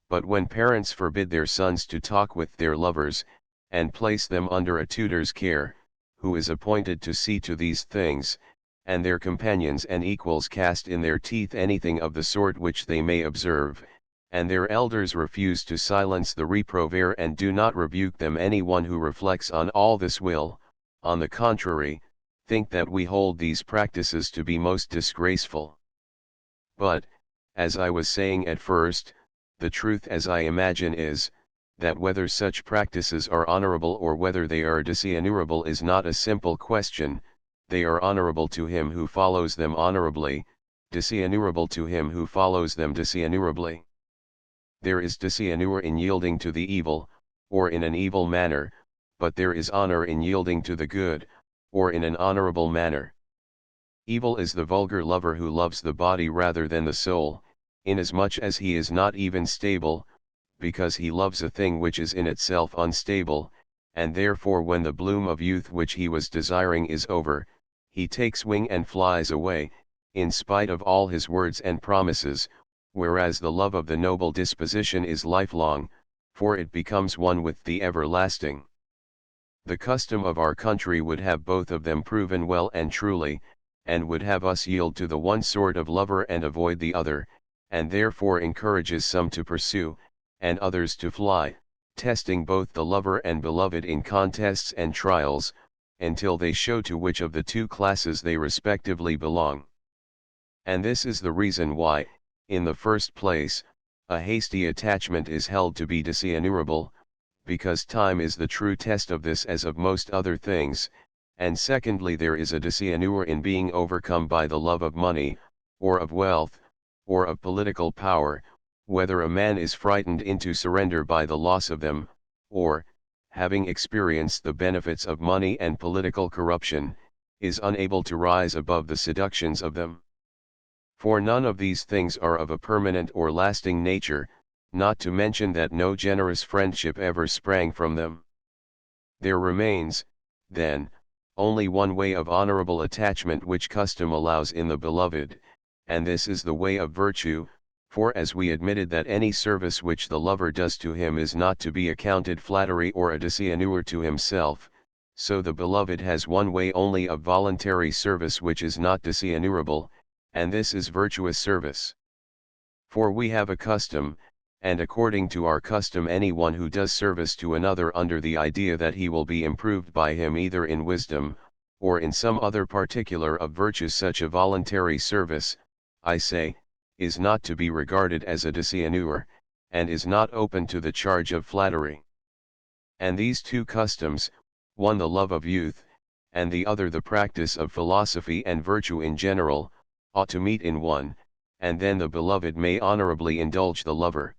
But when parents forbid their sons to talk with their lovers, and place them under a tutor's care, who is appointed to see to these things, and their companions and equals cast in their teeth anything of the sort which they may observe, and their elders refuse to silence the reprover and do not rebuke them. Any one who reflects on all this will, on the contrary, think that we hold these practices to be most disgraceful. But, as I was saying at first, the truth as I imagine is, that whether such practices are honorable or whether they are dishonorable is not a simple question. They are honorable to him who follows them honorably, dishonorable to him who follows them dishonorably. There is dishonor in yielding to the evil, or in an evil manner, but there is honor in yielding to the good, or in an honorable manner. Evil is the vulgar lover who loves the body rather than the soul, inasmuch as he is not even stable, because he loves a thing which is in itself unstable, and therefore when the bloom of youth which he was desiring is over, he takes wing and flies away, in spite of all his words and promises, whereas the love of the noble disposition is lifelong, for it becomes one with the everlasting. The custom of our country would have both of them proven well and truly, and would have us yield to the one sort of lover and avoid the other, and therefore encourages some to pursue, and others to fly, testing both the lover and beloved in contests and trials, until they show to which of the two classes they respectively belong. And this is the reason why, in the first place, a hasty attachment is held to be dishonorable, because time is the true test of this as of most other things, and secondly there is a dishonor in being overcome by the love of money, or of wealth, or of political power, whether a man is frightened into surrender by the loss of them, or, having experienced the benefits of money and political corruption, is unable to rise above the seductions of them. For none of these things are of a permanent or lasting nature, not to mention that no generous friendship ever sprang from them. There remains, then, only one way of honorable attachment which custom allows in the beloved, and this is the way of virtue, for as we admitted that any service which the lover does to him is not to be accounted flattery or a dishonor to himself, so the beloved has one way only of voluntary service which is not dishonorable, and this is virtuous service. For we have a custom, and according to our custom any one who does service to another under the idea that he will be improved by him either in wisdom, or in some other particular of virtue, such a voluntary service, I say, is not to be regarded as a dishonor, and is not open to the charge of flattery. And these two customs, one the love of youth, and the other the practice of philosophy and virtue in general, ought to meet in one, and then the beloved may honorably indulge the lover.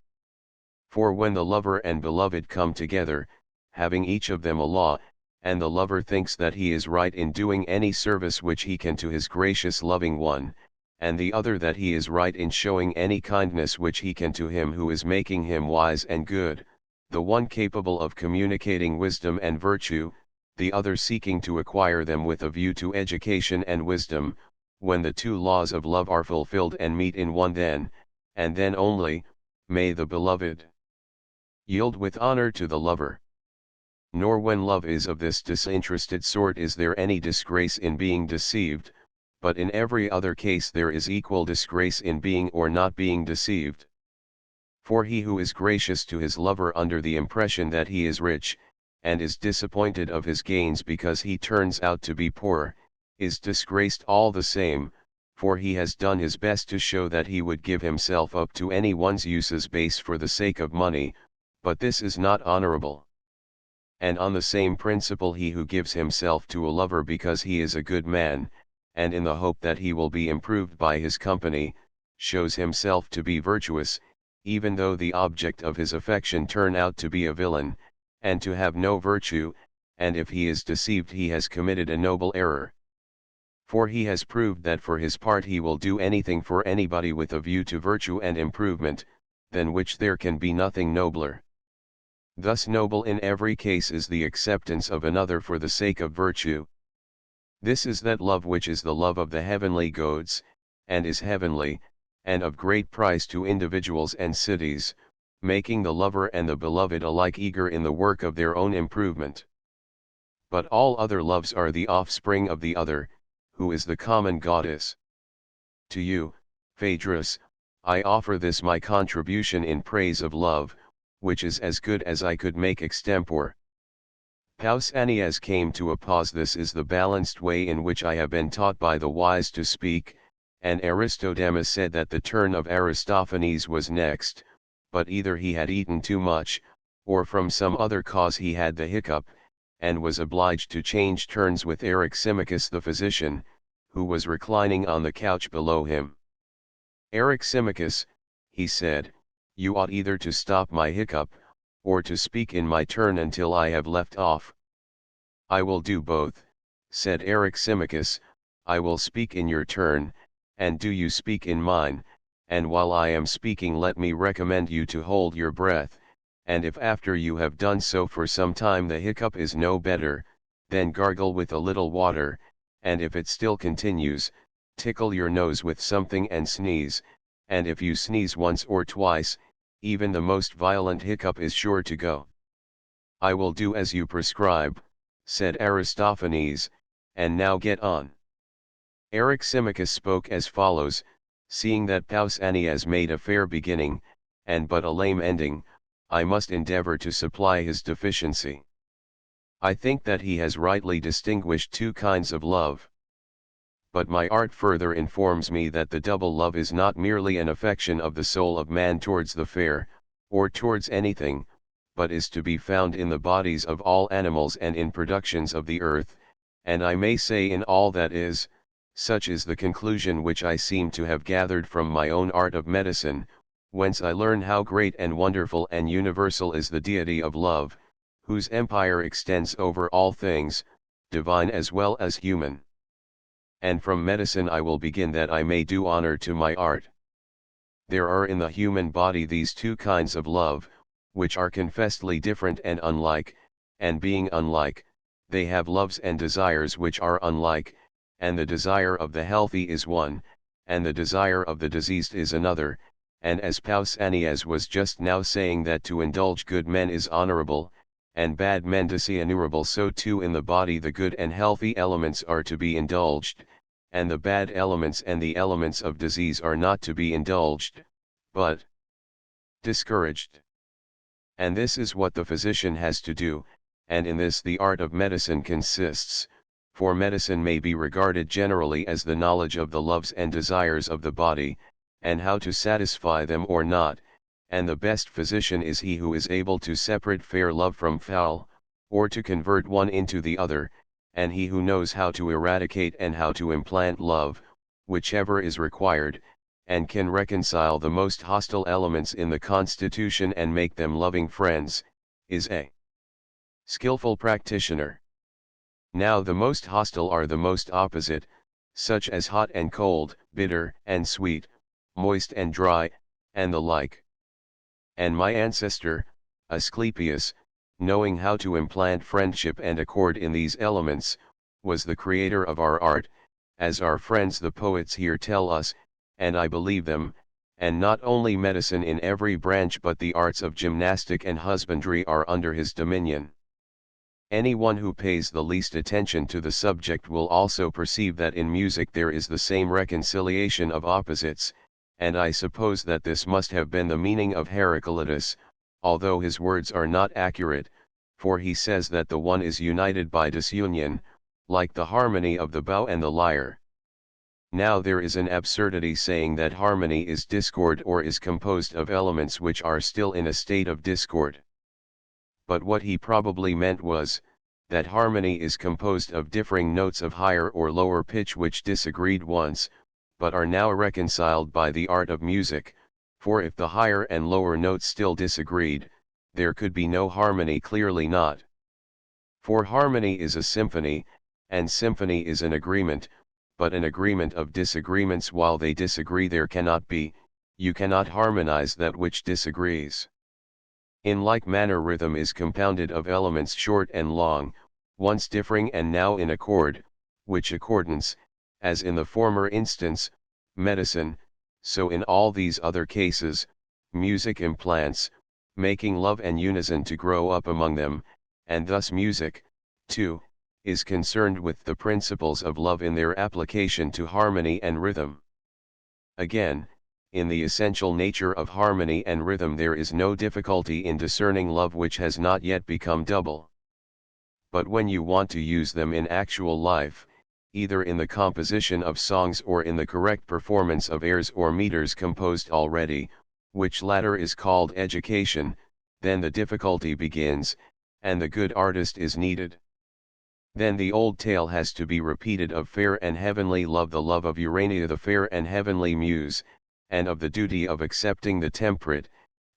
For when the lover and beloved come together, having each of them a law, and the lover thinks that he is right in doing any service which he can to his gracious loving one, and the other that he is right in showing any kindness which he can to him who is making him wise and good, the one capable of communicating wisdom and virtue, the other seeking to acquire them with a view to education and wisdom, when the two laws of love are fulfilled and meet in one, then, and then only, may the beloved yield with honor to the lover. Nor when love is of this disinterested sort is there any disgrace in being deceived, but in every other case there is equal disgrace in being or not being deceived. For he who is gracious to his lover under the impression that he is rich, and is disappointed of his gains because he turns out to be poor, is disgraced all the same, for he has done his best to show that he would give himself up to any one's uses base for the sake of money, but this is not honorable. And on the same principle he who gives himself to a lover because he is a good man, and in the hope that he will be improved by his company, shows himself to be virtuous, even though the object of his affection turn out to be a villain, and to have no virtue, and if he is deceived he has committed a noble error. For he has proved that for his part he will do anything for anybody with a view to virtue and improvement, than which there can be nothing nobler. Thus noble in every case is the acceptance of another for the sake of virtue. This is that love which is the love of the heavenly gods, and is heavenly, and of great price to individuals and cities, making the lover and the beloved alike eager in the work of their own improvement. But all other loves are the offspring of the other, who is the common goddess. To you, Phaedrus, I offer this my contribution in praise of love, which is as good as I could make extempore. Pausanias came to a pause. This is the balanced way in which I have been taught by the wise to speak, and Aristodemus said that the turn of Aristophanes was next, but either he had eaten too much, or from some other cause he had the hiccup, and was obliged to change turns with Eryximachus the physician, who was reclining on the couch below him. Eryximachus, he said, you ought either to stop my hiccup, or to speak in my turn until I have left off. I will do both, said Eryximachus. I will speak in your turn, and do you speak in mine, and while I am speaking let me recommend you to hold your breath, and if after you have done so for some time the hiccup is no better, then gargle with a little water, and if it still continues, tickle your nose with something and sneeze, and if you sneeze once or twice, even the most violent hiccup is sure to go. I will do as you prescribe, said Aristophanes, and now get on. Eryximachus spoke as follows, seeing that Pausanias made a fair beginning, and but a lame ending, I must endeavor to supply his deficiency. I think that he has rightly distinguished two kinds of love. But my art further informs me that the double love is not merely an affection of the soul of man towards the fair, or towards anything, but is to be found in the bodies of all animals and in productions of the earth, and I may say in all that is. Such is the conclusion which I seem to have gathered from my own art of medicine, whence I learn how great and wonderful and universal is the deity of love, whose empire extends over all things, divine as well as human. And from medicine I will begin that I may do honor to my art. There are in the human body these two kinds of love, which are confessedly different and unlike, and being unlike, they have loves and desires which are unlike, and the desire of the healthy is one, and the desire of the diseased is another, and as Pausanias was just now saying that to indulge good men is honorable, and bad men dishonorable, so too in the body the good and healthy elements are to be indulged, and the bad elements and the elements of disease are not to be indulged, but discouraged. And this is what the physician has to do, and in this the art of medicine consists, for medicine may be regarded generally as the knowledge of the loves and desires of the body, and how to satisfy them or not, and the best physician is he who is able to separate fair love from foul, or to convert one into the other, and he who knows how to eradicate and how to implant love, whichever is required, and can reconcile the most hostile elements in the constitution and make them loving friends, is a skillful practitioner. Now the most hostile are the most opposite, such as hot and cold, bitter and sweet, moist and dry, and the like. And my ancestor, Asclepius, knowing how to implant friendship and accord in these elements, was the creator of our art, as our friends the poets here tell us, and I believe them, and not only medicine in every branch but the arts of gymnastic and husbandry are under his dominion. Anyone who pays the least attention to the subject will also perceive that in music there is the same reconciliation of opposites, and I suppose that this must have been the meaning of Heraclitus, although his words are not accurate, for he says that the one is united by disunion, like the harmony of the bow and the lyre. Now there is an absurdity saying that harmony is discord or is composed of elements which are still in a state of discord. But what he probably meant was, that harmony is composed of differing notes of higher or lower pitch which disagreed once, but are now reconciled by the art of music, for if the higher and lower notes still disagreed, there could be no harmony, clearly not. For harmony is a symphony, and symphony is an agreement, but an agreement of disagreements. While they disagree there cannot be, you cannot harmonize that which disagrees. In like manner rhythm is compounded of elements short and long, once differing and now in accord, which accordance, as in the former instance, medicine, so in all these other cases, music implants, making love and unison to grow up among them, and thus music, too, is concerned with the principles of love in their application to harmony and rhythm. Again, in the essential nature of harmony and rhythm there is no difficulty in discerning love which has not yet become double. But when you want to use them in actual life, either in the composition of songs or in the correct performance of airs or meters composed already, which latter is called education, then the difficulty begins, and the good artist is needed. Then the old tale has to be repeated of fair and heavenly love, the love of Urania the fair and heavenly muse, and of the duty of accepting the temperate,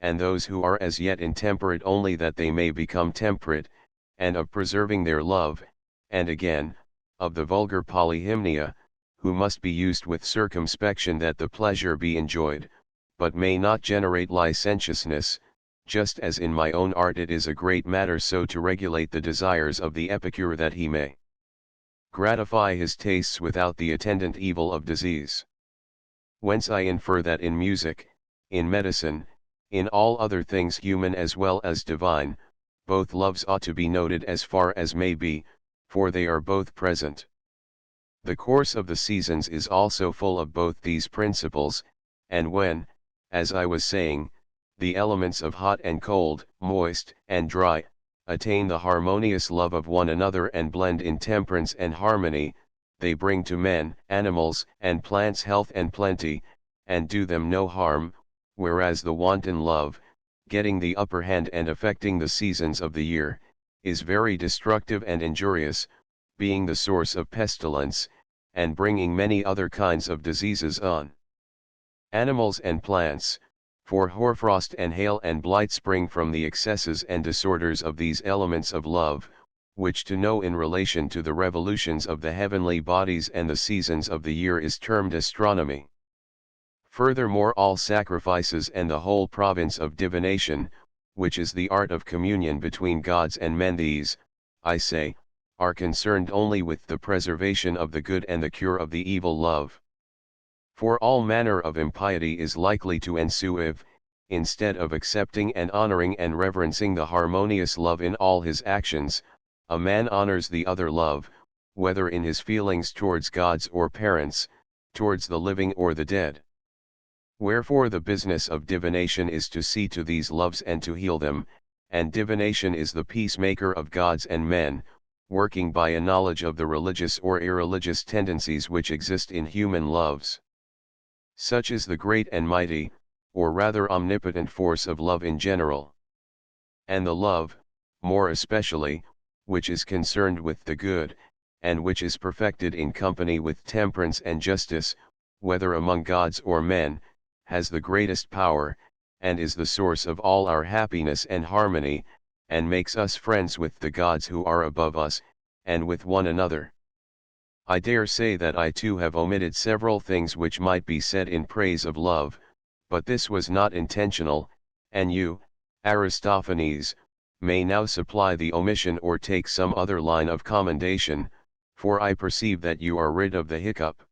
and those who are as yet intemperate only that they may become temperate, and of preserving their love, and again, of the vulgar polyhymnia, who must be used with circumspection that the pleasure be enjoyed, but may not generate licentiousness, just as in my own art it is a great matter so to regulate the desires of the epicure that he may gratify his tastes without the attendant evil of disease. Whence I infer that in music, in medicine, in all other things human as well as divine, both loves ought to be noted as far as may be, for they are both present. The course of the seasons is also full of both these principles, and when, as I was saying, the elements of hot and cold, moist and dry, attain the harmonious love of one another and blend in temperance and harmony, they bring to men, animals, and plants health and plenty, and do them no harm, whereas the wanton love, getting the upper hand and affecting the seasons of the year, is very destructive and injurious, being the source of pestilence, and bringing many other kinds of diseases on animals and plants. For hoarfrost and hail and blight spring from the excesses and disorders of these elements of love, which to know in relation to the revolutions of the heavenly bodies and the seasons of the year is termed astronomy. Furthermore, all sacrifices and the whole province of divination, which is the art of communion between gods and men, these, I say, are concerned only with the preservation of the good and the cure of the evil love. For all manner of impiety is likely to ensue if, instead of accepting and honoring and reverencing the harmonious love in all his actions, a man honors the other love, whether in his feelings towards gods or parents, towards the living or the dead. Wherefore the business of divination is to see to these loves and to heal them, and divination is the peacemaker of gods and men, working by a knowledge of the religious or irreligious tendencies which exist in human loves. Such is the great and mighty, or rather omnipotent force of love in general. And the love, more especially, which is concerned with the good, and which is perfected in company with temperance and justice, whether among gods or men, has the greatest power, and is the source of all our happiness and harmony, and makes us friends with the gods who are above us, and with one another. I dare say that I too have omitted several things which might be said in praise of love, but this was not intentional, and you, Aristophanes, may now supply the omission or take some other line of commendation, for I perceive that you are rid of the hiccup.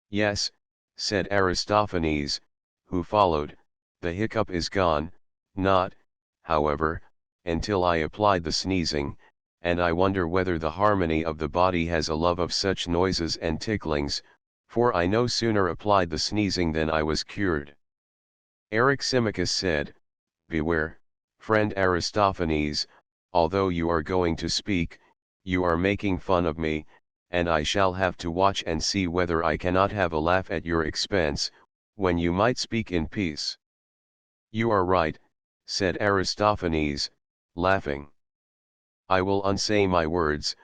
Yes, said Aristophanes, who followed, the hiccup is gone, not, however, until I applied the sneezing, and I wonder whether the harmony of the body has a love of such noises and ticklings, for I no sooner applied the sneezing than I was cured. Eryximachus said, beware, friend Aristophanes, although you are going to speak, you are making fun of me, and I shall have to watch and see whether I cannot have a laugh at your expense, when you might speak in peace. You are right, said Aristophanes, laughing. I will unsay my words,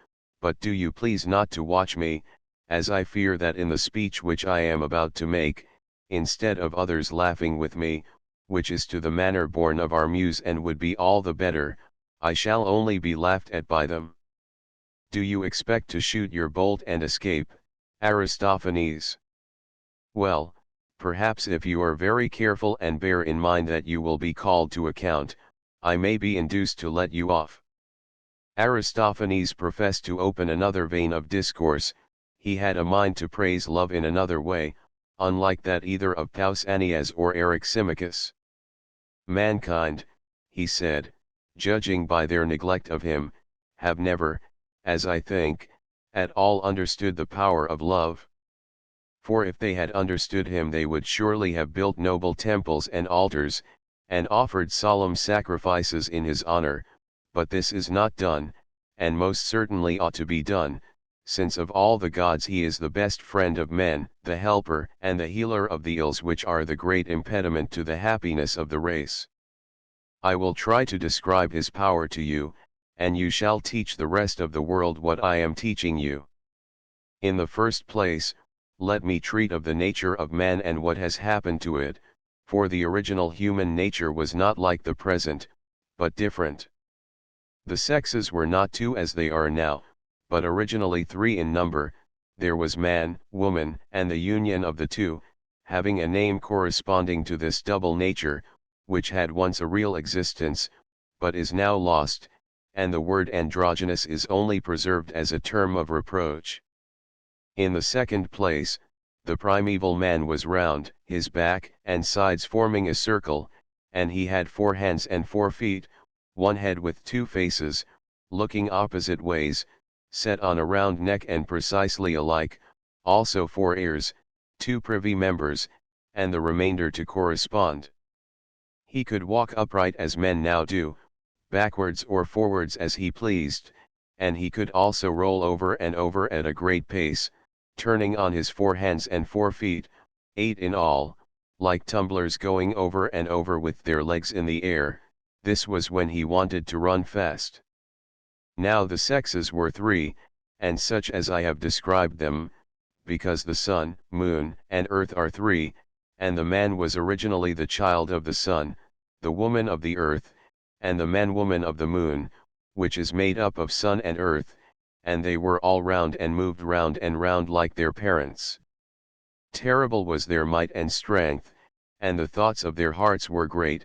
but do you please not to watch me, as I fear that in the speech which I am about to make, instead of others laughing with me, which is to the manner born of our muse and would be all the better, I shall only be laughed at by them. Do you expect to shoot your bolt and escape, Aristophanes? Well, perhaps if you are very careful and bear in mind that you will be called to account, I may be induced to let you off. Aristophanes professed to open another vein of discourse. He had a mind to praise love in another way, unlike that either of Pausanias or Eryximachus. Mankind, he said, judging by their neglect of him, have never, as I think, at all understood the power of love. For if they had understood him they would surely have built noble temples and altars, and offered solemn sacrifices in his honor, but this is not done, and most certainly ought to be done, since of all the gods he is the best friend of men, the helper and the healer of the ills which are the great impediment to the happiness of the race. I will try to describe his power to you, and you shall teach the rest of the world what I am teaching you. In the first place, let me treat of the nature of man and what has happened to it, for the original human nature was not like the present, but different. The sexes were not two as they are now, but originally three in number. There was man, woman, and the union of the two, having a name corresponding to this double nature, which had once a real existence, but is now lost, and the word androgynous is only preserved as a term of reproach. In the second place, the primeval man was round, his back and sides forming a circle, and he had 4 hands and 4 feet, one head with 2 faces, looking opposite ways, set on a round neck and precisely alike, also 4 ears, 2 privy members, and the remainder to correspond. He could walk upright as men now do, backwards or forwards as he pleased, and he could also roll over and over at a great pace, turning on his 4 hands and 4 feet, 8 in all, like tumblers going over and over with their legs in the air. This was when he wanted to run fast. Now the sexes were 3, and such as I have described them, because the sun, moon, and earth are 3, and the man was originally the child of the sun, the woman of the earth, and the man-woman of the moon, which is made up of sun and earth, and they were all round and moved round and round like their parents. Terrible was their might and strength, and the thoughts of their hearts were great,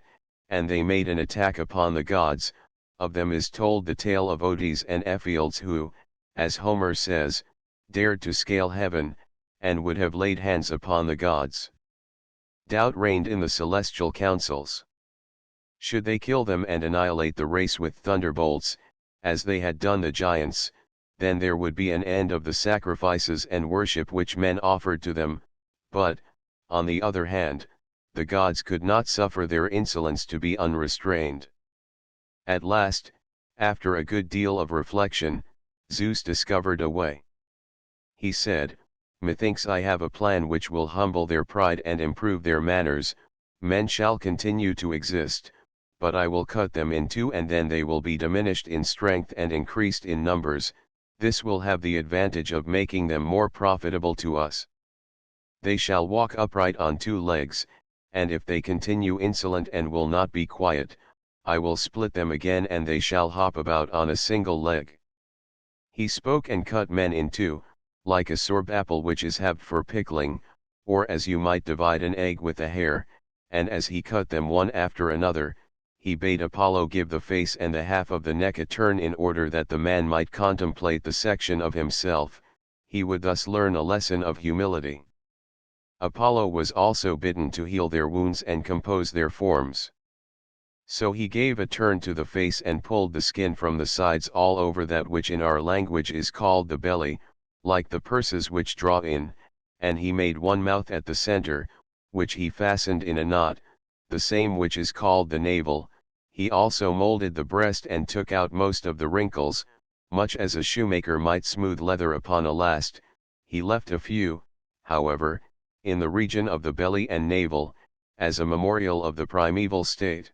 and they made an attack upon the gods. Of them is told the tale of Odes and Ephialtes who, as Homer says, dared to scale heaven, and would have laid hands upon the gods. Doubt reigned in the celestial councils. Should they kill them and annihilate the race with thunderbolts, as they had done the giants, then there would be an end of the sacrifices and worship which men offered to them, but, on the other hand, the gods could not suffer their insolence to be unrestrained. At last, after a good deal of reflection, Zeus discovered a way. He said, "Methinks I have a plan which will humble their pride and improve their manners. Men shall continue to exist, but I will cut them in two and then they will be diminished in strength and increased in numbers. This will have the advantage of making them more profitable to us. They shall walk upright on 2 legs, and if they continue insolent and will not be quiet, I will split them again and they shall hop about on a single leg." He spoke and cut men in 2, like a sorb apple which is halved for pickling, or as you might divide an egg with a hair, and as he cut them one after another, he bade Apollo give the face and the half of the neck a turn in order that the man might contemplate the section of himself. He would thus learn a lesson of humility. Apollo was also bidden to heal their wounds and compose their forms. So he gave a turn to the face and pulled the skin from the sides all over that which in our language is called the belly, like the purses which draw in, and he made one mouth at the center, which he fastened in a knot, the same which is called the navel. He also molded the breast and took out most of the wrinkles, much as a shoemaker might smooth leather upon a last. He left a few, however, in the region of the belly and navel, as a memorial of the primeval state.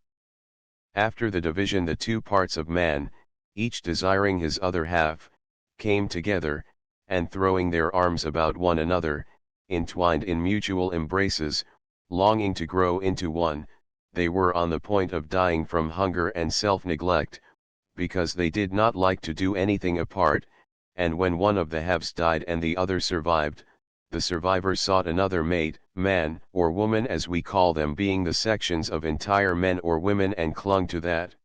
After the division the 2 parts of man, each desiring his other half, came together, and throwing their arms about one another, entwined in mutual embraces, longing to grow into one, they were on the point of dying from hunger and self-neglect, because they did not like to do anything apart, and when one of the halves died and the other survived, the survivor sought another mate, man or woman as we call them being the sections of entire men or women, and clung to that.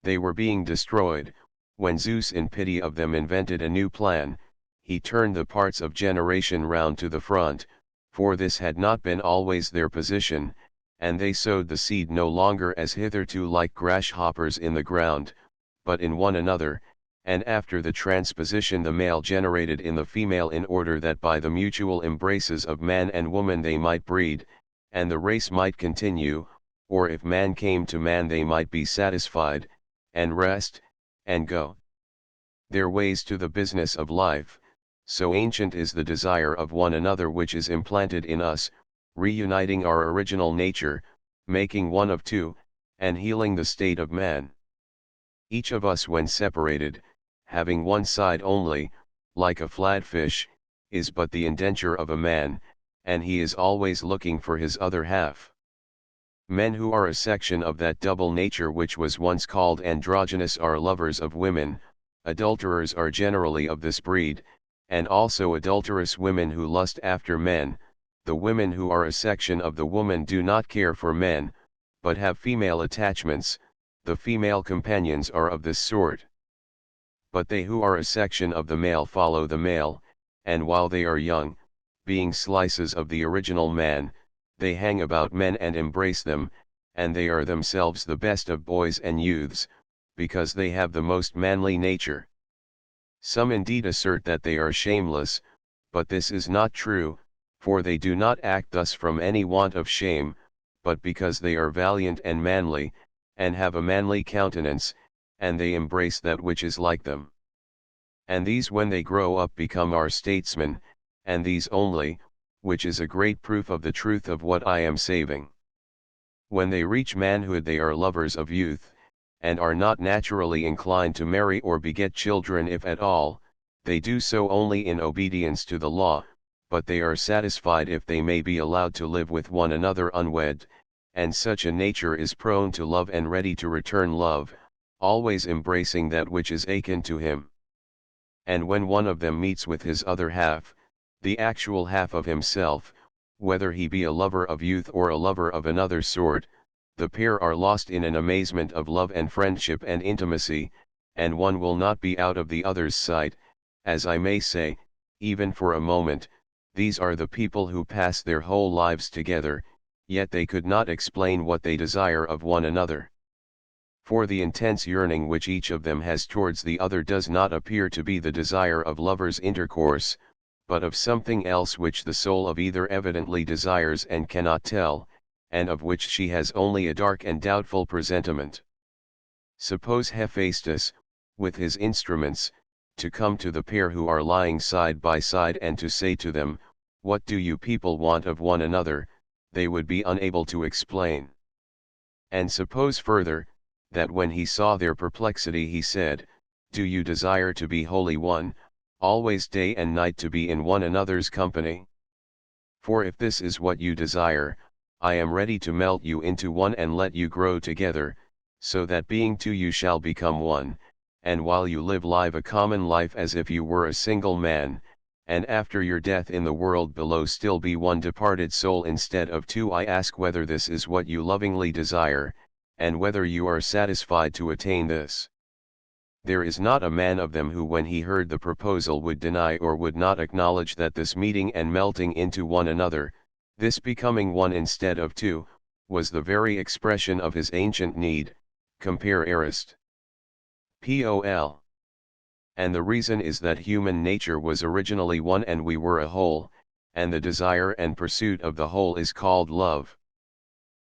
They were being destroyed, when Zeus in pity of them invented a new plan. He turned the parts of generation round to the front, for this had not been always their position, and they sowed the seed no longer as hitherto like grasshoppers in the ground, but in one another, and after the transposition the male generated in the female in order that by the mutual embraces of man and woman they might breed, and the race might continue, or if man came to man they might be satisfied, and rest, and go their ways to the business of life. So ancient is the desire of one another which is implanted in us, reuniting our original nature, making one of two, and healing the state of man. Each of us when separated, having one side only, like a flatfish, is but the indenture of a man, and he is always looking for his other half. Men who are a section of that double nature which was once called androgynous are lovers of women, adulterers are generally of this breed, and also adulterous women who lust after men. The women who are a section of the woman do not care for men, but have female attachments, the female companions are of this sort. But they who are a section of the male follow the male, and while they are young, being slices of the original man, they hang about men and embrace them, and they are themselves the best of boys and youths, because they have the most manly nature. Some indeed assert that they are shameless, but this is not true, for they do not act thus from any want of shame, but because they are valiant and manly, and have a manly countenance, and they embrace that which is like them. And these when they grow up become our statesmen, and these only, which is a great proof of the truth of what I am saying. When they reach manhood they are lovers of youth, and are not naturally inclined to marry or beget children if at all, they do so only in obedience to the law, but they are satisfied if they may be allowed to live with one another unwed, and such a nature is prone to love and ready to return love, always embracing that which is akin to him. And when one of them meets with his other half, the actual half of himself, whether he be a lover of youth or a lover of another sort, the pair are lost in an amazement of love and friendship and intimacy, and one will not be out of the other's sight, as I may say, even for a moment. These are the people who pass their whole lives together, yet they could not explain what they desire of one another. For the intense yearning which each of them has towards the other does not appear to be the desire of lovers' intercourse, but of something else which the soul of either evidently desires and cannot tell, and of which she has only a dark and doubtful presentiment. Suppose Hephaestus, with his instruments, to come to the pair who are lying side by side and to say to them, "What do you people want of one another?" they would be unable to explain. And suppose further, that when he saw their perplexity he said, "Do you desire to be wholly one, always day and night to be in one another's company? For if this is what you desire, I am ready to melt you into one and let you grow together, so that being two you shall become one, and while you live a common life as if you were a single man, and after your death in the world below still be one departed soul instead of two. I ask whether this is what you lovingly desire, and whether you are satisfied to attain this." There is not a man of them who when he heard the proposal would deny or would not acknowledge that this meeting and melting into one another, this becoming one instead of two, was the very expression of his ancient need. Compare Arist. Pol. And the reason is that human nature was originally one and we were a whole, and the desire and pursuit of the whole is called love.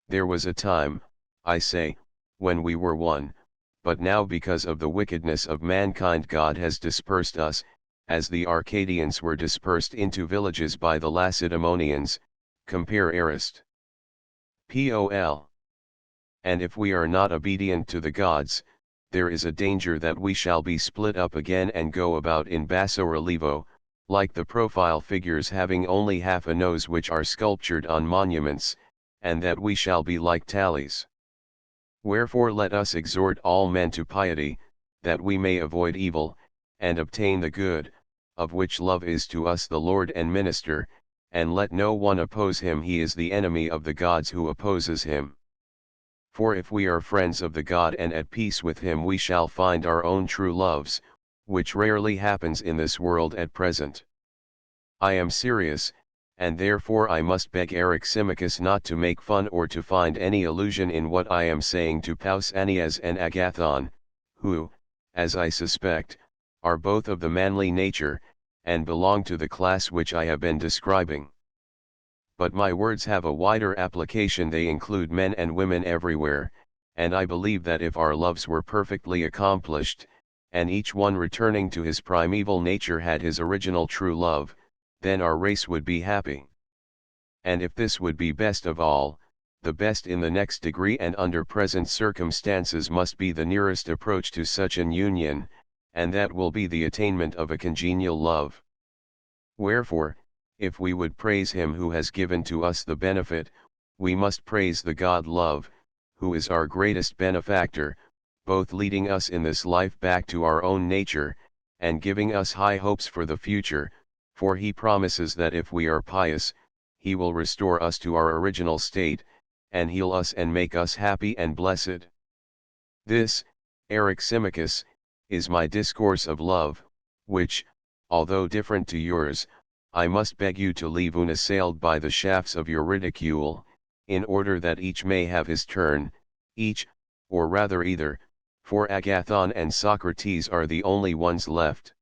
There was a time, I say, when we were one, but now because of the wickedness of mankind God has dispersed us, as the Arcadians were dispersed into villages by the Lacedaemonians. Compare Arist. Pol. And if we are not obedient to the gods, there is a danger that we shall be split up again and go about in basso relievo, like the profile figures having only half a nose which are sculptured on monuments, and that we shall be like tallies. Wherefore let us exhort all men to piety, that we may avoid evil, and obtain the good, of which love is to us the Lord and Minister, and let no one oppose him. He is the enemy of the gods who opposes him. For if we are friends of the God and at peace with him we shall find our own true loves, which rarely happens in this world at present. I am serious, and therefore I must beg Eryximachus not to make fun or to find any allusion in what I am saying to Pausanias and Agathon, who, as I suspect, are both of the manly nature, and belong to the class which I have been describing. But my words have a wider application, they include men and women everywhere, and I believe that if our loves were perfectly accomplished, and each one returning to his primeval nature had his original true love, then our race would be happy. And if this would be best of all, the best in the next degree and under present circumstances must be the nearest approach to such an union, and that will be the attainment of a congenial love. Wherefore, if we would praise him who has given to us the benefit, we must praise the God Love, who is our greatest benefactor, both leading us in this life back to our own nature, and giving us high hopes for the future, for he promises that if we are pious, he will restore us to our original state, and heal us and make us happy and blessed. This, Eryximachus, is my discourse of love, which, although different to yours, I must beg you to leave unassailed by the shafts of your ridicule, in order that each may have his turn, each, or rather either, for Agathon and Socrates are the only ones left.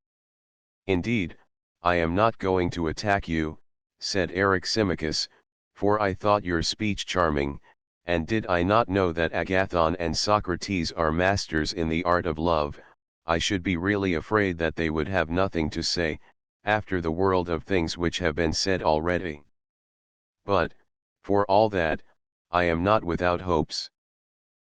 Indeed, I am not going to attack you, said Eryximachus, for I thought your speech charming, and did I not know that Agathon and Socrates are masters in the art of love, I should be really afraid that they would have nothing to say, after the world of things which have been said already. But, for all that, I am not without hopes.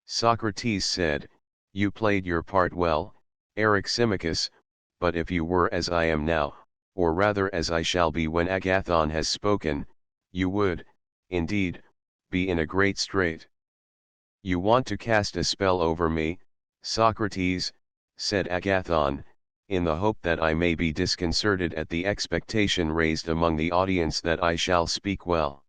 Socrates said, you played your part well, Eryximachus, but if you were as I am now, or rather as I shall be when Agathon has spoken, you would, indeed, be in a great strait. You want to cast a spell over me, Socrates, said Agathon, in the hope that I may be disconcerted at the expectation raised among the audience that I shall speak well.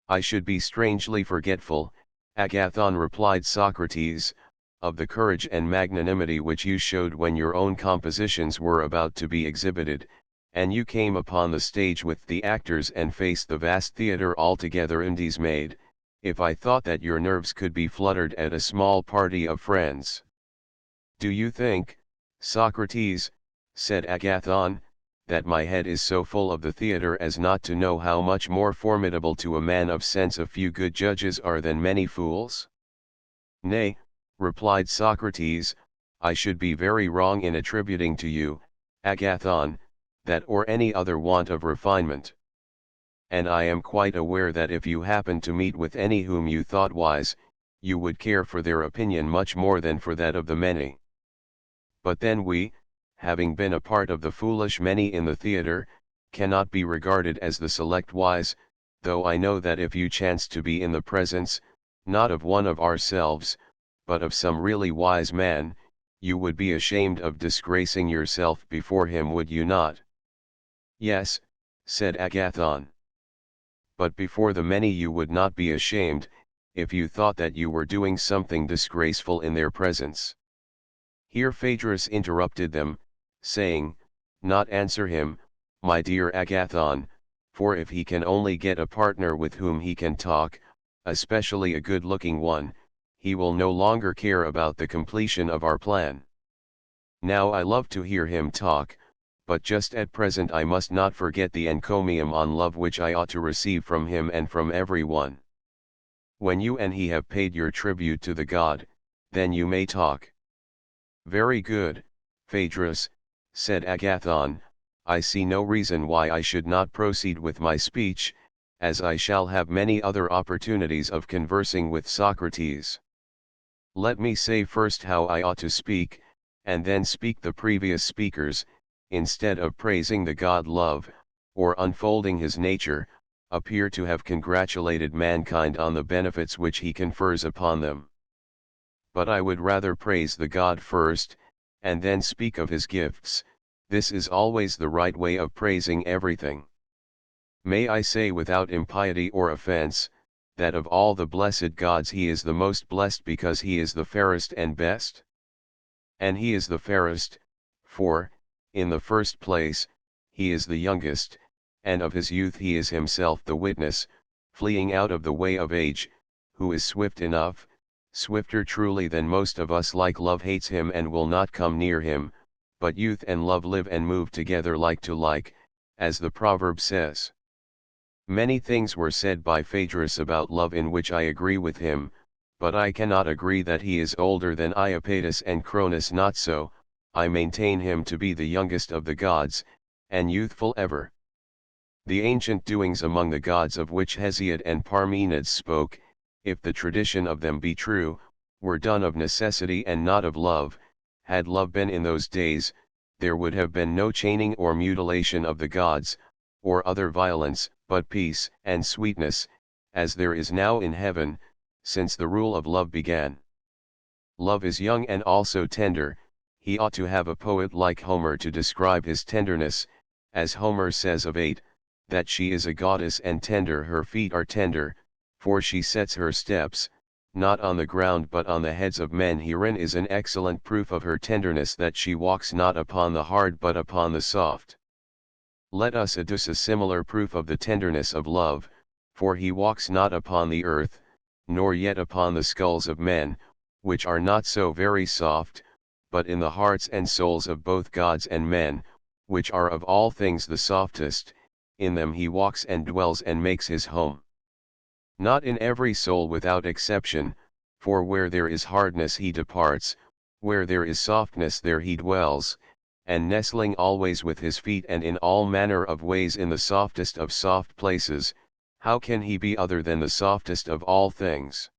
I should be strangely forgetful, Agathon replied Socrates, of the courage and magnanimity which you showed when your own compositions were about to be exhibited, and you came upon the stage with the actors and faced the vast theatre altogether undismayed, if I thought that your nerves could be fluttered at a small party of friends. Do you think, Socrates, said Agathon, that my head is so full of the theatre as not to know how much more formidable to a man of sense a few good judges are than many fools? Nay, replied Socrates, I should be very wrong in attributing to you, Agathon, that or any other want of refinement. And I am quite aware that if you happened to meet with any whom you thought wise, you would care for their opinion much more than for that of the many. But then we, having been a part of the foolish many in the theatre, cannot be regarded as the select wise, though I know that if you chanced to be in the presence, not of one of ourselves, but of some really wise man, you would be ashamed of disgracing yourself before him, would you not? Yes, said Agathon. But before the many you would not be ashamed, if you thought that you were doing something disgraceful in their presence. Here Phaedrus interrupted them, saying, not answer him, my dear Agathon, for if he can only get a partner with whom he can talk, especially a good-looking one, he will no longer care about the completion of our plan. Now I love to hear him talk, but just at present I must not forget the encomium on love which I ought to receive from him and from every one. When you and he have paid your tribute to the god, then you may talk. Very good, Phaedrus, said Agathon, I see no reason why I should not proceed with my speech, as I shall have many other opportunities of conversing with Socrates. Let me say first how I ought to speak, and then speak the previous speakers, instead of praising the god Love, or unfolding his nature, appear to have congratulated mankind on the benefits which he confers upon them. But I would rather praise the god first, and then speak of his gifts. This is always the right way of praising everything. May I say without impiety or offense, that of all the blessed gods he is the most blessed because he is the fairest and best? And he is the fairest, for, in the first place, he is the youngest, and of his youth he is himself the witness, fleeing out of the way of age, who is swift enough, swifter truly than most of us, like Love hates him and will not come near him, but youth and love live and move together like to like, as the proverb says. Many things were said by Phaedrus about love in which I agree with him, but I cannot agree that he is older than Iapetus and Cronus. Not so, I maintain him to be the youngest of the gods, and youthful ever. The ancient doings among the gods of which Hesiod and Parmenides spoke, if the tradition of them be true, were done of necessity and not of love. Had love been in those days, there would have been no chaining or mutilation of the gods, or other violence, but peace and sweetness, as there is now in heaven, since the rule of love began. Love is young and also tender. He ought to have a poet like Homer to describe his tenderness, as Homer says of Ate, that she is a goddess and tender, her feet are tender, for she sets her steps, not on the ground but on the heads of men. Herein is an excellent proof of her tenderness, that she walks not upon the hard but upon the soft. Let us adduce a similar proof of the tenderness of love, for he walks not upon the earth, nor yet upon the skulls of men, which are not so very soft, but in the hearts and souls of both gods and men, which are of all things the softest, in them he walks and dwells and makes his home. Not in every soul without exception, for where there is hardness he departs, where there is softness there he dwells, and nestling always with his feet and in all manner of ways in the softest of soft places, how can he be other than the softest of all things?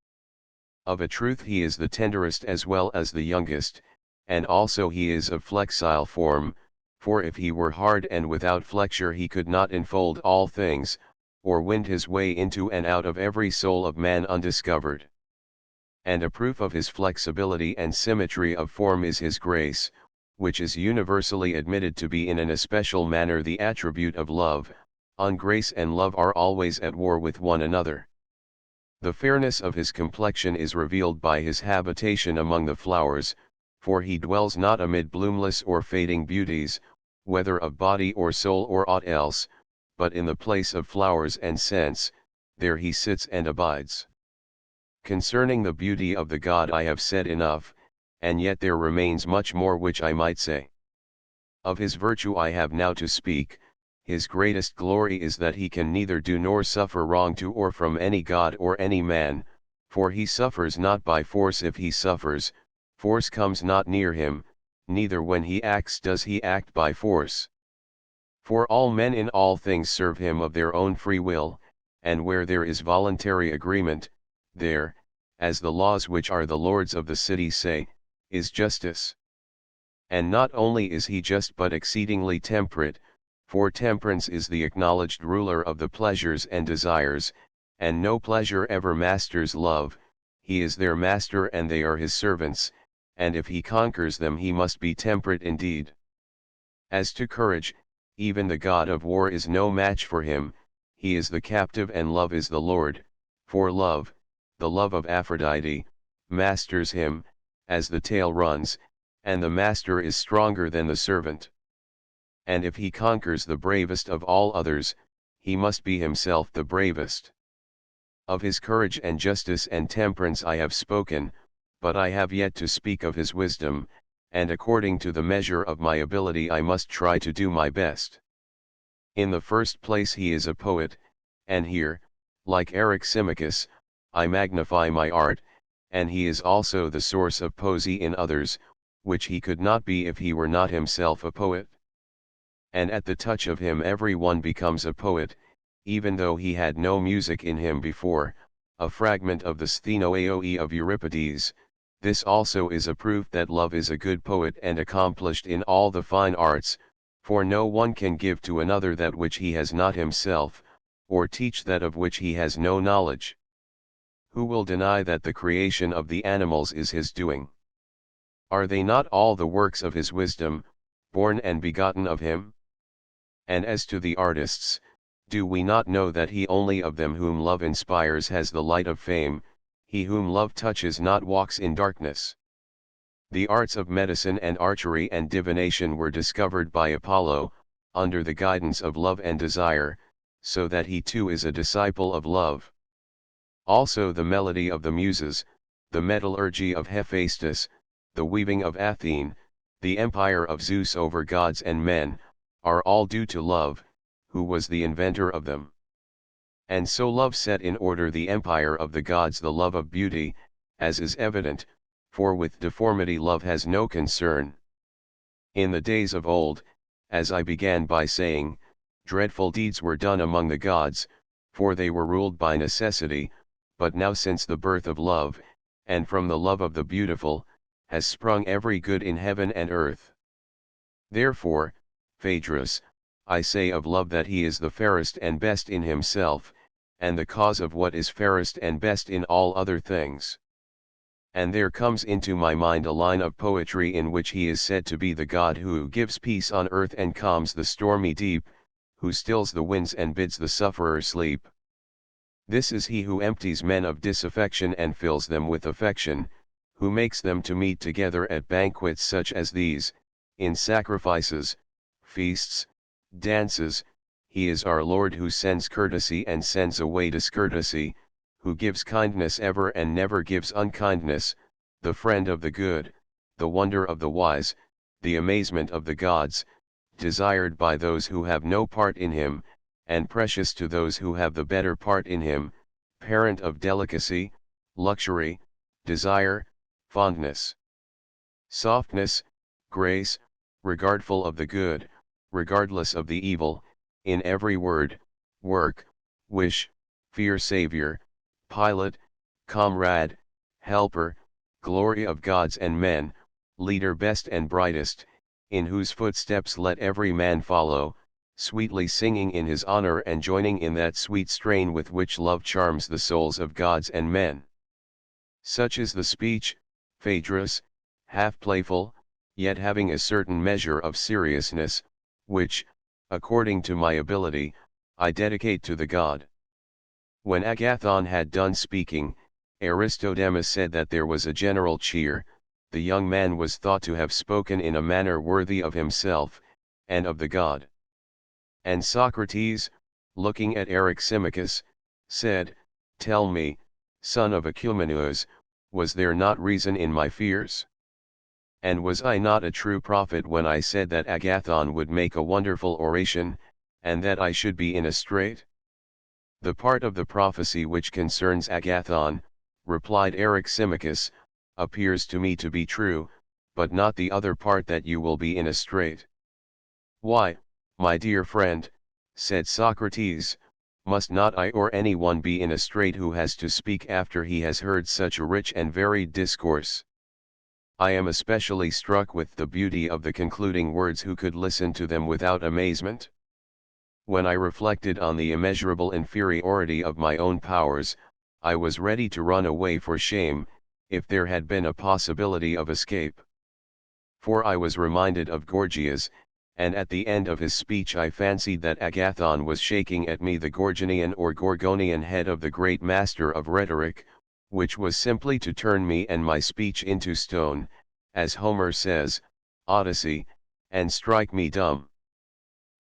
Of a truth he is the tenderest as well as the youngest, and also he is of flexile form, for if he were hard and without flexure he could not enfold all things, or wind his way into and out of every soul of man undiscovered. And a proof of his flexibility and symmetry of form is his grace, which is universally admitted to be in an especial manner the attribute of love. Ungrace and love are always at war with one another. The fairness of his complexion is revealed by his habitation among the flowers, for he dwells not amid bloomless or fading beauties, whether of body or soul or aught else, but in the place of flowers and scents, there he sits and abides. Concerning the beauty of the god I have said enough, and yet there remains much more which I might say. Of his virtue I have now to speak. His greatest glory is that he can neither do nor suffer wrong to or from any god or any man, for he suffers not by force. If he suffers, force comes not near him, neither when he acts does he act by force. For all men in all things serve him of their own free will, and where there is voluntary agreement, there, as the laws which are the lords of the city say, is justice. And not only is he just but exceedingly temperate, for temperance is the acknowledged ruler of the pleasures and desires, and no pleasure ever masters love. He is their master and they are his servants, and if he conquers them he must be temperate indeed. As to courage, even the god of war is no match for him. He is the captive and love is the lord, for love, the love of Aphrodite, masters him, as the tale runs, and the master is stronger than the servant. And if he conquers the bravest of all others, he must be himself the bravest. Of his courage and justice and temperance I have spoken, but I have yet to speak of his wisdom, and according to the measure of my ability I must try to do my best. In the first place he is a poet, and here, like Eryximachus, I magnify my art, and he is also the source of poesy in others, which he could not be if he were not himself a poet. And at the touch of him every one becomes a poet, even though he had no music in him before. A fragment of the Sthenoeoe of Euripides. This also is a proof that love is a good poet and accomplished in all the fine arts, for no one can give to another that which he has not himself, or teach that of which he has no knowledge. Who will deny that the creation of the animals is his doing? Are they not all the works of his wisdom, born and begotten of him? And as to the artists, do we not know that he only of them whom love inspires has the light of fame? He whom love touches not walks in darkness. The arts of medicine and archery and divination were discovered by Apollo, under the guidance of love and desire, so that he too is a disciple of love. Also the melody of the Muses, the metallurgy of Hephaestus, the weaving of Athene, the empire of Zeus over gods and men, are all due to love, who was the inventor of them. And so love set in order the empire of the gods, the love of beauty, as is evident, for with deformity love has no concern. In the days of old, as I began by saying, dreadful deeds were done among the gods, for they were ruled by necessity, but now since the birth of love, and from the love of the beautiful, has sprung every good in heaven and earth. Therefore, Phaedrus, I say of love that he is the fairest and best in himself, and the cause of what is fairest and best in all other things. And there comes into my mind a line of poetry in which he is said to be the god who gives peace on earth and calms the stormy deep, who stills the winds and bids the sufferer sleep. This is he who empties men of disaffection and fills them with affection, who makes them to meet together at banquets such as these, in sacrifices, feasts, dances. He is our Lord who sends courtesy and sends away discourtesy, who gives kindness ever and never gives unkindness, the friend of the good, the wonder of the wise, the amazement of the gods, desired by those who have no part in him, and precious to those who have the better part in him, parent of delicacy, luxury, desire, fondness, softness, grace, regardful of the good, regardless of the evil, in every word, work, wish, fear, Savior, pilot, comrade, helper, glory of gods and men, leader best and brightest, in whose footsteps let every man follow, sweetly singing in his honor and joining in that sweet strain with which love charms the souls of gods and men. Such is the speech, Phaedrus, half playful, yet having a certain measure of seriousness, which, according to my ability, I dedicate to the god. When Agathon had done speaking, Aristodemus said that there was a general cheer. The young man was thought to have spoken in a manner worthy of himself, and of the god. And Socrates, looking at Eryximachus, said, "Tell me, son of Ecumenius, was there not reason in my fears? And was I not a true prophet when I said that Agathon would make a wonderful oration, and that I should be in a strait?" "The part of the prophecy which concerns Agathon," replied Eryximachus, "appears to me to be true, but not the other part that you will be in a strait." "Why, my dear friend," said Socrates, "must not I or any one be in a strait who has to speak after he has heard such a rich and varied discourse? I am especially struck with the beauty of the concluding words. Who could listen to them without amazement? When I reflected on the immeasurable inferiority of my own powers, I was ready to run away for shame, if there had been a possibility of escape. For I was reminded of Gorgias, and at the end of his speech I fancied that Agathon was shaking at me the Gorgonian or Gorgonian head of the great master of rhetoric, which was simply to turn me and my speech into stone, as Homer says, Odyssey, and strike me dumb.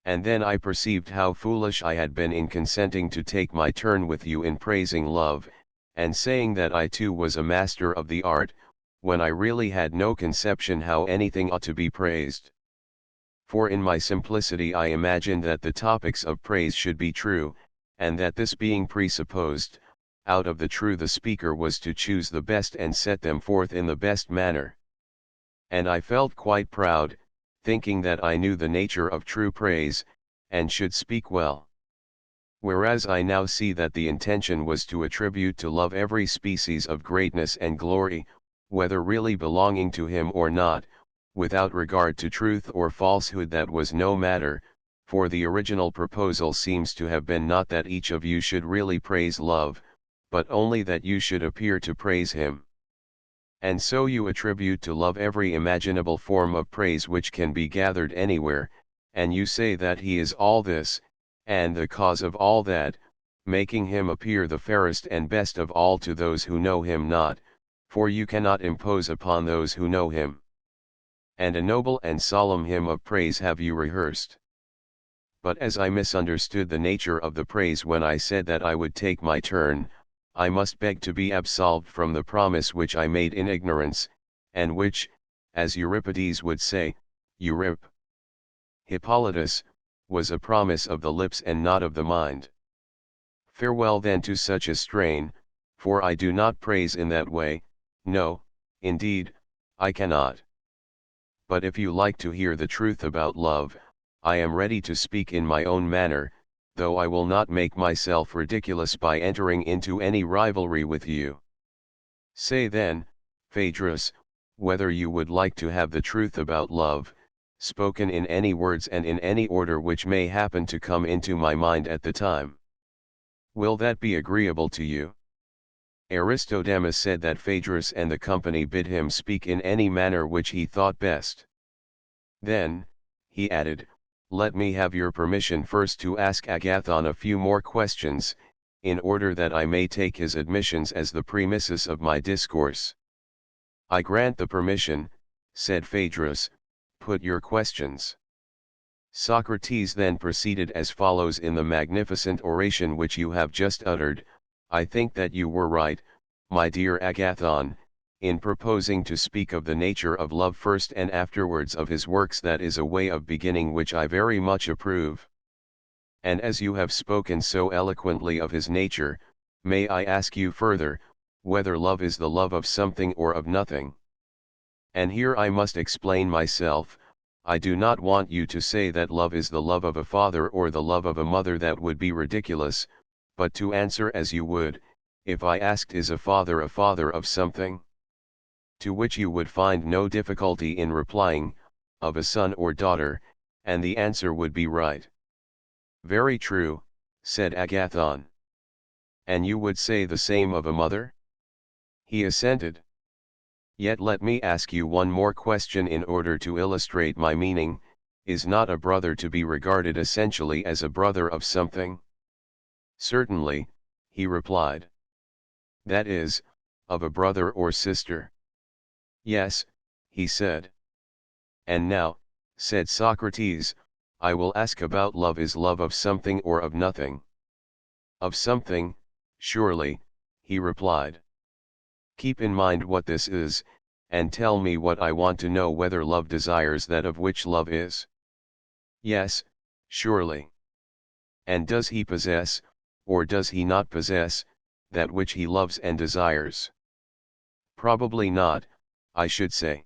And then I perceived how foolish I had been in consenting to take my turn with you in praising love, and saying that I too was a master of the art, when I really had no conception how anything ought to be praised. For in my simplicity I imagined that the topics of praise should be true, and that this being presupposed, out of the true the speaker was to choose the best and set them forth in the best manner. And I felt quite proud, thinking that I knew the nature of true praise, and should speak well. Whereas I now see that the intention was to attribute to love every species of greatness and glory, whether really belonging to him or not, without regard to truth or falsehood. That was no matter, for the original proposal seems to have been not that each of you should really praise love, but only that you should appear to praise him. And so you attribute to love every imaginable form of praise which can be gathered anywhere, and you say that he is all this, and the cause of all that, making him appear the fairest and best of all to those who know him not, for you cannot impose upon those who know him. And a noble and solemn hymn of praise have you rehearsed. But as I misunderstood the nature of the praise when I said that I would take my turn, I must beg to be absolved from the promise which I made in ignorance, and which, as Euripides would say, Eurip. Hippolytus, was a promise of the lips and not of the mind. Farewell then to such a strain, for I do not praise in that way, no, indeed, I cannot. But if you like to hear the truth about love, I am ready to speak in my own manner, though I will not make myself ridiculous by entering into any rivalry with you. Say then, Phaedrus, whether you would like to have the truth about love, spoken in any words and in any order which may happen to come into my mind at the time. Will that be agreeable to you? Aristodemus said that Phaedrus and the company bid him speak in any manner which he thought best. Then, he added, let me have your permission first to ask Agathon a few more questions, in order that I may take his admissions as the premises of my discourse. I grant the permission, said Phaedrus, put your questions. Socrates then proceeded as follows in the magnificent oration which you have just uttered. I think that you were right, my dear Agathon, in proposing to speak of the nature of love first and afterwards of his works. That is a way of beginning which I very much approve. And as you have spoken so eloquently of his nature, may I ask you further, whether love is the love of something or of nothing? And here I must explain myself. I do not want you to say that love is the love of a father or the love of a mother, that would be ridiculous, but to answer as you would, if I asked is a father of something? To which you would find no difficulty in replying, of a son or daughter, and the answer would be right. Very true, said Agathon. And you would say the same of a mother? He assented. Yet let me ask you one more question in order to illustrate my meaning. Is not a brother to be regarded essentially as a brother of something? Certainly, he replied. That is, of a brother or sister? Yes, he said. And now, said Socrates, I will ask about love. Is love of something or of nothing? Of something, surely, he replied. Keep in mind what this is, and tell me what I want to know, whether love desires that of which love is. Yes, surely. And does he possess, or does he not possess, that which he loves and desires? Probably not, I should say.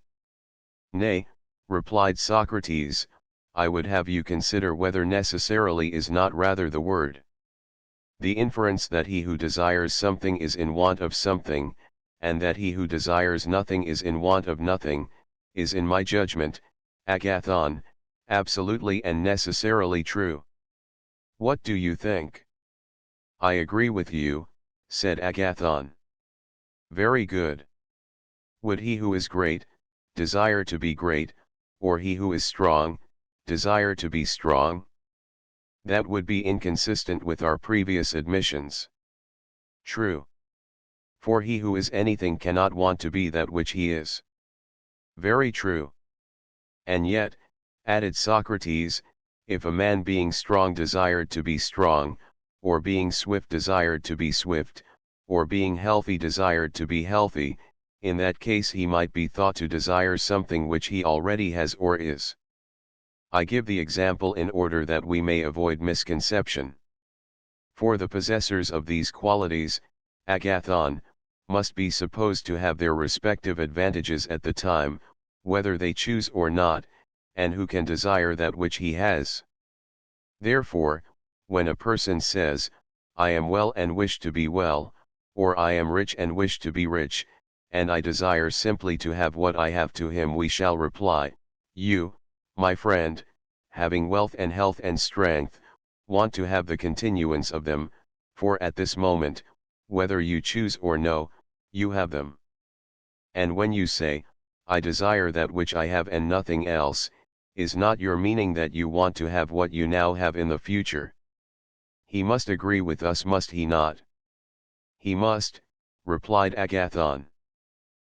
Nay, replied Socrates, I would have you consider whether necessarily is not rather the word. The inference that he who desires something is in want of something, and that he who desires nothing is in want of nothing, is in my judgment, Agathon, absolutely and necessarily true. What do you think? I agree with you, said Agathon. Very good. Would he who is great, desire to be great, or he who is strong, desire to be strong? That would be inconsistent with our previous admissions. True. For he who is anything cannot want to be that which he is. Very true. And yet, added Socrates, if a man being strong desired to be strong, or being swift desired to be swift, or being healthy desired to be healthy, in that case he might be thought to desire something which he already has or is. I give the example in order that we may avoid misconception. For the possessors of these qualities, Agathon, must be supposed to have their respective advantages at the time, whether they choose or not, and who can desire that which he has. Therefore, when a person says, I am well and wish to be well, or I am rich and wish to be rich, and I desire simply to have what I have, to him we shall reply, you, my friend, having wealth and health and strength, want to have the continuance of them, for at this moment, whether you choose or no, you have them. And when you say, I desire that which I have and nothing else, is not your meaning that you want to have what you now have in the future? He must agree with us, must he not? He must, replied Agathon.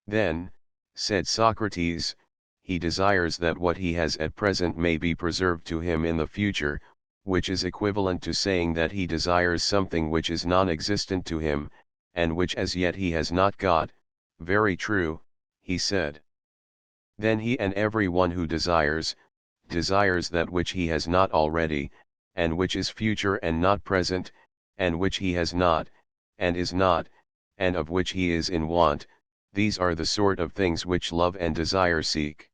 Then, said Socrates, he desires that what he has at present may be preserved to him in the future, which is equivalent to saying that he desires something which is non-existent to him, and which as yet he has not got. Very true, he said. Then he and every one who desires, desires that which he has not already, and which is future and not present, and which he has not, and is not, and of which he is in want, these are the sort of things which love and desire seek.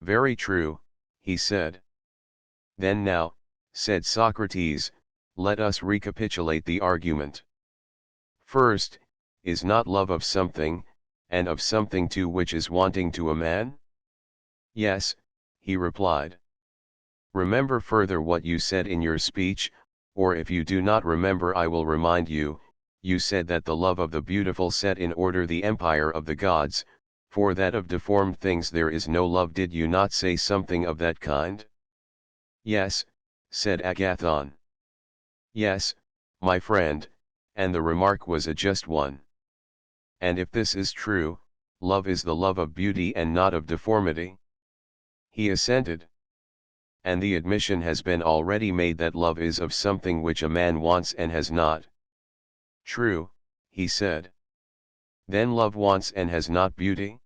Very true, he said. Then now, said Socrates, let us recapitulate the argument. First, is not love of something, and of something too which is wanting to a man? Yes, he replied. Remember further what you said in your speech, or if you do not remember I will remind you. You said that the love of the beautiful set in order the empire of the gods, for that of deformed things there is no love. Did you not say something of that kind? Yes, said Agathon. Yes, my friend, and the remark was a just one. And if this is true, love is the love of beauty and not of deformity? He assented. And the admission has been already made that love is of something which a man wants and has not. True, he said. Then love wants and has not beauty?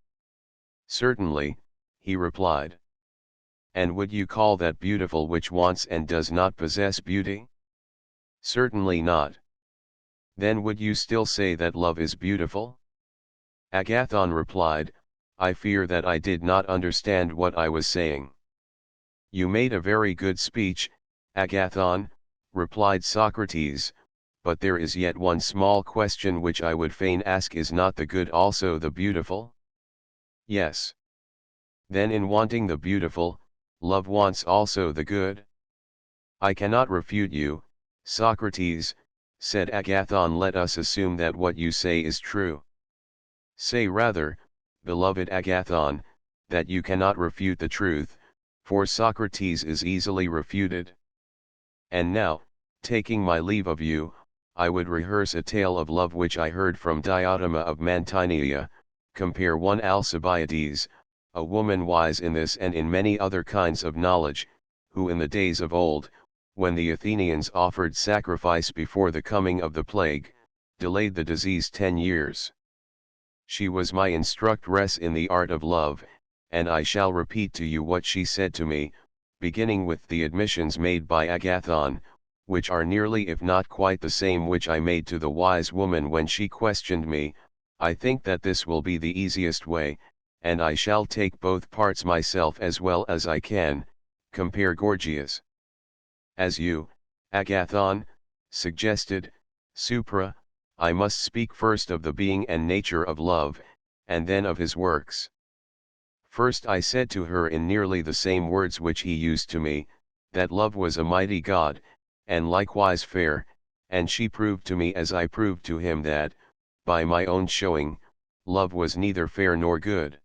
Certainly, he replied. And would you call that beautiful which wants and does not possess beauty? Certainly not. Then would you still say that love is beautiful? Agathon replied, I fear that I did not understand what I was saying. You made a very good speech, Agathon, replied Socrates, but there is yet one small question which I would fain ask. Is not the good also the beautiful? Yes. Then in wanting the beautiful, love wants also the good? I cannot refute you, Socrates, said Agathon. Let us assume that what you say is true. Say rather, beloved Agathon, that you cannot refute the truth, for Socrates is easily refuted. And now, taking my leave of you, I would rehearse a tale of love which I heard from Diotima of Mantinea. Compare one Alcibiades, a woman wise in this and in many other kinds of knowledge, who in the days of old, when the Athenians offered sacrifice before the coming of the plague, delayed the disease 10 years. She was my instructress in the art of love, and I shall repeat to you what she said to me, beginning with the admissions made by Agathon, which are nearly if not quite the same which I made to the wise woman when she questioned me. I think that this will be the easiest way, and I shall take both parts myself as well as I can. Compare Gorgias. As you, Agathon, suggested, Supra, I must speak first of the being and nature of love, and then of his works. First I said to her in nearly the same words which he used to me, that love was a mighty God, and likewise fair, and she proved to me as I proved to him that, by my own showing, love was neither fair nor good.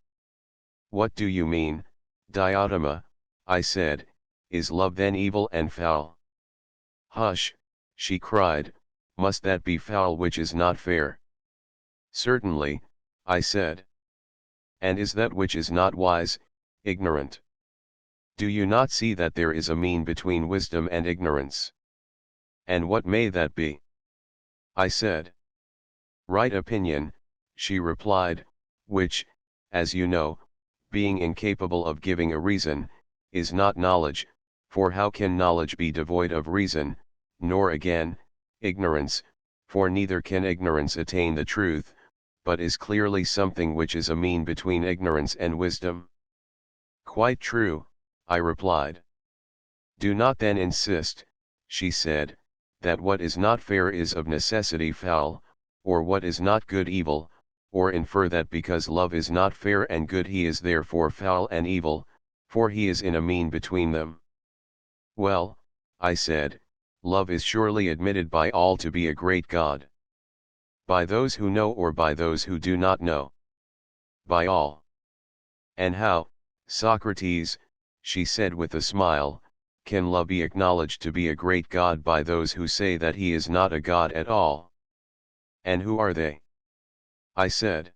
What do you mean, Diotima? I said, is love then evil and foul? Hush, she cried, must that be foul which is not fair? Certainly, I said. And is that which is not wise, ignorant? Do you not see that there is a mean between wisdom and ignorance? And what may that be? I said. Right opinion, she replied, which, as you know, being incapable of giving a reason, is not knowledge, for how can knowledge be devoid of reason, nor again, ignorance, for neither can ignorance attain the truth, but is clearly something which is a mean between ignorance and wisdom? Quite true, I replied. Do not then insist, she said, that what is not fair is of necessity foul, or what is not good evil, or infer that because love is not fair and good he is therefore foul and evil, for he is in a mean between them. Well, I said, love is surely admitted by all to be a great God. By those who know or by those who do not know? By all. And how, Socrates, she said with a smile, can love be acknowledged to be a great God by those who say that he is not a God at all? And who are they? I said.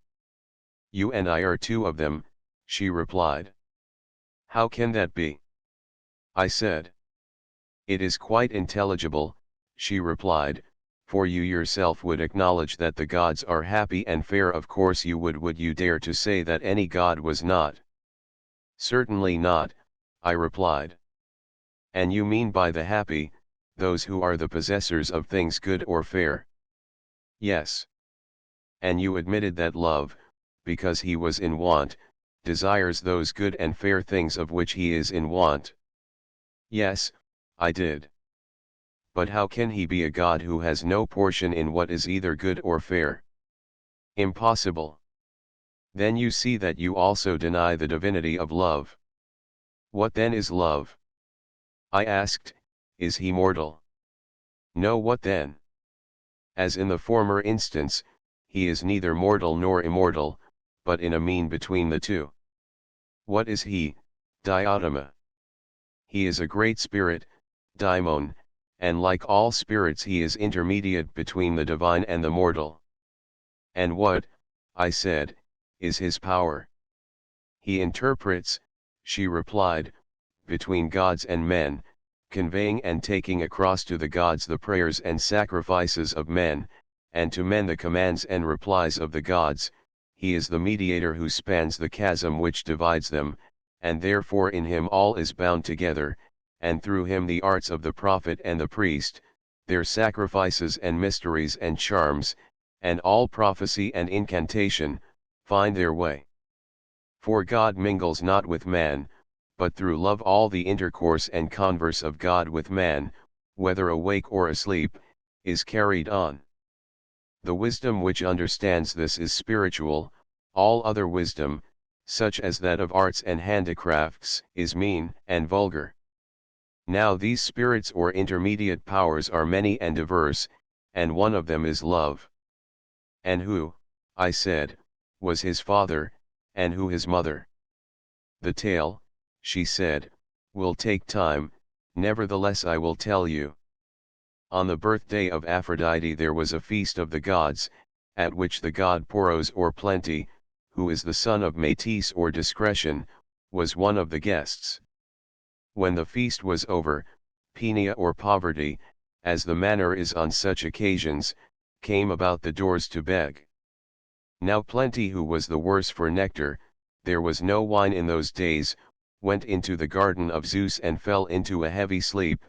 You and I are two of them, she replied. How can that be? I said. It is quite intelligible, she replied, for you yourself would acknowledge that the gods are happy and fair. Of course you would you dare to say that any god was not? Certainly not, I replied. And you mean by the happy, those who are the possessors of things good or fair? Yes. And you admitted that love, because he was in want, desires those good and fair things of which he is in want? Yes, I did. But how can he be a God who has no portion in what is either good or fair? Impossible. Then you see that you also deny the divinity of love. What then is love? I asked, is he mortal? No, what then? As in the former instance, he is neither mortal nor immortal, but in a mean between the two. What is he, Diotima? He is a great spirit, daimon, and like all spirits he is intermediate between the divine and the mortal. And what, I said, is his power? He interprets, she replied, between gods and men, conveying and taking across to the gods the prayers and sacrifices of men, and to men the commands and replies of the gods. He is the mediator who spans the chasm which divides them, and therefore in him all is bound together, and through him the arts of the prophet and the priest, their sacrifices and mysteries and charms, and all prophecy and incantation, find their way. For God mingles not with man, but through love all the intercourse and converse of God with man, whether awake or asleep, is carried on. The wisdom which understands this is spiritual, all other wisdom, such as that of arts and handicrafts, is mean and vulgar. Now these spirits or intermediate powers are many and diverse, and one of them is love. And who, I said, was his father, and who his mother? The tale, she said, will take time, nevertheless I will tell you. On the birthday of Aphrodite there was a feast of the gods, at which the god Poros or Plenty, who is the son of Metis or Discretion, was one of the guests. When the feast was over, Peenia or Poverty, as the manner is on such occasions, came about the doors to beg. Now Plenty, who was the worse for nectar, there was no wine in those days, went into the garden of Zeus and fell into a heavy sleep,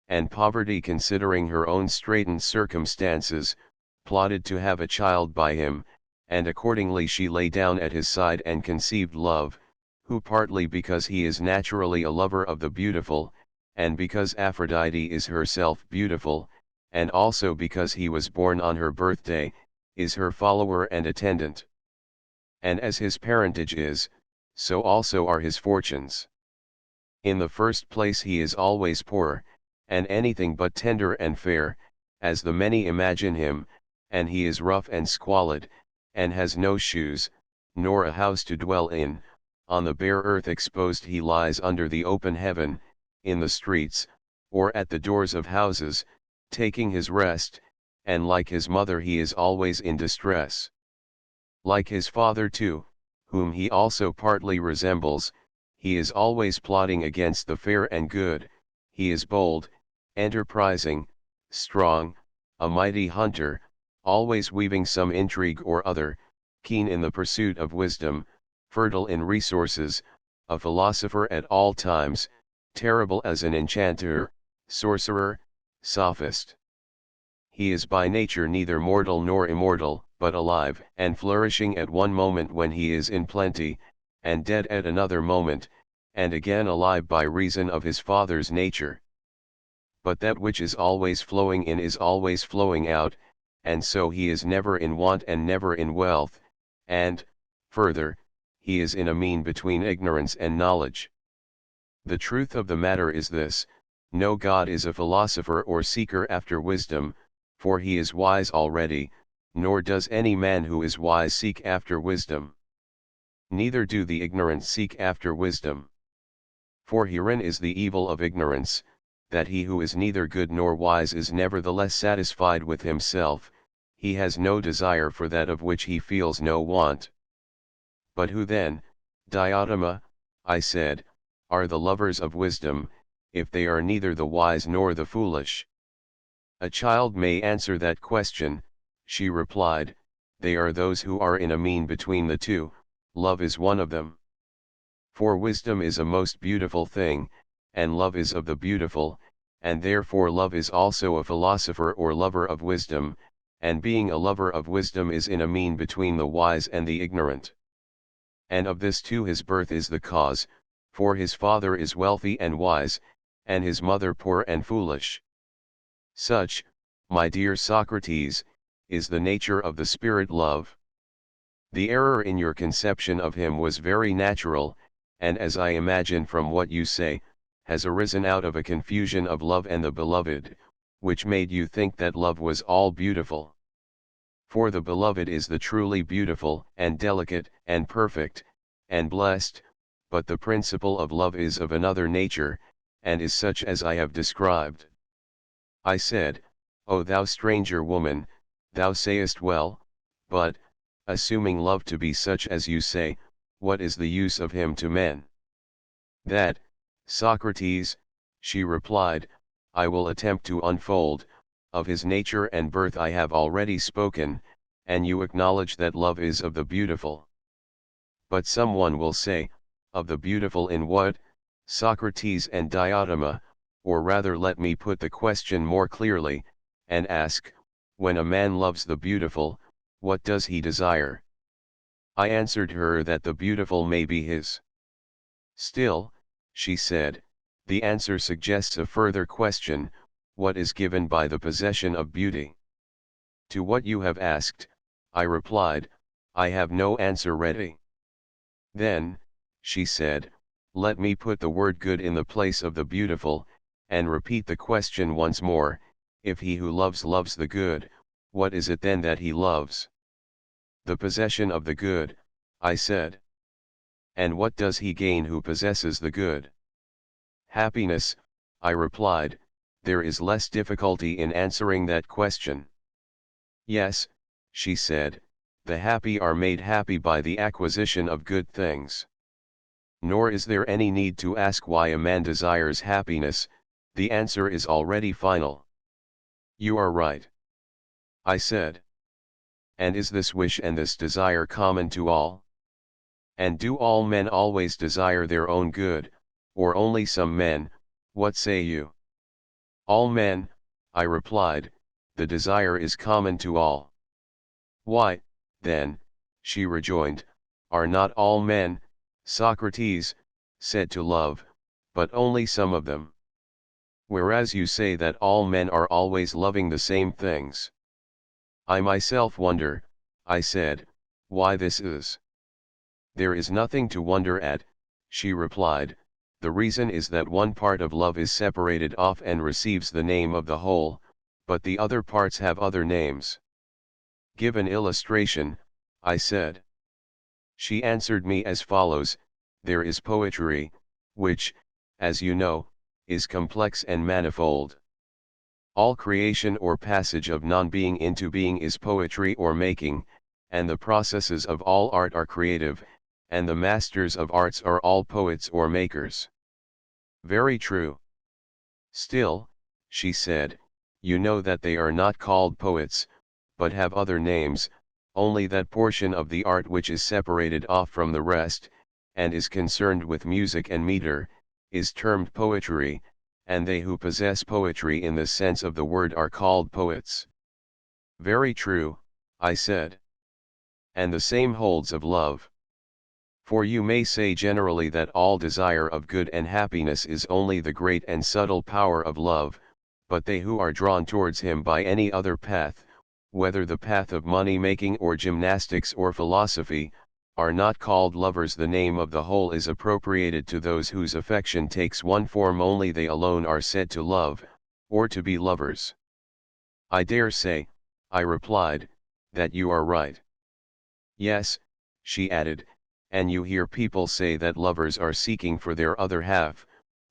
and Poverty, considering her own straitened circumstances, plotted to have a child by him, and accordingly she lay down at his side and conceived Love, who partly because he is naturally a lover of the beautiful, and because Aphrodite is herself beautiful, and also because he was born on her birthday, is her follower and attendant. And as his parentage is, so also are his fortunes. In the first place he is always poor, and anything but tender and fair, as the many imagine him, and he is rough and squalid, and has no shoes, nor a house to dwell in, on the bare earth exposed he lies under the open heaven, in the streets, or at the doors of houses, taking his rest, and like his mother he is always in distress. Like his father too, whom he also partly resembles, he is always plotting against the fair and good, he is bold, enterprising, strong, a mighty hunter, always weaving some intrigue or other, keen in the pursuit of wisdom, fertile in resources, a philosopher at all times, terrible as an enchanter, sorcerer, sophist. He is by nature neither mortal nor immortal, but alive and flourishing at one moment when he is in plenty, and dead at another moment, and again alive by reason of his father's nature. But that which is always flowing in is always flowing out, and so he is never in want and never in wealth, and, further, he is in a mean between ignorance and knowledge. The truth of the matter is this: no god is a philosopher or seeker after wisdom, for he is wise already, nor does any man who is wise seek after wisdom. Neither do the ignorant seek after wisdom. For herein is the evil of ignorance, that he who is neither good nor wise is nevertheless satisfied with himself, he has no desire for that of which he feels no want. But who then, Diotima, I said, are the lovers of wisdom, if they are neither the wise nor the foolish? A child may answer that question, she replied, they are those who are in a mean between the two, love is one of them. For wisdom is a most beautiful thing, and love is of the beautiful, and therefore love is also a philosopher or lover of wisdom, and being a lover of wisdom is in a mean between the wise and the ignorant. And of this too his birth is the cause, for his father is wealthy and wise, and his mother poor and foolish. Such, my dear Socrates, is the nature of the spirit love. The error in your conception of him was very natural, and as I imagine from what you say, has arisen out of a confusion of love and the beloved, which made you think that love was all beautiful. For the beloved is the truly beautiful, and delicate, and perfect, and blessed, but the principle of love is of another nature, and is such as I have described. I said, O thou stranger woman, thou sayest well, but, assuming love to be such as you say, what is the use of him to men? That, Socrates, she replied, I will attempt to unfold. Of his nature and birth I have already spoken, and you acknowledge that love is of the beautiful. But someone will say, of the beautiful in what, Socrates and Diotima, or rather let me put the question more clearly, and ask, when a man loves the beautiful, what does he desire? I answered her that the beautiful may be his. Still, she said, the answer suggests a further question, what is given by the possession of beauty? To what you have asked, I replied, I have no answer ready. Then, she said, let me put the word good in the place of the beautiful, and repeat the question once more, if he who loves loves the good, what is it then that he loves? The possession of the good, I said. And what does he gain who possesses the good? Happiness, I replied. There is less difficulty in answering that question. Yes, she said, the happy are made happy by the acquisition of good things. Nor is there any need to ask why a man desires happiness, the answer is already final. You are right, I said. And is this wish and this desire common to all? And do all men always desire their own good, or only some men, what say you? All men, I replied, the desire is common to all. Why, then, she rejoined, are not all men, Socrates, said to love, but only some of them? Whereas you say that all men are always loving the same things. I myself wonder, I said, why this is. There is nothing to wonder at, she replied, the reason is that one part of love is separated off and receives the name of the whole, but the other parts have other names. Give an illustration, I said. She answered me as follows, there is poetry, which, as you know, is complex and manifold. All creation or passage of non-being into being is poetry or making, and the processes of all art are creative, and the masters of arts are all poets or makers. Very true. Still, she said, you know that they are not called poets, but have other names, only that portion of the art which is separated off from the rest, and is concerned with music and meter, is termed poetry, and they who possess poetry in the sense of the word are called poets. Very true, I said. And the same holds of love. For you may say generally that all desire of good and happiness is only the great and subtle power of love, but they who are drawn towards him by any other path, whether the path of money-making or gymnastics or philosophy, are not called lovers. The name of the whole is appropriated to those whose affection takes one form only. They alone are said to love, or to be lovers. I dare say, I replied, that you are right. Yes, she added, and you hear people say that lovers are seeking for their other half,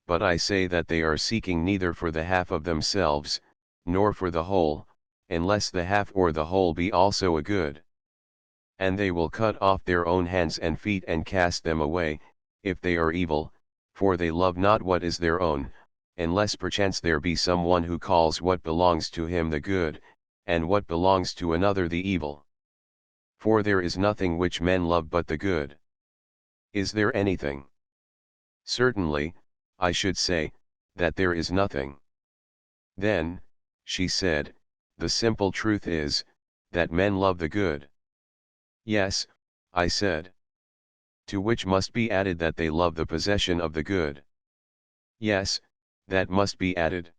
but I say that they are seeking neither for the half of themselves, nor for the whole, unless the half or the whole be also a good. And they will cut off their own hands and feet and cast them away, if they are evil, for they love not what is their own, unless perchance there be some one who calls what belongs to him the good, and what belongs to another the evil. For there is nothing which men love but the good. Is there anything? Certainly, I should say, that there is nothing. Then, she said, the simple truth is, that men love the good. Yes, I said. To which must be added that they love the possession of the good. Yes, that must be added.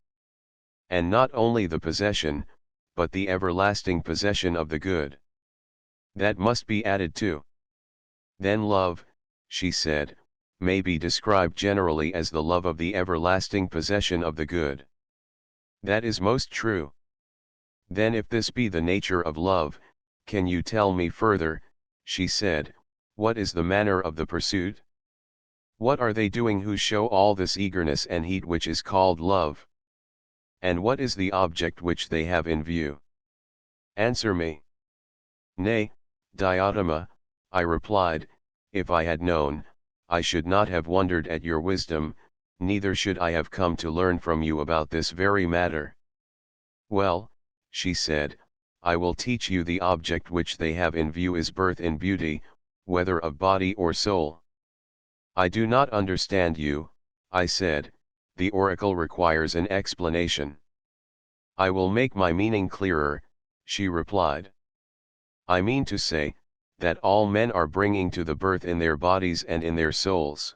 And not only the possession, but the everlasting possession of the good. That must be added too. Then love, she said, may be described generally as the love of the everlasting possession of the good. That is most true. Then if this be the nature of love, can you tell me further, she said, what is the manner of the pursuit? What are they doing who show all this eagerness and heat which is called love? And what is the object which they have in view? Answer me. Nay, Diotima, I replied, if I had known, I should not have wondered at your wisdom, neither should I have come to learn from you about this very matter. Well, she said, I will teach you the object which they have in view is birth in beauty, whether of body or soul. I do not understand you, I said, the oracle requires an explanation. I will make my meaning clearer, she replied. I mean to say, that all men are bringing to the birth in their bodies and in their souls.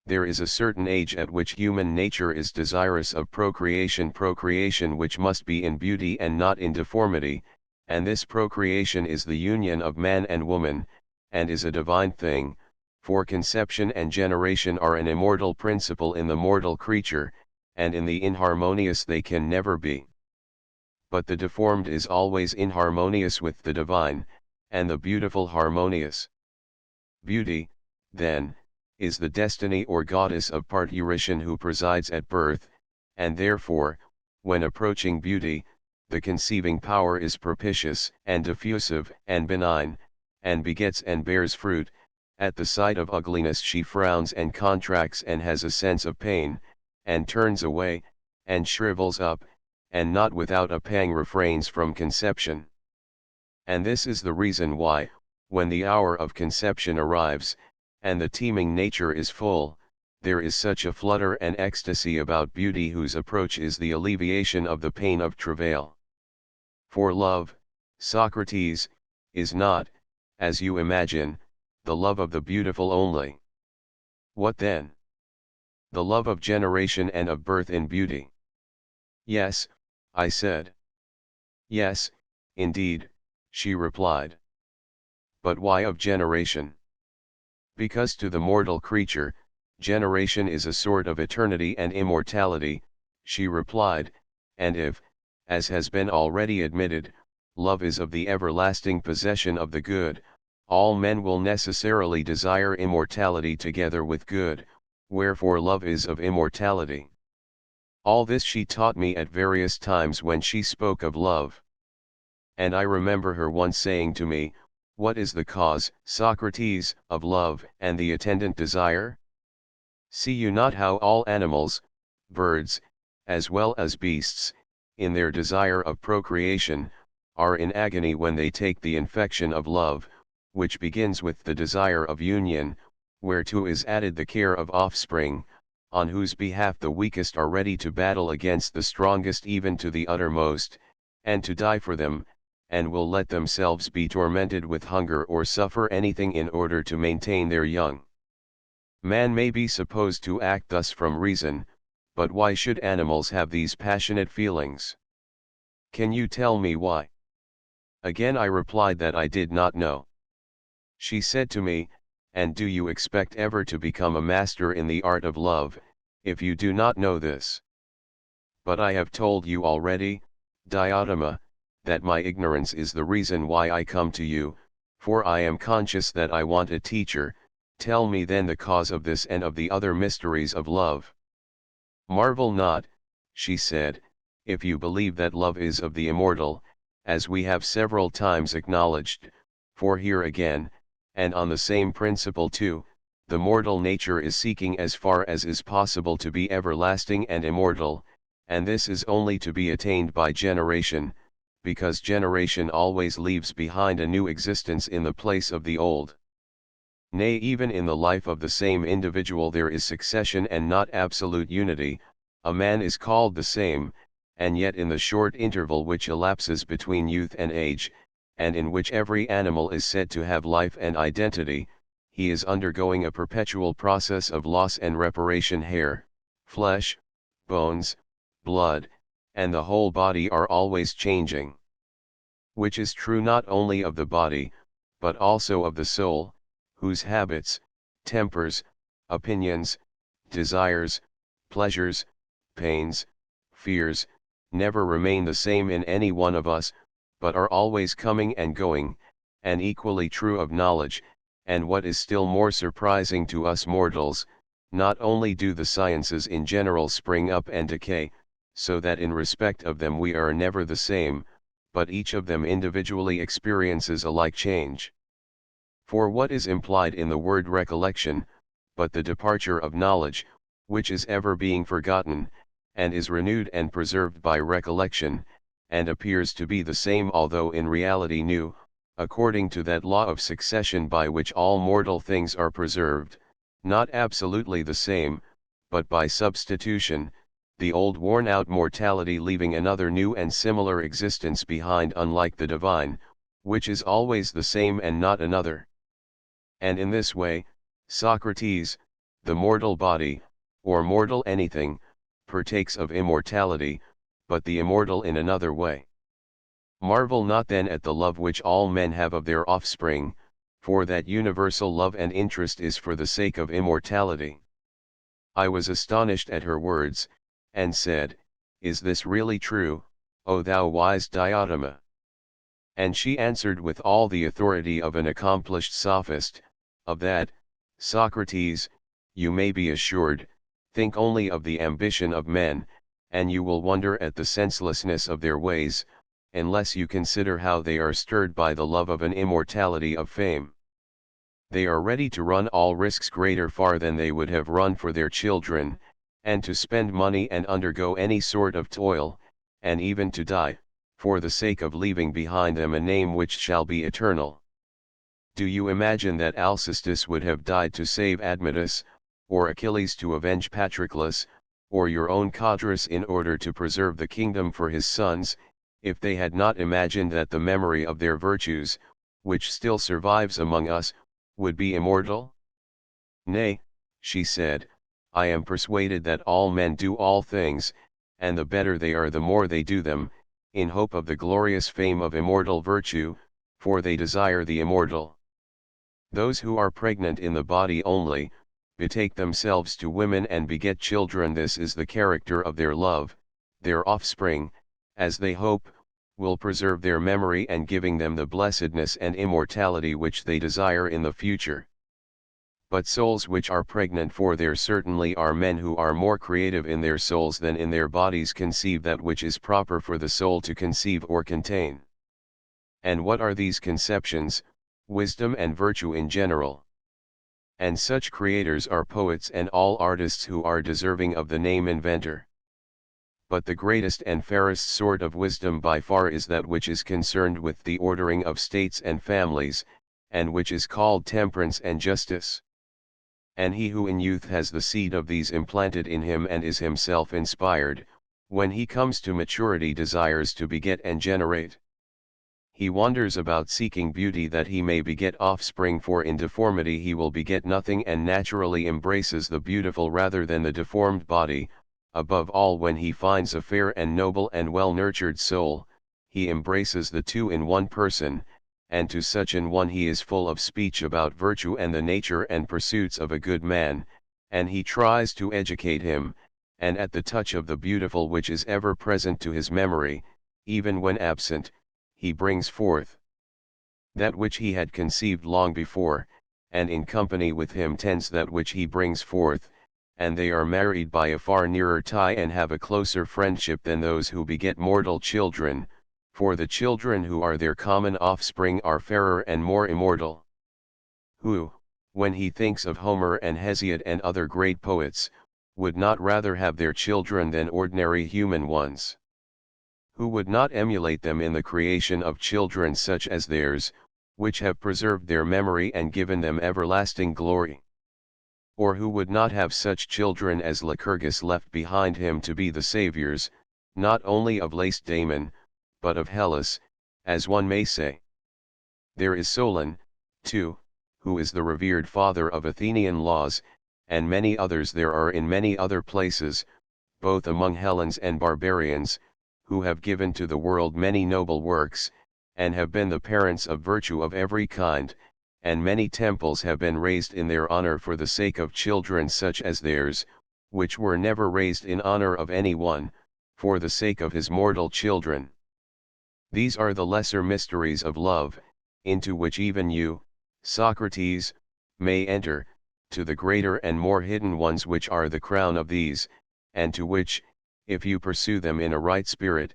There is a certain age at which human nature is desirous of procreation which must be in beauty and not in deformity, and this procreation is the union of man and woman, and is a divine thing, for conception and generation are an immortal principle in the mortal creature, and in the inharmonious they can never be. But the deformed is always inharmonious with the divine, and the beautiful harmonious. Beauty, then, is the destiny or goddess of parturition who presides at birth, and therefore, when approaching beauty, the conceiving power is propitious and diffusive and benign, and begets and bears fruit. At the sight of ugliness she frowns and contracts and has a sense of pain, and turns away, and shrivels up, and not without a pang refrains from conception. And this is the reason why, when the hour of conception arrives, and the teeming nature is full, there is such a flutter and ecstasy about beauty whose approach is the alleviation of the pain of travail. For love, Socrates, is not, as you imagine, the love of the beautiful only. What then? The love of generation and of birth in beauty. Yes, I said. Yes, indeed, she replied. But why of generation? Because to the mortal creature, generation is a sort of eternity and immortality, she replied, and if, as has been already admitted, love is of the everlasting possession of the good, all men will necessarily desire immortality together with good, wherefore love is of immortality. All this she taught me at various times when she spoke of love. And I remember her once saying to me, what is the cause, Socrates, of love and the attendant desire? See you not how all animals, birds, as well as beasts, in their desire of procreation, are in agony when they take the infection of love, which begins with the desire of union, whereto is added the care of offspring, on whose behalf the weakest are ready to battle against the strongest even to the uttermost, and to die for them, and will let themselves be tormented with hunger or suffer anything in order to maintain their young. Man may be supposed to act thus from reason, but why should animals have these passionate feelings? Can you tell me why? Again I replied that I did not know. She said to me, and do you expect ever to become a master in the art of love, if you do not know this? But I have told you already, Diotima, that my ignorance is the reason why I come to you, for I am conscious that I want a teacher. Tell me then the cause of this and of the other mysteries of love. Marvel not, she said, if you believe that love is of the immortal, as we have several times acknowledged, for here again, and on the same principle too, the mortal nature is seeking as far as is possible to be everlasting and immortal, and this is only to be attained by generation, because generation always leaves behind a new existence in the place of the old. Nay, even in the life of the same individual there is succession and not absolute unity. A man is called the same, and yet in the short interval which elapses between youth and age, and in which every animal is said to have life and identity, he is undergoing a perpetual process of loss and reparation. Hair, flesh, bones, blood, and the whole body are always changing. Which is true not only of the body, but also of the soul, whose habits, tempers, opinions, desires, pleasures, pains, fears, never remain the same in any one of us, but are always coming and going, and equally true of knowledge, and what is still more surprising to us mortals, not only do the sciences in general spring up and decay, so that in respect of them we are never the same, but each of them individually experiences a like change. For what is implied in the word recollection, but the departure of knowledge, which is ever being forgotten, and is renewed and preserved by recollection, and appears to be the same although in reality new, according to that law of succession by which all mortal things are preserved, not absolutely the same, but by substitution, the old worn-out mortality leaving another new and similar existence behind, unlike the divine, which is always the same and not another. And in this way, Socrates, the mortal body, or mortal anything, partakes of immortality, but the immortal in another way. Marvel not then at the love which all men have of their offspring, for that universal love and interest is for the sake of immortality. I was astonished at her words, and said, Is this really true, O thou wise Diotima? And she answered with all the authority of an accomplished sophist, of that, Socrates, you may be assured. Think only of the ambition of men, and you will wonder at the senselessness of their ways, unless you consider how they are stirred by the love of an immortality of fame. They are ready to run all risks greater far than they would have run for their children, and to spend money and undergo any sort of toil, and even to die, for the sake of leaving behind them a name which shall be eternal. Do you imagine that Alcestis would have died to save Admetus, or Achilles to avenge Patroclus, or your own Codrus in order to preserve the kingdom for his sons, if they had not imagined that the memory of their virtues, which still survives among us, would be immortal? Nay, she said, I am persuaded that all men do all things, and the better they are the more they do them, in hope of the glorious fame of immortal virtue, for they desire the immortal. Those who are pregnant in the body only, betake themselves to women and beget children. This is the character of their love. Their offspring, as they hope, will preserve their memory and giving them the blessedness and immortality which they desire in the future. But souls which are pregnant, for there certainly are men who are more creative in their souls than in their bodies, conceive that which is proper for the soul to conceive or contain. And what are these conceptions? Wisdom and virtue in general. And such creators are poets and all artists who are deserving of the name inventor. But the greatest and fairest sort of wisdom by far is that which is concerned with the ordering of states and families, and which is called temperance and justice. And he who in youth has the seed of these implanted in him and is himself inspired, when he comes to maturity desires to beget and generate. He wanders about seeking beauty that he may beget offspring, for in deformity he will beget nothing, and naturally embraces the beautiful rather than the deformed body. Above all, when he finds a fair and noble and well-nurtured soul, he embraces the two in one person, and to such an one he is full of speech about virtue and the nature and pursuits of a good man, and he tries to educate him, and at the touch of the beautiful which is ever present to his memory, even when absent, he brings forth that which he had conceived long before, and in company with him tends that which he brings forth, and they are married by a far nearer tie and have a closer friendship than those who beget mortal children, for the children who are their common offspring are fairer and more immortal. Who, when he thinks of Homer and Hesiod and other great poets, would not rather have their children than ordinary human ones? Who would not emulate them in the creation of children such as theirs, which have preserved their memory and given them everlasting glory. Or who would not have such children as Lycurgus left behind him to be the saviors, not only of Lacedaemon, but of Hellas, as one may say. There is Solon, too, who is the revered father of Athenian laws, and many others there are in many other places, both among Hellenes and barbarians, who have given to the world many noble works, and have been the parents of virtue of every kind, and many temples have been raised in their honor for the sake of children such as theirs, which were never raised in honor of any one, for the sake of his mortal children. These are the lesser mysteries of love, into which even you, Socrates, may enter, to the greater and more hidden ones which are the crown of these, and to which, if you pursue them in a right spirit,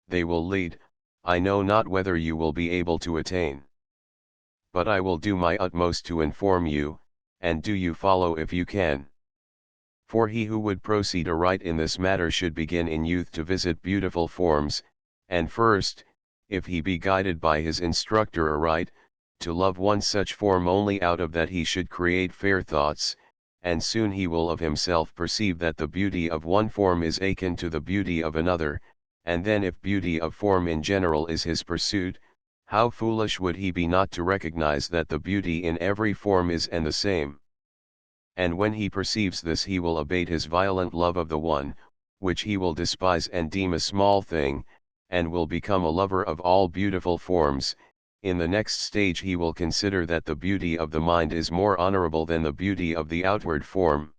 they will lead. I know not whether you will be able to attain. But I will do my utmost to inform you, and do you follow if you can. For he who would proceed aright in this matter should begin in youth to visit beautiful forms, and first, if he be guided by his instructor aright, to love one such form only out of that he should create fair thoughts, and soon he will of himself perceive that the beauty of one form is akin to the beauty of another, and then if beauty of form in general is his pursuit, how foolish would he be not to recognize that the beauty in every form is and the same. And when he perceives this he will abate his violent love of the one, which he will despise and deem a small thing, and will become a lover of all beautiful forms. In the next stage he will consider that the beauty of the mind is more honorable than the beauty of the outward form.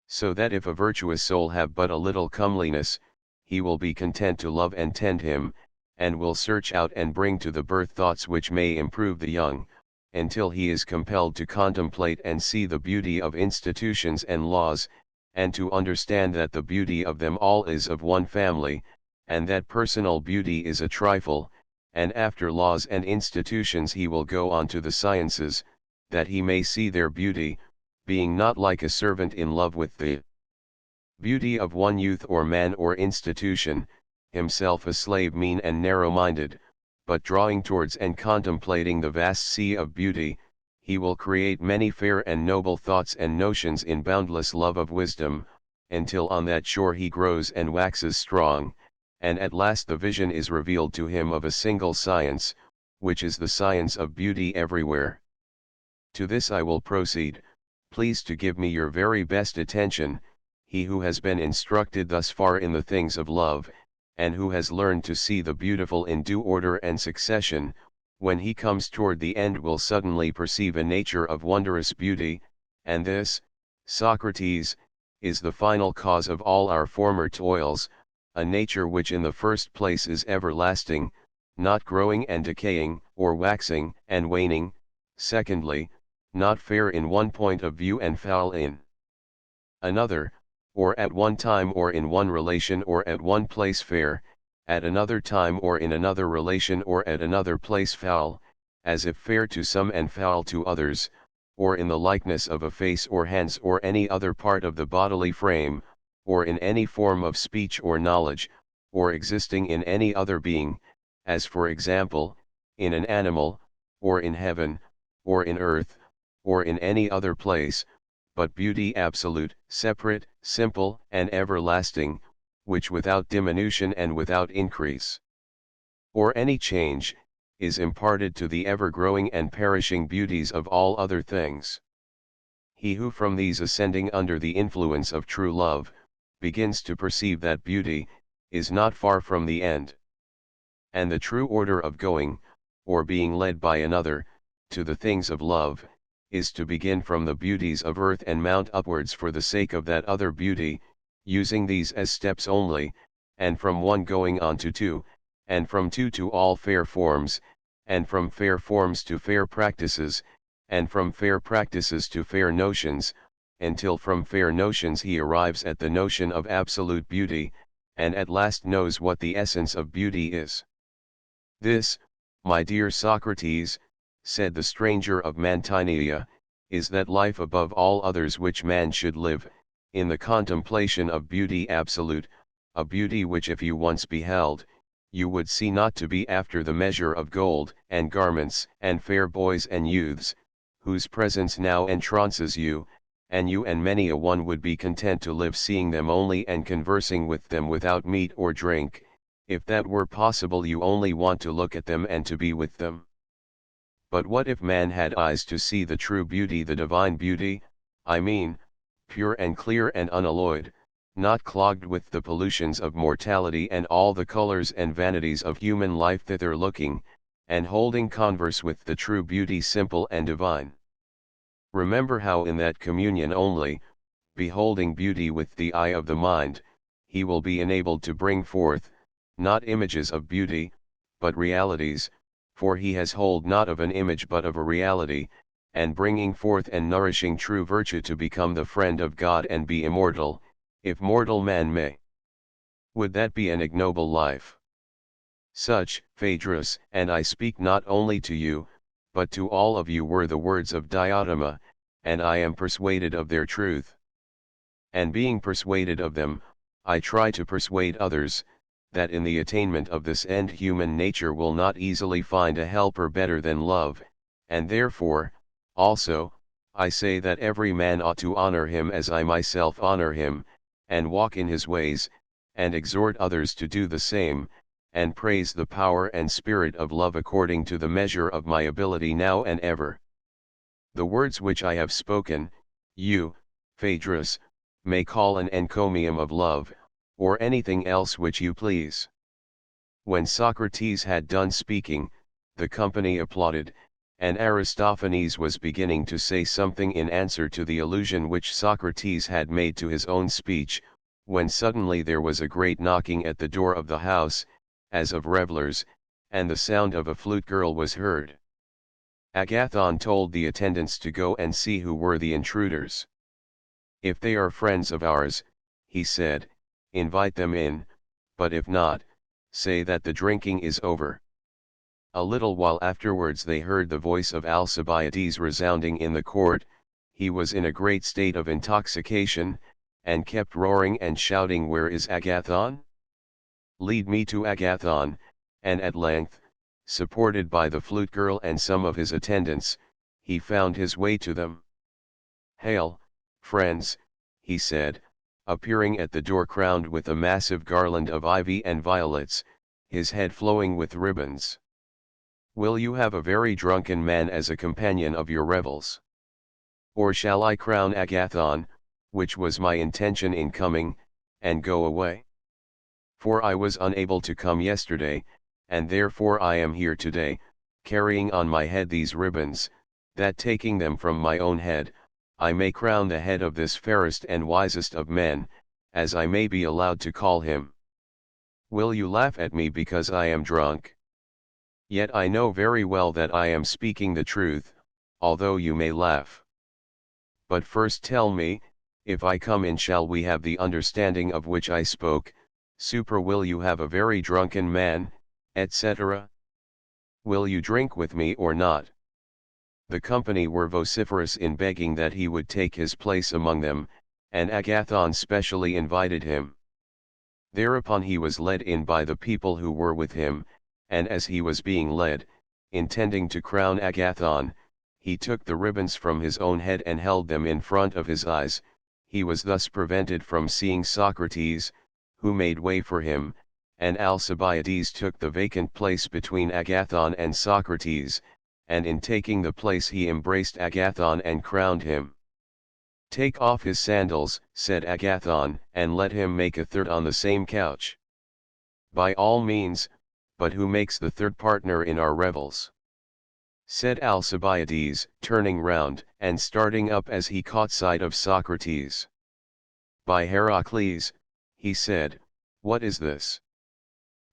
So that if a virtuous soul have but a little comeliness, he will be content to love and tend him, and will search out and bring to the birth thoughts which may improve the young, until he is compelled to contemplate and see the beauty of institutions and laws, and to understand that the beauty of them all is of one family, and that personal beauty is a trifle, and after laws and institutions he will go on to the sciences, that he may see their beauty, being not like a servant in love with the beauty of one youth or man or institution, himself a slave mean and narrow-minded, but drawing towards and contemplating the vast sea of beauty, he will create many fair and noble thoughts and notions in boundless love of wisdom, until on that shore he grows and waxes strong, and at last the vision is revealed to him of a single science, which is the science of beauty everywhere. To this I will proceed. Please to give me your very best attention, he who has been instructed thus far in the things of love, and who has learned to see the beautiful in due order and succession, when he comes toward the end will suddenly perceive a nature of wondrous beauty, and this, Socrates, is the final cause of all our former toils, a nature which in the first place is everlasting, not growing and decaying, or waxing and waning, secondly, not fair in one point of view and foul in another, or at one time or in one relation or at one place fair, at another time or in another relation or at another place foul, as if fair to some and foul to others, or in the likeness of a face or hands or any other part of the bodily frame, or in any form of speech or knowledge, or existing in any other being, as for example, in an animal, or in heaven, or in earth, or in any other place, but beauty absolute, separate, simple, and everlasting, which without diminution and without increase, or any change, is imparted to the ever-growing and perishing beauties of all other things. He who from these ascending under the influence of true love, begins to perceive that beauty, is not far from the end. And the true order of going, or being led by another, to the things of love, is to begin from the beauties of earth and mount upwards for the sake of that other beauty, using these as steps only, and from one going on to two, and from two to all fair forms, and from fair forms to fair practices, and from fair practices to fair notions, until from fair notions he arrives at the notion of absolute beauty, and at last knows what the essence of beauty is. This, my dear Socrates, said the stranger of Mantinea, is that life above all others which man should live, in the contemplation of beauty absolute, a beauty which if you once beheld, you would see not to be after the measure of gold, and garments, and fair boys and youths, whose presence now entrances you, and you and many a one would be content to live seeing them only and conversing with them without meat or drink, if that were possible. You only want to look at them and to be with them. But what if man had eyes to see the true beauty, the divine beauty, I mean, pure and clear and unalloyed, not clogged with the pollutions of mortality and all the colors and vanities of human life, thither looking, and holding converse with the true beauty simple and divine. Remember how in that communion only, beholding beauty with the eye of the mind, he will be enabled to bring forth, not images of beauty, but realities, for he has hold not of an image but of a reality, and bringing forth and nourishing true virtue to become the friend of God and be immortal, if mortal man may. Would that be an ignoble life? Such, Phaedrus, and I speak not only to you, but to all of you, were the words of Diotima, and I am persuaded of their truth. And being persuaded of them, I try to persuade others, that in the attainment of this end human nature will not easily find a helper better than love, and therefore, also, I say that every man ought to honor him as I myself honor him, and walk in his ways, and exhort others to do the same, and praise the power and spirit of love according to the measure of my ability now and ever. The words which I have spoken, you, Phaedrus, may call an encomium of love, or anything else which you please. When Socrates had done speaking, the company applauded, and Aristophanes was beginning to say something in answer to the allusion which Socrates had made to his own speech, when suddenly there was a great knocking at the door of the house, as of revellers, and the sound of a flute girl was heard. Agathon told the attendants to go and see who were the intruders. If they are friends of ours, he said, invite them in, but if not, say that the drinking is over. A little while afterwards they heard the voice of Alcibiades resounding in the court. He was in a great state of intoxication, and kept roaring and shouting, "Where is Agathon? Lead me to Agathon," and at length, supported by the flute girl and some of his attendants, he found his way to them. "Hail, friends," he said, appearing at the door crowned with a massive garland of ivy and violets, his head flowing with ribbons. "Will you have a very drunken man as a companion of your revels? Or shall I crown Agathon, which was my intention in coming, and go away? For I was unable to come yesterday, and therefore I am here today, carrying on my head these ribbons, that taking them from my own head, I may crown the head of this fairest and wisest of men, as I may be allowed to call him. Will you laugh at me because I am drunk? Yet I know very well that I am speaking the truth, although you may laugh. But first tell me, if I come in, shall we have the understanding of which I spoke? Will you have a very drunken man, etc.? Will you drink with me or not?" The company were vociferous in begging that he would take his place among them, and Agathon specially invited him. Thereupon he was led in by the people who were with him, and as he was being led, intending to crown Agathon, he took the ribbons from his own head and held them in front of his eyes. He was thus prevented from seeing Socrates, who made way for him, and Alcibiades took the vacant place between Agathon and Socrates, and in taking the place he embraced Agathon and crowned him. "Take off his sandals," said Agathon, "and let him make a third on the same couch." "By all means, but who makes the third partner in our revels?" said Alcibiades, turning round, and starting up as he caught sight of Socrates. "By Heracles," he said, "what is this?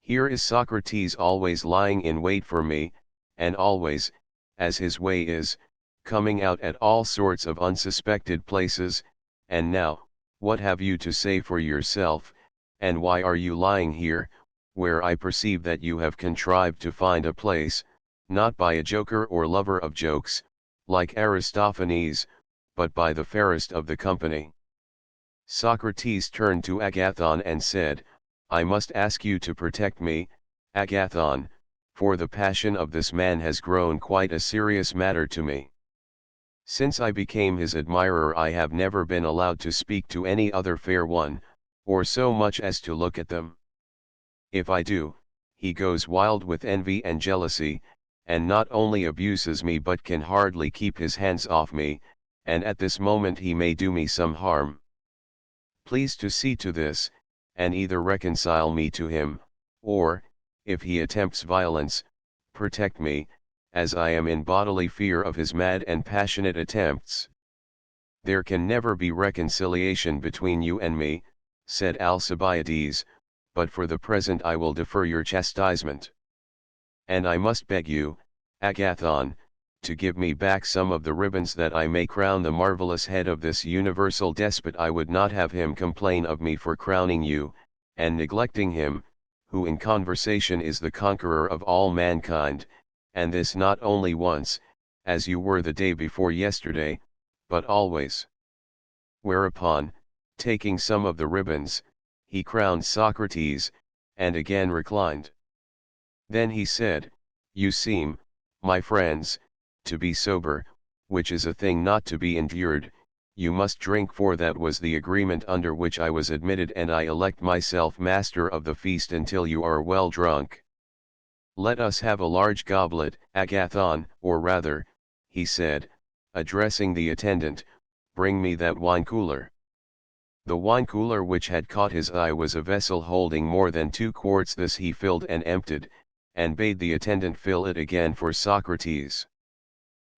Here is Socrates always lying in wait for me, and always, as his way is, coming out at all sorts of unsuspected places, and now, what have you to say for yourself, and why are you lying here, where I perceive that you have contrived to find a place, not by a joker or lover of jokes, like Aristophanes, but by the fairest of the company?" Socrates turned to Agathon and said, "I must ask you to protect me, Agathon, for the passion of this man has grown quite a serious matter to me. Since I became his admirer I have never been allowed to speak to any other fair one, or so much as to look at them. If I do, he goes wild with envy and jealousy, and not only abuses me but can hardly keep his hands off me, and at this moment he may do me some harm. Please to see to this, and either reconcile me to him, or, if he attempts violence, protect me, as I am in bodily fear of his mad and passionate attempts. There can never be reconciliation between you and me, said Alcibiades, but for the present I will defer your chastisement. And I must beg you, Agathon, to give me back some of the ribbons that I may crown the marvelous head of this universal despot. I would not have him complain of me for crowning you, and neglecting him, who in conversation is the conqueror of all mankind, and this not only once, as you were the day before yesterday, but always. Whereupon, taking some of the ribbons, he crowned Socrates, and again reclined. Then he said, You seem, my friends, to be sober, which is a thing not to be endured. You must drink, for that was the agreement under which I was admitted, and I elect myself master of the feast until you are well drunk. Let us have a large goblet, Agathon, or rather, he said, addressing the attendant, bring me that wine cooler. The wine cooler which had caught his eye was a vessel holding more than 2 quarts. This he filled and emptied, and bade the attendant fill it again for Socrates.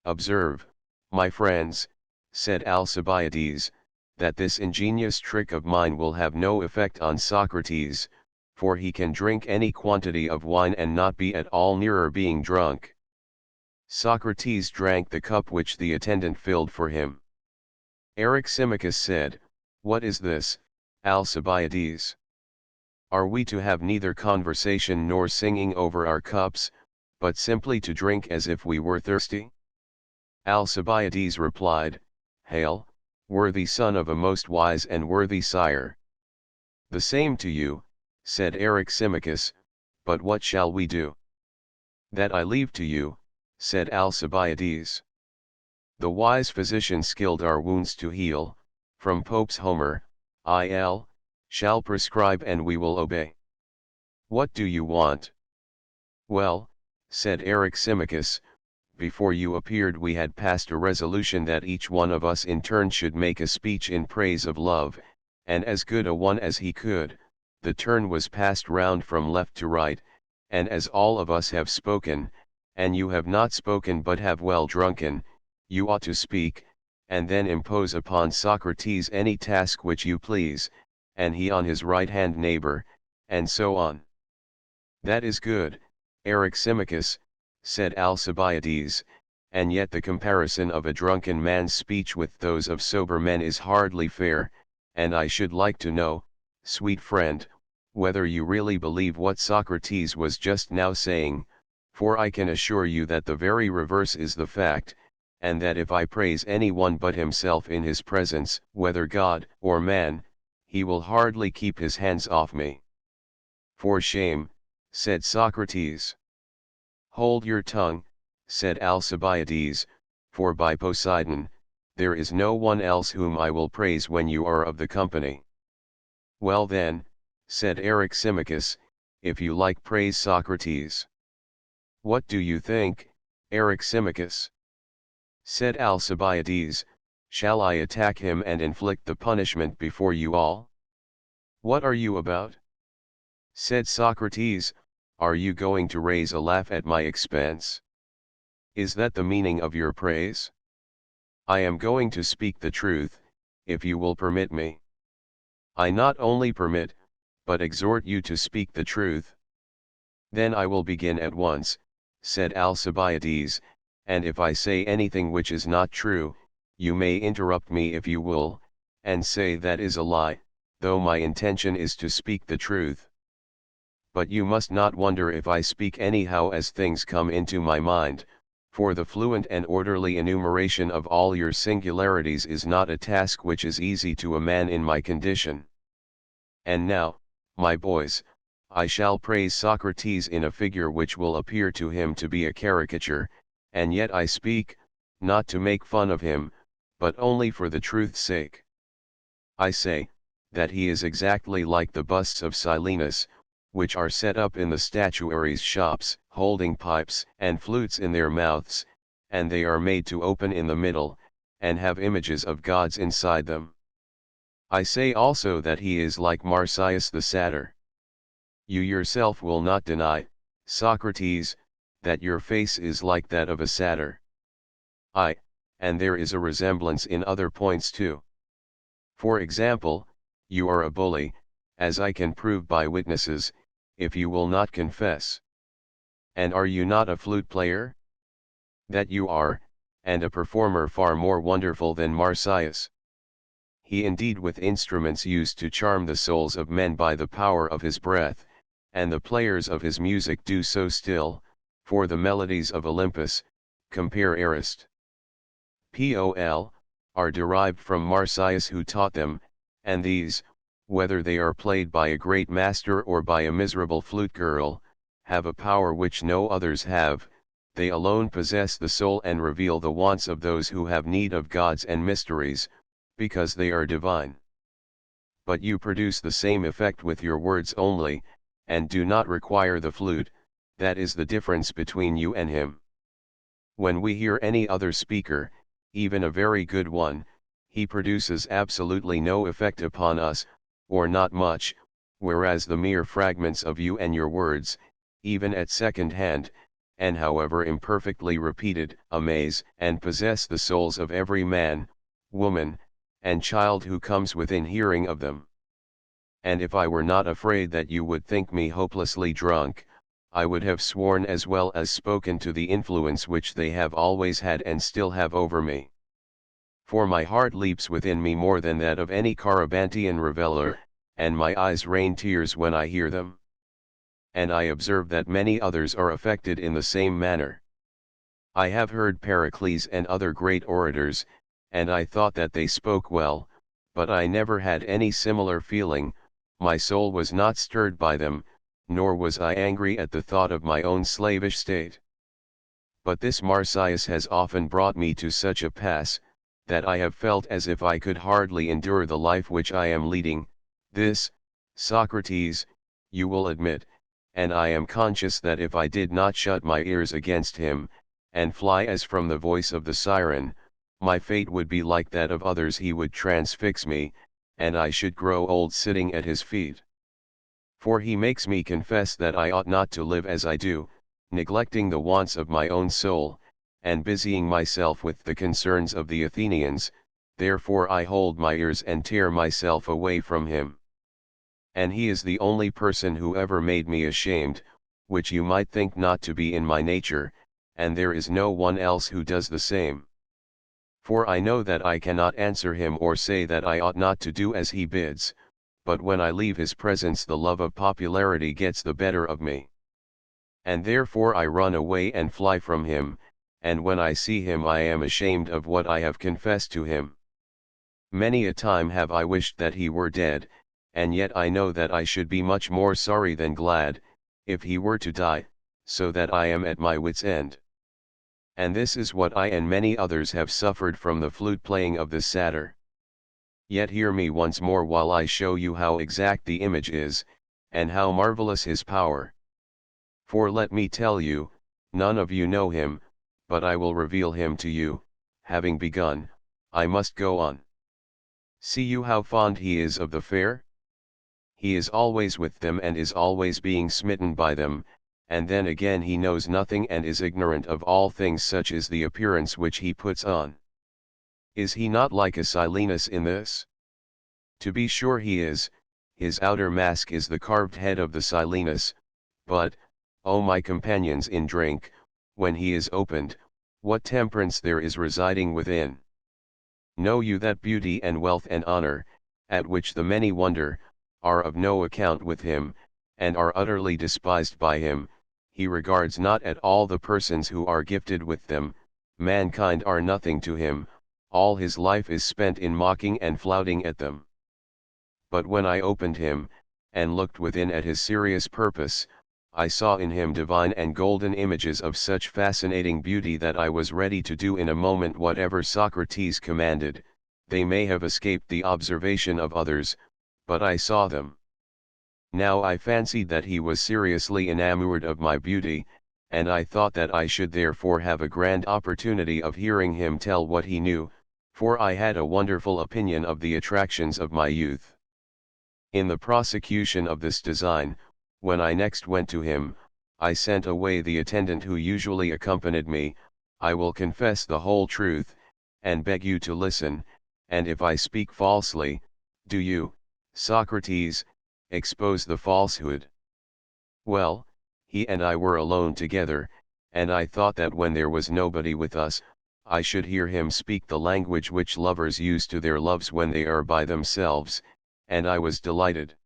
Observe, my friends, said Alcibiades, that this ingenious trick of mine will have no effect on Socrates, for he can drink any quantity of wine and not be at all nearer being drunk. Socrates drank the cup which the attendant filled for him. Eryximachus said, What is this, Alcibiades? Are we to have neither conversation nor singing over our cups, but simply to drink as if we were thirsty? Alcibiades replied, Hail, worthy son of a most wise and worthy sire. The same to you, said Eryximachus, but what shall we do? That I leave to you, said Alcibiades. The wise physician skilled our wounds to heal, from Pope's Homer, il, shall prescribe and we will obey. What do you want? Well, said Eryximachus, before you appeared we had passed a resolution that each one of us in turn should make a speech in praise of love, and as good a one as he could. The turn was passed round from left to right, and as all of us have spoken, and you have not spoken but have well drunken, you ought to speak, and then impose upon Socrates any task which you please, and he on his right-hand neighbor, and so on. That is good, Eryximachus, said Alcibiades, and yet the comparison of a drunken man's speech with those of sober men is hardly fair, and I should like to know, sweet friend, whether you really believe what Socrates was just now saying, for I can assure you that the very reverse is the fact, and that if I praise any one but himself in his presence, whether God or man, he will hardly keep his hands off me. For shame, said Socrates. Hold your tongue, said Alcibiades, for by Poseidon, there is no one else whom I will praise when you are of the company. Well then, said Eryximachus, if you like praise Socrates. What do you think, Eryximachus? Said Alcibiades, shall I attack him and inflict the punishment before you all? What are you about? Said Socrates, are you going to raise a laugh at my expense? Is that the meaning of your praise? I am going to speak the truth, if you will permit me. I not only permit, but exhort you to speak the truth. Then I will begin at once, said Alcibiades, and if I say anything which is not true, you may interrupt me if you will, and say that is a lie, though my intention is to speak the truth. But you must not wonder if I speak anyhow as things come into my mind, for the fluent and orderly enumeration of all your singularities is not a task which is easy to a man in my condition. And now, my boys, I shall praise Socrates in a figure which will appear to him to be a caricature, and yet I speak, not to make fun of him, but only for the truth's sake. I say, that he is exactly like the busts of Silenus, which are set up in the statuaries' shops, holding pipes and flutes in their mouths, and they are made to open in the middle, and have images of gods inside them. I say also that he is like Marsyas the satyr. You yourself will not deny, Socrates, that your face is like that of a satyr. And there is a resemblance in other points too. For example, you are a bully, as I can prove by witnesses, if you will not confess. And are you not a flute player? That you are, and a performer far more wonderful than Marsyas. He indeed with instruments used to charm the souls of men by the power of his breath, and the players of his music do so still, for the melodies of Olympus, compare Arist. Pol, are derived from Marsyas who taught them, and these, whether they are played by a great master or by a miserable flute girl, have a power which no others have, they alone possess the soul and reveal the wants of those who have need of gods and mysteries, because they are divine. But you produce the same effect with your words only, and do not require the flute, that is the difference between you and him. When we hear any other speaker, even a very good one, he produces absolutely no effect upon us, or not much, whereas the mere fragments of you and your words, even at second hand, and however imperfectly repeated, amaze and possess the souls of every man, woman, and child who comes within hearing of them. And if I were not afraid that you would think me hopelessly drunk, I would have sworn as well as spoken to the influence which they have always had and still have over me. For my heart leaps within me more than that of any Carabantian reveller, and my eyes rain tears when I hear them. And I observe that many others are affected in the same manner. I have heard Pericles and other great orators, and I thought that they spoke well, but I never had any similar feeling, my soul was not stirred by them, nor was I angry at the thought of my own slavish state. But this Marsyas has often brought me to such a pass, that I have felt as if I could hardly endure the life which I am leading. This, Socrates, you will admit, and I am conscious that if I did not shut my ears against him, and fly as from the voice of the siren, my fate would be like that of others. He would transfix me, and I should grow old sitting at his feet. For he makes me confess that I ought not to live as I do, neglecting the wants of my own soul, and busying myself with the concerns of the Athenians, therefore I hold my ears and tear myself away from him. And he is the only person who ever made me ashamed, which you might think not to be in my nature, and there is no one else who does the same. For I know that I cannot answer him or say that I ought not to do as he bids, but when I leave his presence the love of popularity gets the better of me. And therefore I run away and fly from him, and when I see him I am ashamed of what I have confessed to him. Many a time have I wished that he were dead, and yet I know that I should be much more sorry than glad, if he were to die, so that I am at my wit's end. And this is what I and many others have suffered from the flute playing of this satyr. Yet hear me once more while I show you how exact the image is, and how marvelous his power. For let me tell you, none of you know him, but I will reveal him to you. Having begun, I must go on. See you how fond he is of the fair? He is always with them and is always being smitten by them, and then again he knows nothing and is ignorant of all things, such is the appearance which he puts on. Is he not like a Silenus in this? To be sure he is, his outer mask is the carved head of the Silenus, but, O my companions in drink, when he is opened, what temperance there is residing within! Know you that beauty and wealth and honor, at which the many wonder, are of no account with him, and are utterly despised by him? He regards not at all the persons who are gifted with them, mankind are nothing to him, all his life is spent in mocking and flouting at them. But when I opened him, and looked within at his serious purpose, I saw in him divine and golden images of such fascinating beauty that I was ready to do in a moment whatever Socrates commanded. They may have escaped the observation of others, but I saw them. Now I fancied that he was seriously enamored of my beauty, and I thought that I should therefore have a grand opportunity of hearing him tell what he knew, for I had a wonderful opinion of the attractions of my youth. In the prosecution of this design, when I next went to him, I sent away the attendant who usually accompanied me. I will confess the whole truth, and beg you to listen, and if I speak falsely, do you, Socrates, expose the falsehood. Well, he and I were alone together, and I thought that when there was nobody with us, I should hear him speak the language which lovers use to their loves when they are by themselves, and I was delighted.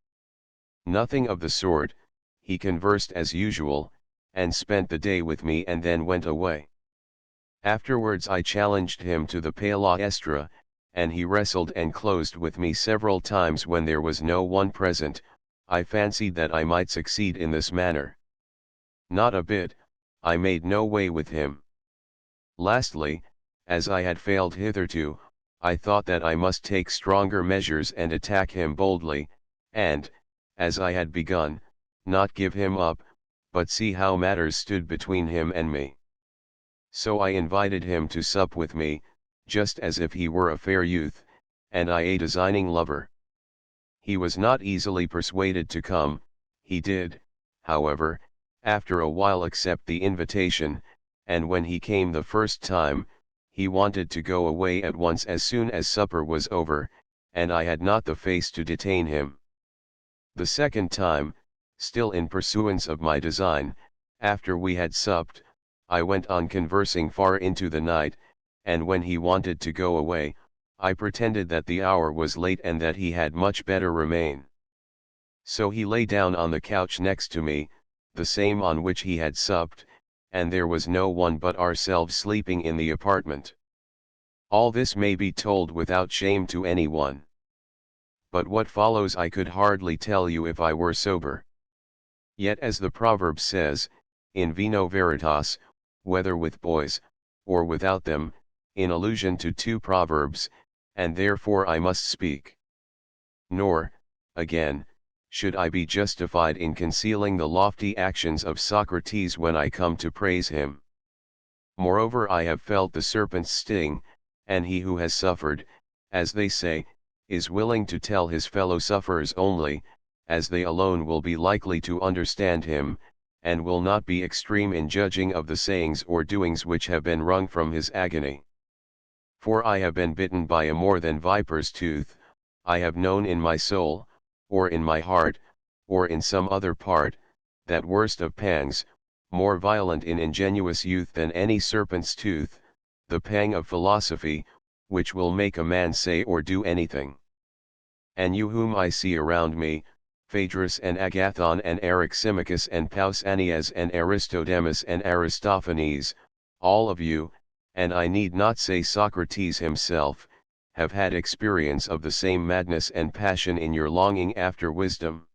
Nothing of the sort, he conversed as usual, and spent the day with me and then went away. Afterwards I challenged him to the palaestra, and he wrestled and closed with me several times when there was no one present. I fancied that I might succeed in this manner. Not a bit, I made no way with him. Lastly, as I had failed hitherto, I thought that I must take stronger measures and attack him boldly, and, as I had begun, not give him up, but see how matters stood between him and me. So I invited him to sup with me, just as if he were a fair youth, and I a designing lover. He was not easily persuaded to come. He did, however, after a while accept the invitation, and when he came the first time, he wanted to go away at once as soon as supper was over, and I had not the face to detain him. The second time, still in pursuance of my design, after we had supped, I went on conversing far into the night, and when he wanted to go away, I pretended that the hour was late and that he had much better remain. So he lay down on the couch next to me, the same on which he had supped, and there was no one but ourselves sleeping in the apartment. All this may be told without shame to anyone. But what follows I could hardly tell you if I were sober. Yet as the proverb says, in vino veritas, whether with boys, or without them, in allusion to two proverbs, and therefore I must speak. Nor, again, should I be justified in concealing the lofty actions of Socrates when I come to praise him. Moreover, I have felt the serpent's sting, and he who has suffered, as they say, is willing to tell his fellow sufferers only, as they alone will be likely to understand him, and will not be extreme in judging of the sayings or doings which have been wrung from his agony. For I have been bitten by a more than viper's tooth. I have known in my soul, or in my heart, or in some other part, that worst of pangs, more violent in ingenuous youth than any serpent's tooth, the pang of philosophy, which will make a man say or do anything. And you whom I see around me, Phaedrus and Agathon and Eryximachus and Pausanias and Aristodemus and Aristophanes, all of you, and I need not say Socrates himself, have had experience of the same madness and passion in your longing after wisdom.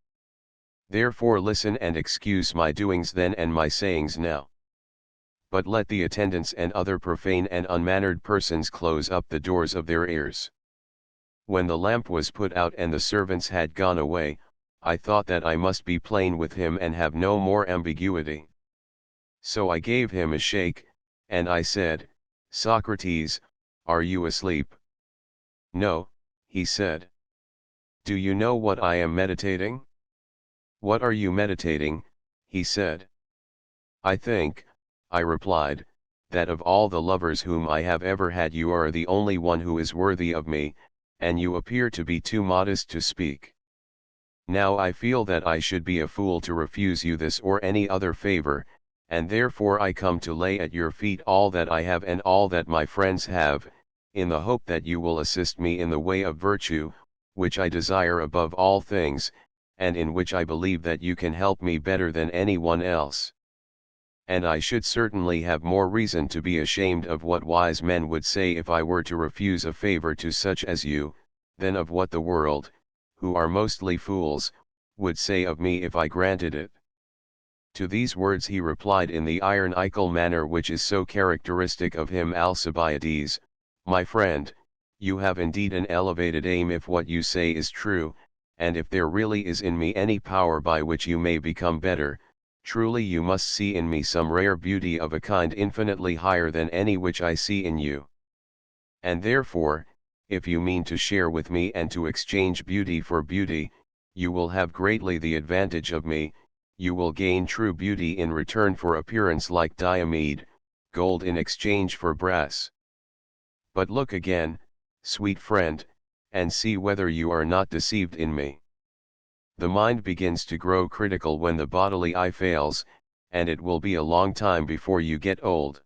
Therefore listen and excuse my doings then and my sayings now. But let the attendants and other profane and unmannered persons close up the doors of their ears. When the lamp was put out and the servants had gone away, I thought that I must be plain with him and have no more ambiguity. So I gave him a shake, and I said, Socrates, are you asleep? No, he said. Do you know what I am meditating? What are you meditating? He said. I think, I replied, that of all the lovers whom I have ever had you are the only one who is worthy of me, and you appear to be too modest to speak. Now I feel that I should be a fool to refuse you this or any other favor, and therefore I come to lay at your feet all that I have and all that my friends have, in the hope that you will assist me in the way of virtue, which I desire above all things, and in which I believe that you can help me better than any one else. And I should certainly have more reason to be ashamed of what wise men would say if I were to refuse a favor to such as you, than of what the world, who are mostly fools, would say of me if I granted it. To these words he replied in the ironical manner which is so characteristic of him: Alcibiades, my friend, you have indeed an elevated aim if what you say is true, and if there really is in me any power by which you may become better, truly you must see in me some rare beauty of a kind infinitely higher than any which I see in you. And therefore, if you mean to share with me and to exchange beauty for beauty, you will have greatly the advantage of me. You will gain true beauty in return for appearance like diamede, gold in exchange for brass. But look again, sweet friend, and see whether you are not deceived in me. The mind begins to grow critical when the bodily eye fails, and it will be a long time before you get old.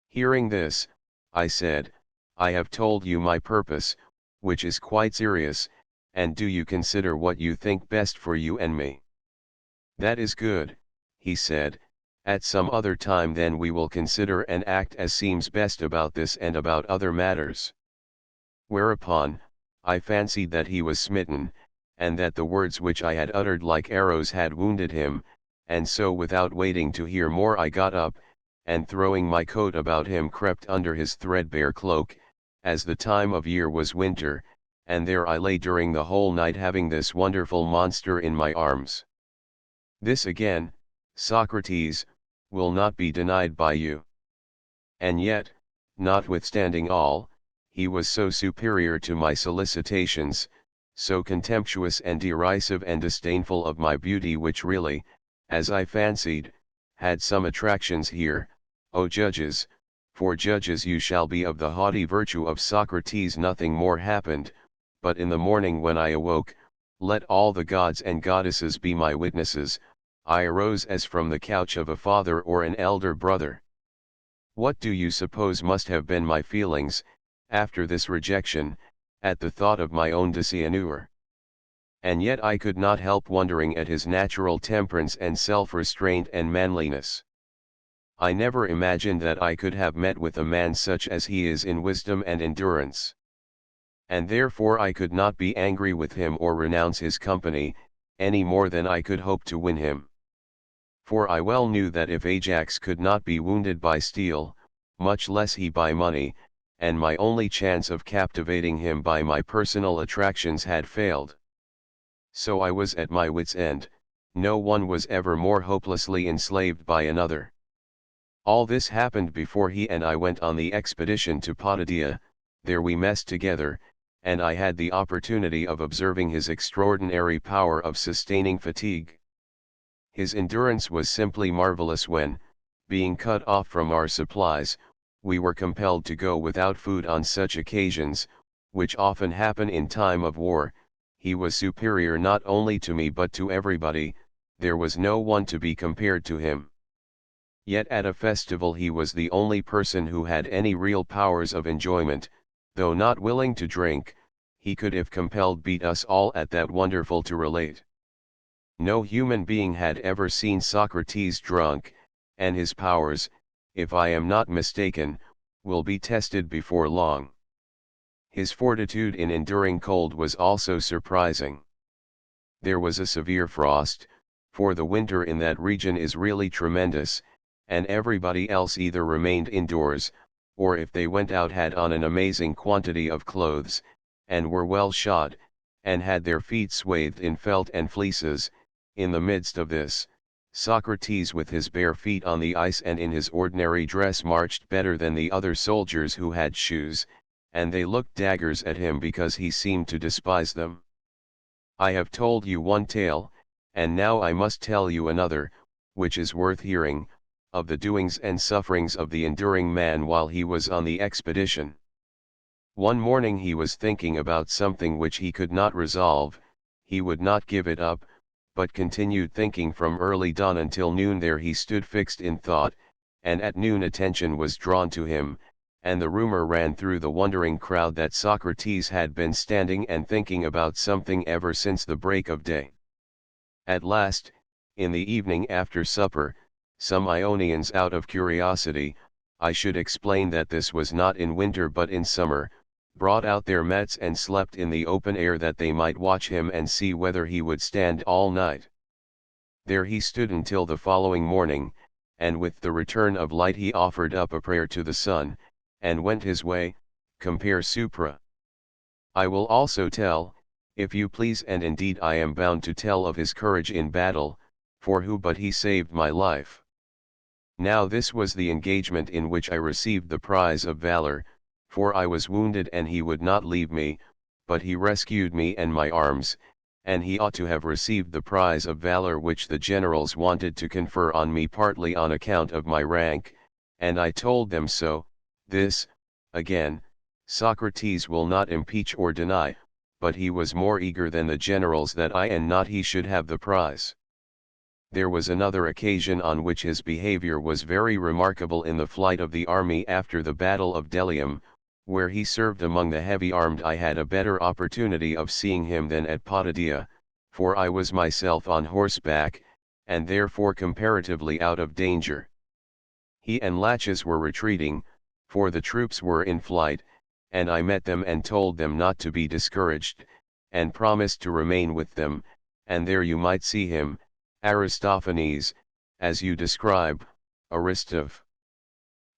Hearing this, I said, I have told you my purpose, which is quite serious, and do you consider what you think best for you and me. That is good, he said. At some other time then we will consider and act as seems best about this and about other matters. Whereupon, I fancied that he was smitten, and that the words which I had uttered like arrows had wounded him, and so without waiting to hear more I got up, and throwing my coat about him crept under his threadbare cloak, as the time of year was winter, and there I lay during the whole night having this wonderful monster in my arms. This again, Socrates, will not be denied by you. And yet, notwithstanding all, he was so superior to my solicitations, so contemptuous and derisive and disdainful of my beauty, which really, as I fancied, had some attractions here, O judges, for judges you shall be of the haughty virtue of Socrates. Nothing more happened, but in the morning when I awoke, let all the gods and goddesses be my witnesses, I arose as from the couch of a father or an elder brother. What do you suppose must have been my feelings, after this rejection, at the thought of my own dishonor? And yet I could not help wondering at his natural temperance and self-restraint and manliness. I never imagined that I could have met with a man such as he is in wisdom and endurance. And therefore I could not be angry with him or renounce his company, any more than I could hope to win him. For I well knew that if Ajax could not be wounded by steel, much less he by money, and my only chance of captivating him by my personal attractions had failed. So I was at my wit's end. No one was ever more hopelessly enslaved by another. All this happened before he and I went on the expedition to Potidaea. There we messed together, and I had the opportunity of observing his extraordinary power of sustaining fatigue. His endurance was simply marvelous when, being cut off from our supplies, we were compelled to go without food on such occasions, which often happen in time of war. He was superior not only to me but to everybody. There was no one to be compared to him. Yet at a festival he was the only person who had any real powers of enjoyment. Though not willing to drink, he could if compelled beat us all at that wonderful to relate. No human being had ever seen Socrates drunk, and his powers, if I am not mistaken, will be tested before long. His fortitude in enduring cold was also surprising. There was a severe frost, for the winter in that region is really tremendous, and everybody else either remained indoors, or if they went out had on an amazing quantity of clothes, and were well shod, and had their feet swathed in felt and fleeces. In the midst of this, Socrates with his bare feet on the ice and in his ordinary dress marched better than the other soldiers who had shoes, and they looked daggers at him because he seemed to despise them. I have told you one tale, and now I must tell you another, which is worth hearing, of the doings and sufferings of the enduring man while he was on the expedition. One morning he was thinking about something which he could not resolve. He would not give it up, but continued thinking from early dawn until noon. There he stood fixed in thought, and at noon attention was drawn to him, and the rumor ran through the wondering crowd that Socrates had been standing and thinking about something ever since the break of day. At last, in the evening after supper, some Ionians, out of curiosity, I should explain that this was not in winter but in summer, brought out their mats and slept in the open air that they might watch him and see whether he would stand all night. There he stood until the following morning, and with the return of light he offered up a prayer to the sun, and went his way. Compare Supra. I will also tell, if you please, and indeed I am bound to tell of his courage in battle, for who but he saved my life. Now this was the engagement in which I received the prize of valor, for I was wounded and he would not leave me, but he rescued me and my arms, and he ought to have received the prize of valor which the generals wanted to confer on me partly on account of my rank, and I told them so. This, again, Socrates will not impeach or deny, but he was more eager than the generals that I and not he should have the prize. There was another occasion on which his behavior was very remarkable in the flight of the army after the battle of Delium, where he served among the heavy armed. I had a better opportunity of seeing him than at Potidaea, for I was myself on horseback, and therefore comparatively out of danger. He and Laches were retreating, for the troops were in flight, and I met them and told them not to be discouraged, and promised to remain with them, and there you might see him, Aristophanes, as you describe, Aristoph.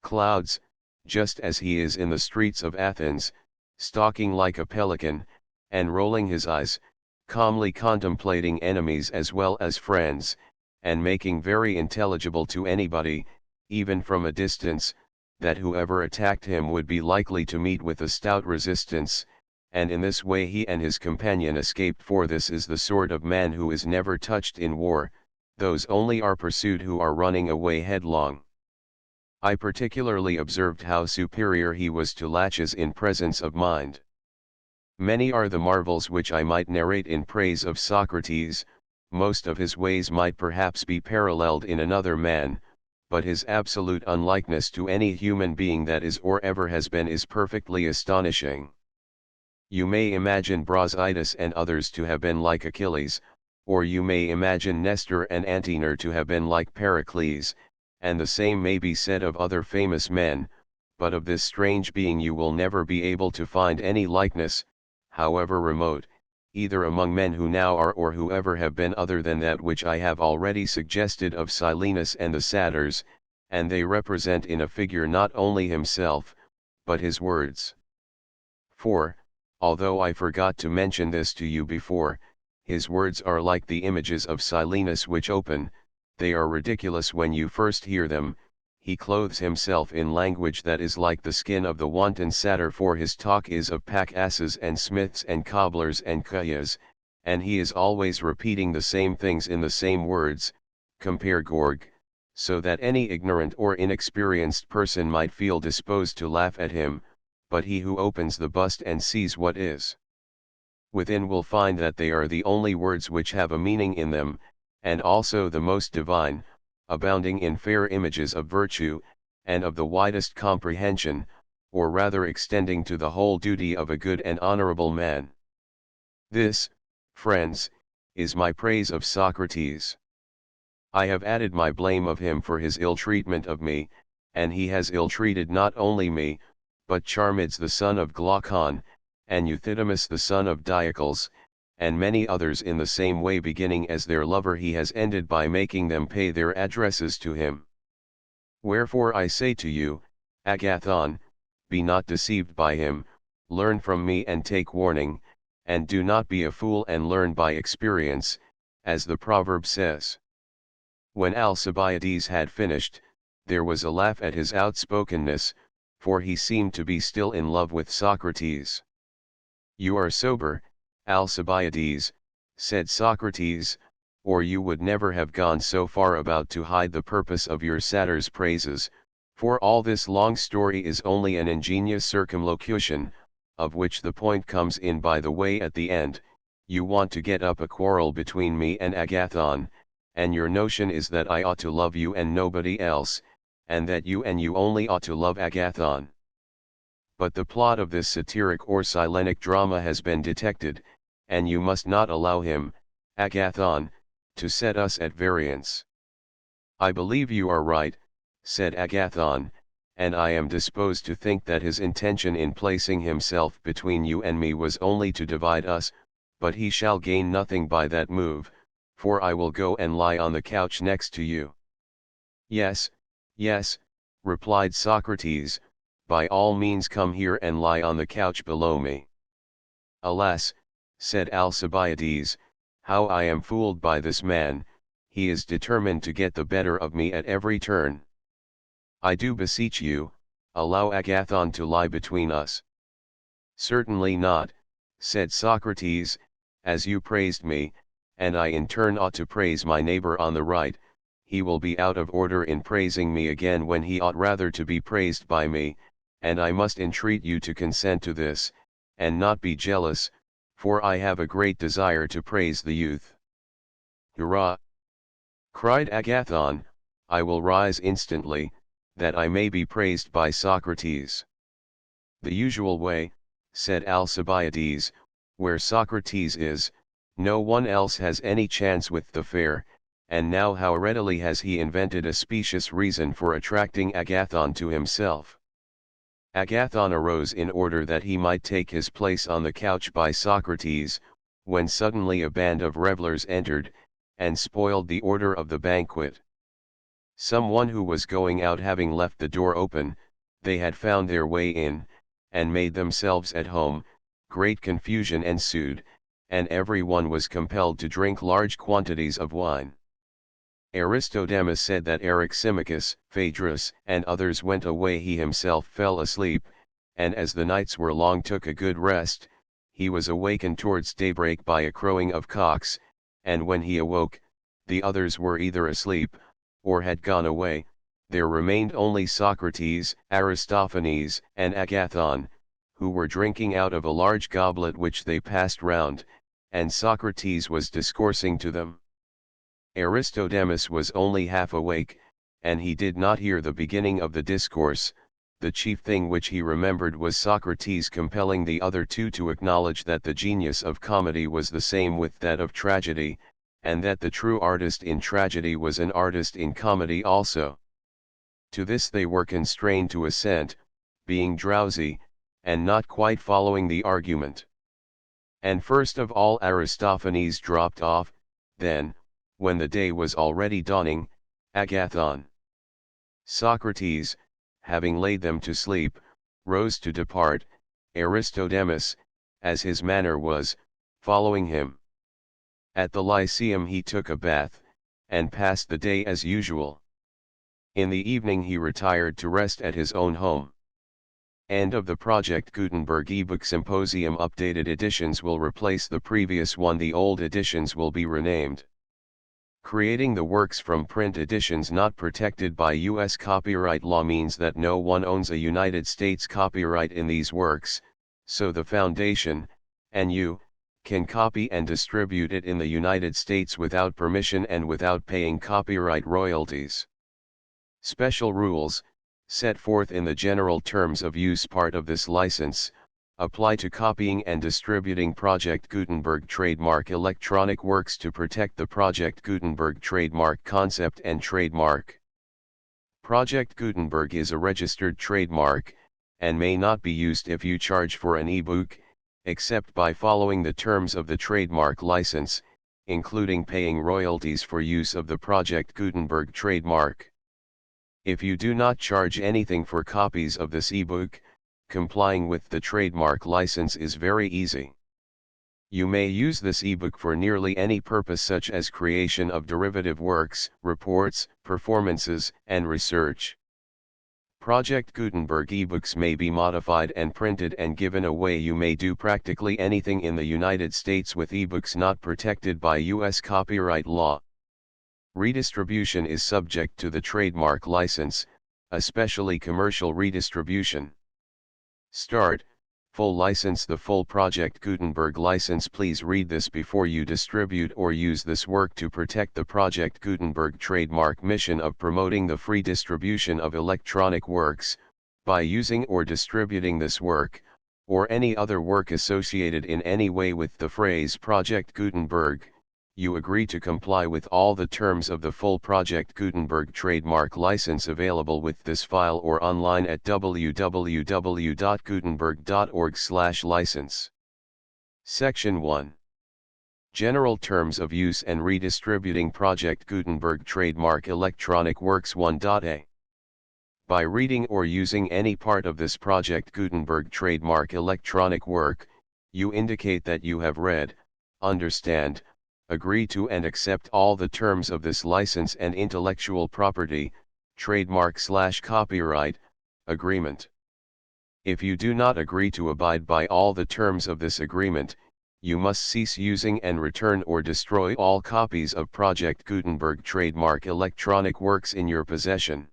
Clouds, just as he is in the streets of Athens, stalking like a pelican, and rolling his eyes, calmly contemplating enemies as well as friends, and making very intelligible to anybody, even from a distance, that whoever attacked him would be likely to meet with a stout resistance, and in this way he and his companion escaped. For this is the sort of man who is never touched in war, those only are pursued who are running away headlong. I particularly observed how superior he was to Laches in presence of mind. Many are the marvels which I might narrate in praise of Socrates. Most of his ways might perhaps be paralleled in another man, but his absolute unlikeness to any human being that is or ever has been is perfectly astonishing. You may imagine Brasidas and others to have been like Achilles, or you may imagine Nestor and Antenor to have been like Pericles, and the same may be said of other famous men, but of this strange being you will never be able to find any likeness, however remote, either among men who now are or who ever have been, other than that which I have already suggested of Silenus and the satyrs, and they represent in a figure not only himself, but his words. For, although I forgot to mention this to you before, his words are like the images of Silenus which open, they are ridiculous when you first hear them. He clothes himself in language that is like the skin of the wanton satyr, for his talk is of pack asses and smiths and cobblers and cuyas, and he is always repeating the same things in the same words. Compare Gorg, so that any ignorant or inexperienced person might feel disposed to laugh at him, but he who opens the bust and sees what is within will find that they are the only words which have a meaning in them, and also the most divine, abounding in fair images of virtue, and of the widest comprehension, or rather extending to the whole duty of a good and honorable man. This, friends, is my praise of Socrates. I have added my blame of him for his ill treatment of me, and he has ill-treated not only me, but Charmides the son of Glaucon, and Euthydemus the son of Diocles, and many others in the same way. Beginning as their lover, he has ended by making them pay their addresses to him. Wherefore I say to you, Agathon, be not deceived by him, learn from me and take warning, and do not be a fool and learn by experience, as the proverb says. When Alcibiades had finished, there was a laugh at his outspokenness, for he seemed to be still in love with Socrates. You are sober, Alcibiades, said Socrates, or you would never have gone so far about to hide the purpose of your satyr's praises, for all this long story is only an ingenious circumlocution, of which the point comes in by the way at the end. You want to get up a quarrel between me and Agathon, and your notion is that I ought to love you and nobody else, and that you and you only ought to love Agathon. But the plot of this satiric or Silenic drama has been detected, and you must not allow him, Agathon, to set us at variance. I believe you are right, said Agathon, and I am disposed to think that his intention in placing himself between you and me was only to divide us, but he shall gain nothing by that move, for I will go and lie on the couch next to you. Yes, yes, replied Socrates, by all means come here and lie on the couch below me. Alas, said Alcibiades, how I am fooled by this man, he is determined to get the better of me at every turn. I do beseech you, allow Agathon to lie between us. Certainly not, said Socrates, as you praised me, and I in turn ought to praise my neighbor on the right, he will be out of order in praising me again when he ought rather to be praised by me, and I must entreat you to consent to this, and not be jealous, for I have a great desire to praise the youth. Hurrah! Cried Agathon, I will rise instantly, that I may be praised by Socrates. The usual way, said Alcibiades, where Socrates is, no one else has any chance with the fair, and now how readily has he invented a specious reason for attracting Agathon to himself. Agathon arose in order that he might take his place on the couch by Socrates, when suddenly a band of revellers entered, and spoiled the order of the banquet. Some one who was going out having left the door open, they had found their way in, and made themselves at home, great confusion ensued, and every one was compelled to drink large quantities of wine. Aristodemus said that Eryximachus, Phaedrus, and others went away, he himself fell asleep, and as the nights were long took a good rest, he was awakened towards daybreak by a crowing of cocks, and when he awoke, the others were either asleep, or had gone away, there remained only Socrates, Aristophanes, and Agathon, who were drinking out of a large goblet which they passed round, and Socrates was discoursing to them. Aristodemus was only half awake, and he did not hear the beginning of the discourse. The chief thing which he remembered was Socrates compelling the other two to acknowledge that the genius of comedy was the same with that of tragedy, and that the true artist in tragedy was an artist in comedy also. To this they were constrained to assent, being drowsy, and not quite following the argument. And first of all Aristophanes dropped off, then, when the day was already dawning, Agathon. Socrates, having laid them to sleep, rose to depart, Aristodemus, as his manner was, following him. At the Lyceum he took a bath, and passed the day as usual. In the evening he retired to rest at his own home. End of the Project Gutenberg ebook Symposium. Updated editions will replace the previous one. The old editions will be renamed. Creating the works from print editions not protected by U.S. copyright law means that no one owns a United States copyright in these works, so the Foundation, and you, can copy and distribute it in the United States without permission and without paying copyright royalties. Special rules, set forth in the General Terms of Use part of this license, apply to copying and distributing Project Gutenberg trademark electronic works to protect the Project Gutenberg trademark concept and trademark. Project Gutenberg is a registered trademark, and may not be used if you charge for an ebook, except by following the terms of the trademark license, including paying royalties for use of the Project Gutenberg trademark. If you do not charge anything for copies of this ebook, complying with the trademark license is very easy. You may use this ebook for nearly any purpose, such as creation of derivative works, reports, performances, and research. Project Gutenberg ebooks may be modified and printed and given away. You may do practically anything in the United States with ebooks not protected by U.S. copyright law. Redistribution is subject to the trademark license, especially commercial redistribution. Start, full license. The full Project Gutenberg license. Please read this before you distribute or use this work to protect the Project Gutenberg trademark mission of promoting the free distribution of electronic works, by using or distributing this work, or any other work associated in any way with the phrase Project Gutenberg. you agree to comply with all the terms of the full Project Gutenberg trademark license available with this file or online at www.gutenberg.org/license. Section 1. General Terms of Use and Redistributing Project Gutenberg Trademark Electronic Works 1.a. By reading or using any part of this Project Gutenberg Trademark Electronic Work, you indicate that you have read, understand, agree to and accept all the terms of this license and intellectual property, trademark/copyright, agreement. If you do not agree to abide by all the terms of this agreement, you must cease using and return or destroy all copies of Project Gutenberg trademark electronic works in your possession.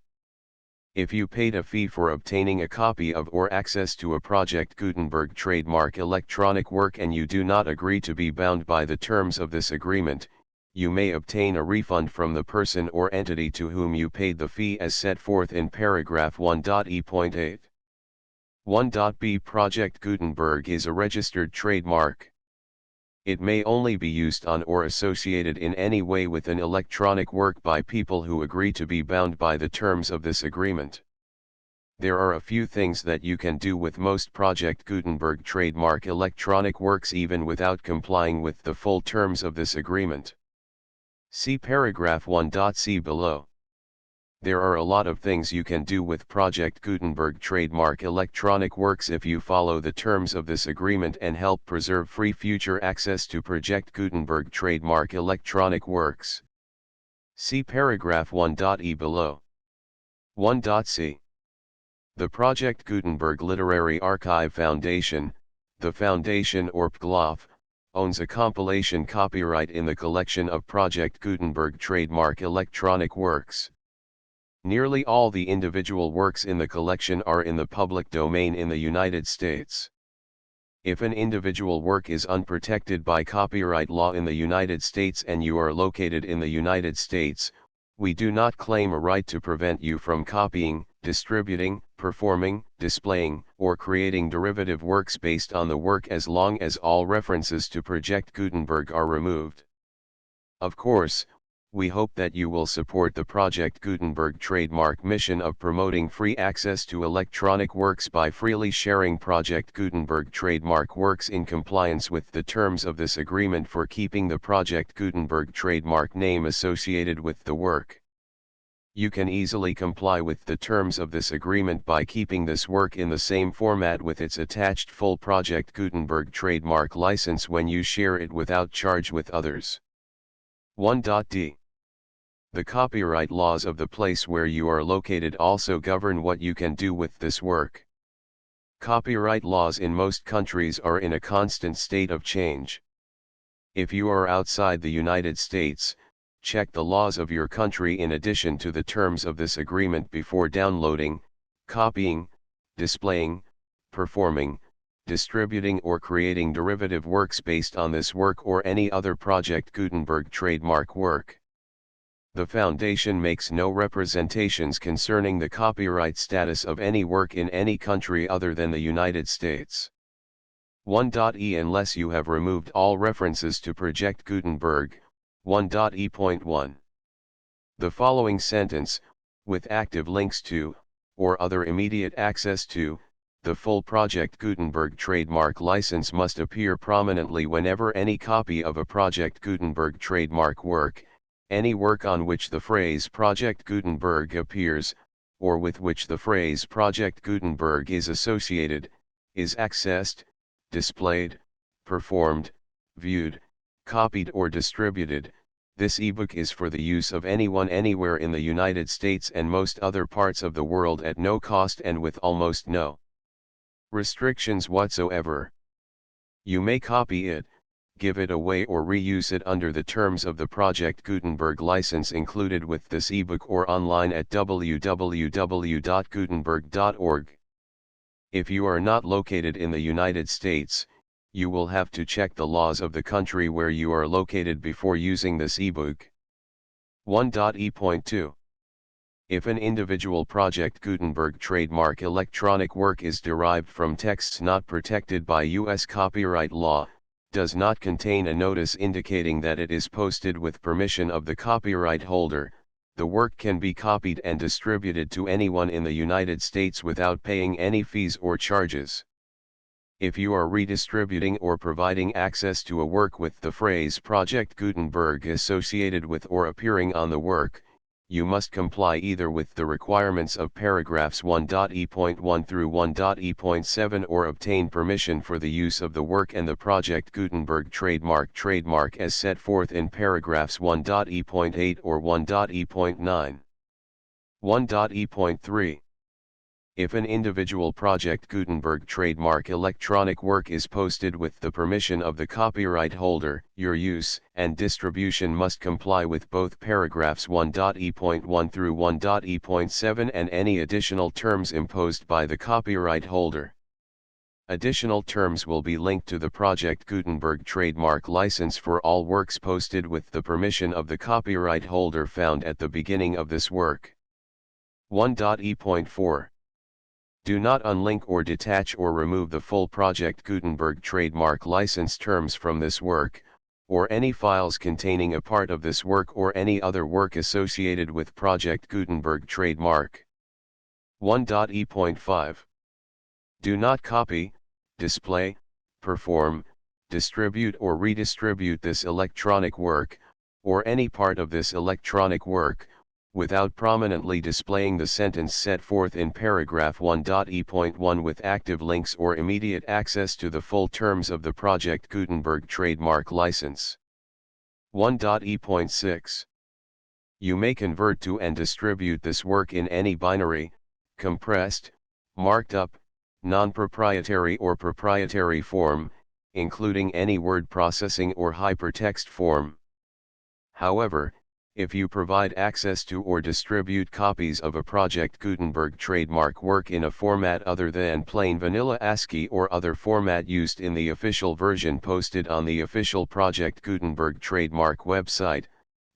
If you paid a fee for obtaining a copy of or access to a Project Gutenberg trademark electronic work and you do not agree to be bound by the terms of this agreement, you may obtain a refund from the person or entity to whom you paid the fee as set forth in paragraph 1.e.8. 1.b Project Gutenberg is a registered trademark. It may only be used on or associated in any way with an electronic work by people who agree to be bound by the terms of this agreement. There are a few things that you can do with most Project Gutenberg trademark electronic works even without complying with the full terms of this agreement. See paragraph 1.c below. There are a lot of things you can do with Project Gutenberg trademark electronic works if you follow the terms of this agreement and help preserve free future access to Project Gutenberg trademark electronic works. See paragraph 1.e below. 1.c. The Project Gutenberg Literary Archive Foundation, the foundation or PGLOF, owns a compilation copyright in the collection of Project Gutenberg trademark electronic works. Nearly all the individual works in the collection are in the public domain in the United States. If an individual work is unprotected by copyright law in the United States and you are located in the United States, we do not claim a right to prevent you from copying, distributing, performing, displaying, or creating derivative works based on the work as long as all references to Project Gutenberg are removed. Of course, we hope that you will support the Project Gutenberg trademark mission of promoting free access to electronic works by freely sharing Project Gutenberg trademark works in compliance with the terms of this agreement for keeping the Project Gutenberg trademark name associated with the work. You can easily comply with the terms of this agreement by keeping this work in the same format with its attached full Project Gutenberg trademark license when you share it without charge with others. 1.d. The copyright laws of the place where you are located also govern what you can do with this work. Copyright laws in most countries are in a constant state of change. If you are outside the United States, check the laws of your country in addition to the terms of this agreement before downloading, copying, displaying, performing, distributing or creating derivative works based on this work or any other Project Gutenberg trademark work. The Foundation makes no representations concerning the copyright status of any work in any country other than the United States. 1.e Unless you have removed all references to Project Gutenberg, 1.e.1. The following sentence, with active links to, or other immediate access to, the full Project Gutenberg trademark license must appear prominently whenever any copy of a Project Gutenberg trademark work, any work on which the phrase Project Gutenberg appears, or with which the phrase Project Gutenberg is associated, is accessed, displayed, performed, viewed, copied or distributed. This ebook is for the use of anyone anywhere in the United States and most other parts of the world at no cost and with almost no restrictions whatsoever. You may copy it, give it away or reuse it under the terms of the Project Gutenberg license included with this ebook or online at www.gutenberg.org. If you are not located in the United States, you will have to check the laws of the country where you are located before using this ebook. 1.e.2. If an individual Project Gutenberg trademark electronic work is derived from texts not protected by U.S. copyright law, does not contain a notice indicating that it is posted with permission of the copyright holder, the work can be copied and distributed to anyone in the United States without paying any fees or charges. If you are redistributing or providing access to a work with the phrase Project Gutenberg associated with or appearing on the work, you must comply either with the requirements of paragraphs 1.e.1 through 1.e.7 or obtain permission for the use of the work and the Project Gutenberg trademark as set forth in paragraphs 1.e.8 or 1.e.9. 1.e.3. If an individual Project Gutenberg trademark electronic work is posted with the permission of the copyright holder, your use and distribution must comply with both paragraphs 1.e.1 through 1.e.7 and any additional terms imposed by the copyright holder. Additional terms will be linked to the Project Gutenberg trademark license for all works posted with the permission of the copyright holder found at the beginning of this work. 1.e.4. Do not unlink or detach or remove the full Project Gutenberg trademark license terms from this work, or any files containing a part of this work or any other work associated with Project Gutenberg trademark. 1.e.5. Do not copy, display, perform, distribute or redistribute this electronic work, or any part of this electronic work, without prominently displaying the sentence set forth in paragraph 1.e.1 with active links or immediate access to the full terms of the Project Gutenberg trademark license. 1.e.6. You may convert to and distribute this work in any binary, compressed, marked up, non-proprietary or proprietary form, including any word processing or hypertext form. However, if you provide access to or distribute copies of a Project Gutenberg trademark work in a format other than plain vanilla ASCII or other format used in the official version posted on the official Project Gutenberg trademark website,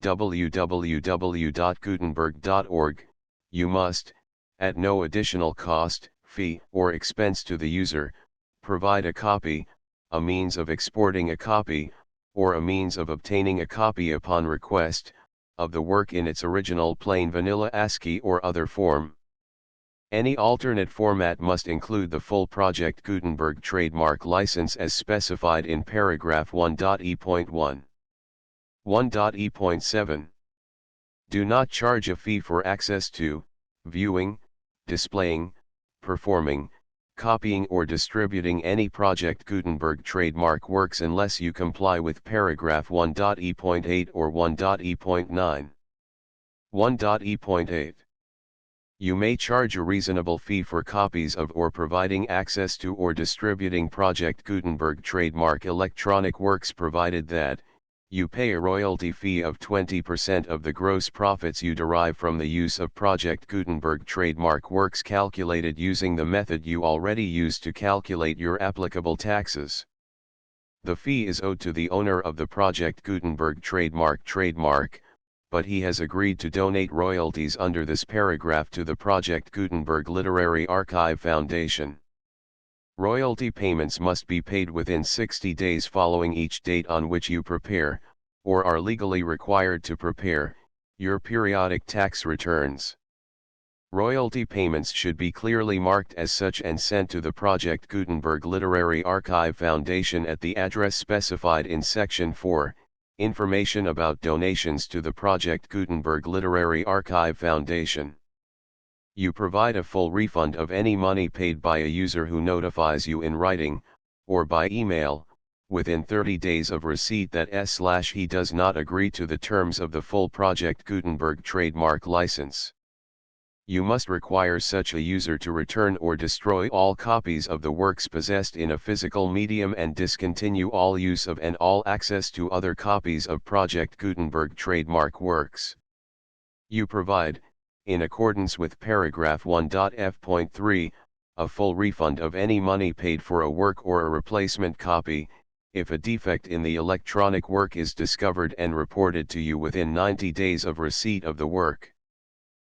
www.gutenberg.org, you must, at no additional cost, fee, or expense to the user, provide a copy, a means of exporting a copy, or a means of obtaining a copy upon request, of the work in its original plain vanilla ASCII or other form. Any alternate format must include the full Project Gutenberg trademark license as specified in paragraph 1.e.1. 1.e.7. Do not charge a fee for access to, viewing, displaying, performing, copying or distributing any Project Gutenberg trademark works unless you comply with paragraph 1.e.8 or 1.e.9. 1.e.8. You may charge a reasonable fee for copies of or providing access to or distributing Project Gutenberg trademark electronic works provided that, you pay a royalty fee of 20% of the gross profits you derive from the use of Project Gutenberg trademark works calculated using the method you already use to calculate your applicable taxes. The fee is owed to the owner of the Project Gutenberg trademark, but he has agreed to donate royalties under this paragraph to the Project Gutenberg Literary Archive Foundation. Royalty payments must be paid within 60 days following each date on which you prepare, or are legally required to prepare, your periodic tax returns. Royalty payments should be clearly marked as such and sent to the Project Gutenberg Literary Archive Foundation at the address specified in Section 4, Information about donations to the Project Gutenberg Literary Archive Foundation. You provide a full refund of any money paid by a user who notifies you in writing, or by email, within 30 days of receipt that he does not agree to the terms of the full Project Gutenberg trademark license. You must require such a user to return or destroy all copies of the works possessed in a physical medium and discontinue all use of and all access to other copies of Project Gutenberg trademark works. You provide, in accordance with paragraph 1.f.3, a full refund of any money paid for a work or a replacement copy, if a defect in the electronic work is discovered and reported to you within 90 days of receipt of the work.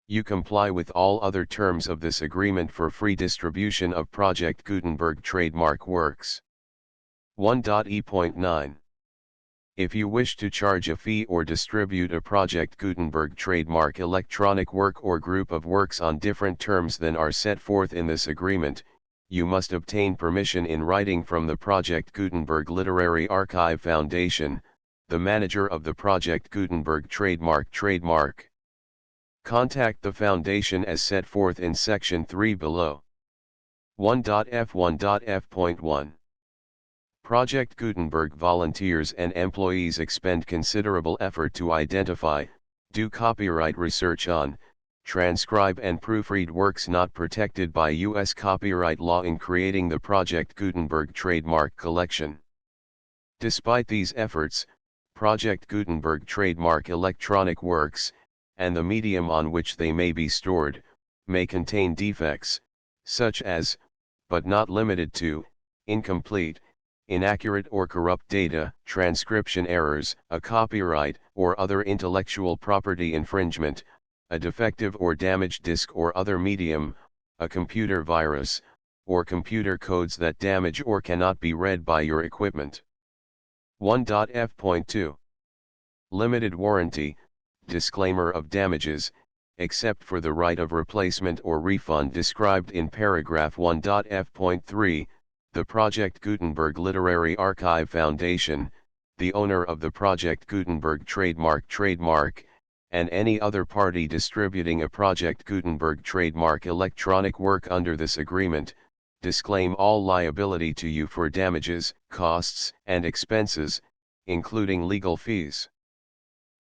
You comply with all other terms of this agreement for free distribution of Project Gutenberg trademark works. 1.e.9. If you wish to charge a fee or distribute a Project Gutenberg trademark electronic work or group of works on different terms than are set forth in this agreement, you must obtain permission in writing from the Project Gutenberg Literary Archive Foundation, the manager of the Project Gutenberg trademark. Contact the Foundation as set forth in Section 3 below. 1.f1.f.1. Project Gutenberg volunteers and employees expend considerable effort to identify, do copyright research on, transcribe and proofread works not protected by U.S. copyright law in creating the Project Gutenberg trademark collection. Despite these efforts, Project Gutenberg trademark electronic works, and the medium on which they may be stored, may contain defects, such as, but not limited to, incomplete, inaccurate or corrupt data, transcription errors, a copyright or other intellectual property infringement, a defective or damaged disk or other medium, a computer virus, or computer codes that damage or cannot be read by your equipment. 1.f.2. Limited warranty, disclaimer of damages, except for the right of replacement or refund described in paragraph 1.f.3, the Project Gutenberg Literary Archive Foundation, the owner of the Project Gutenberg trademark, and any other party distributing a Project Gutenberg trademark electronic work under this agreement, disclaim all liability to you for damages, costs, and expenses, including legal fees.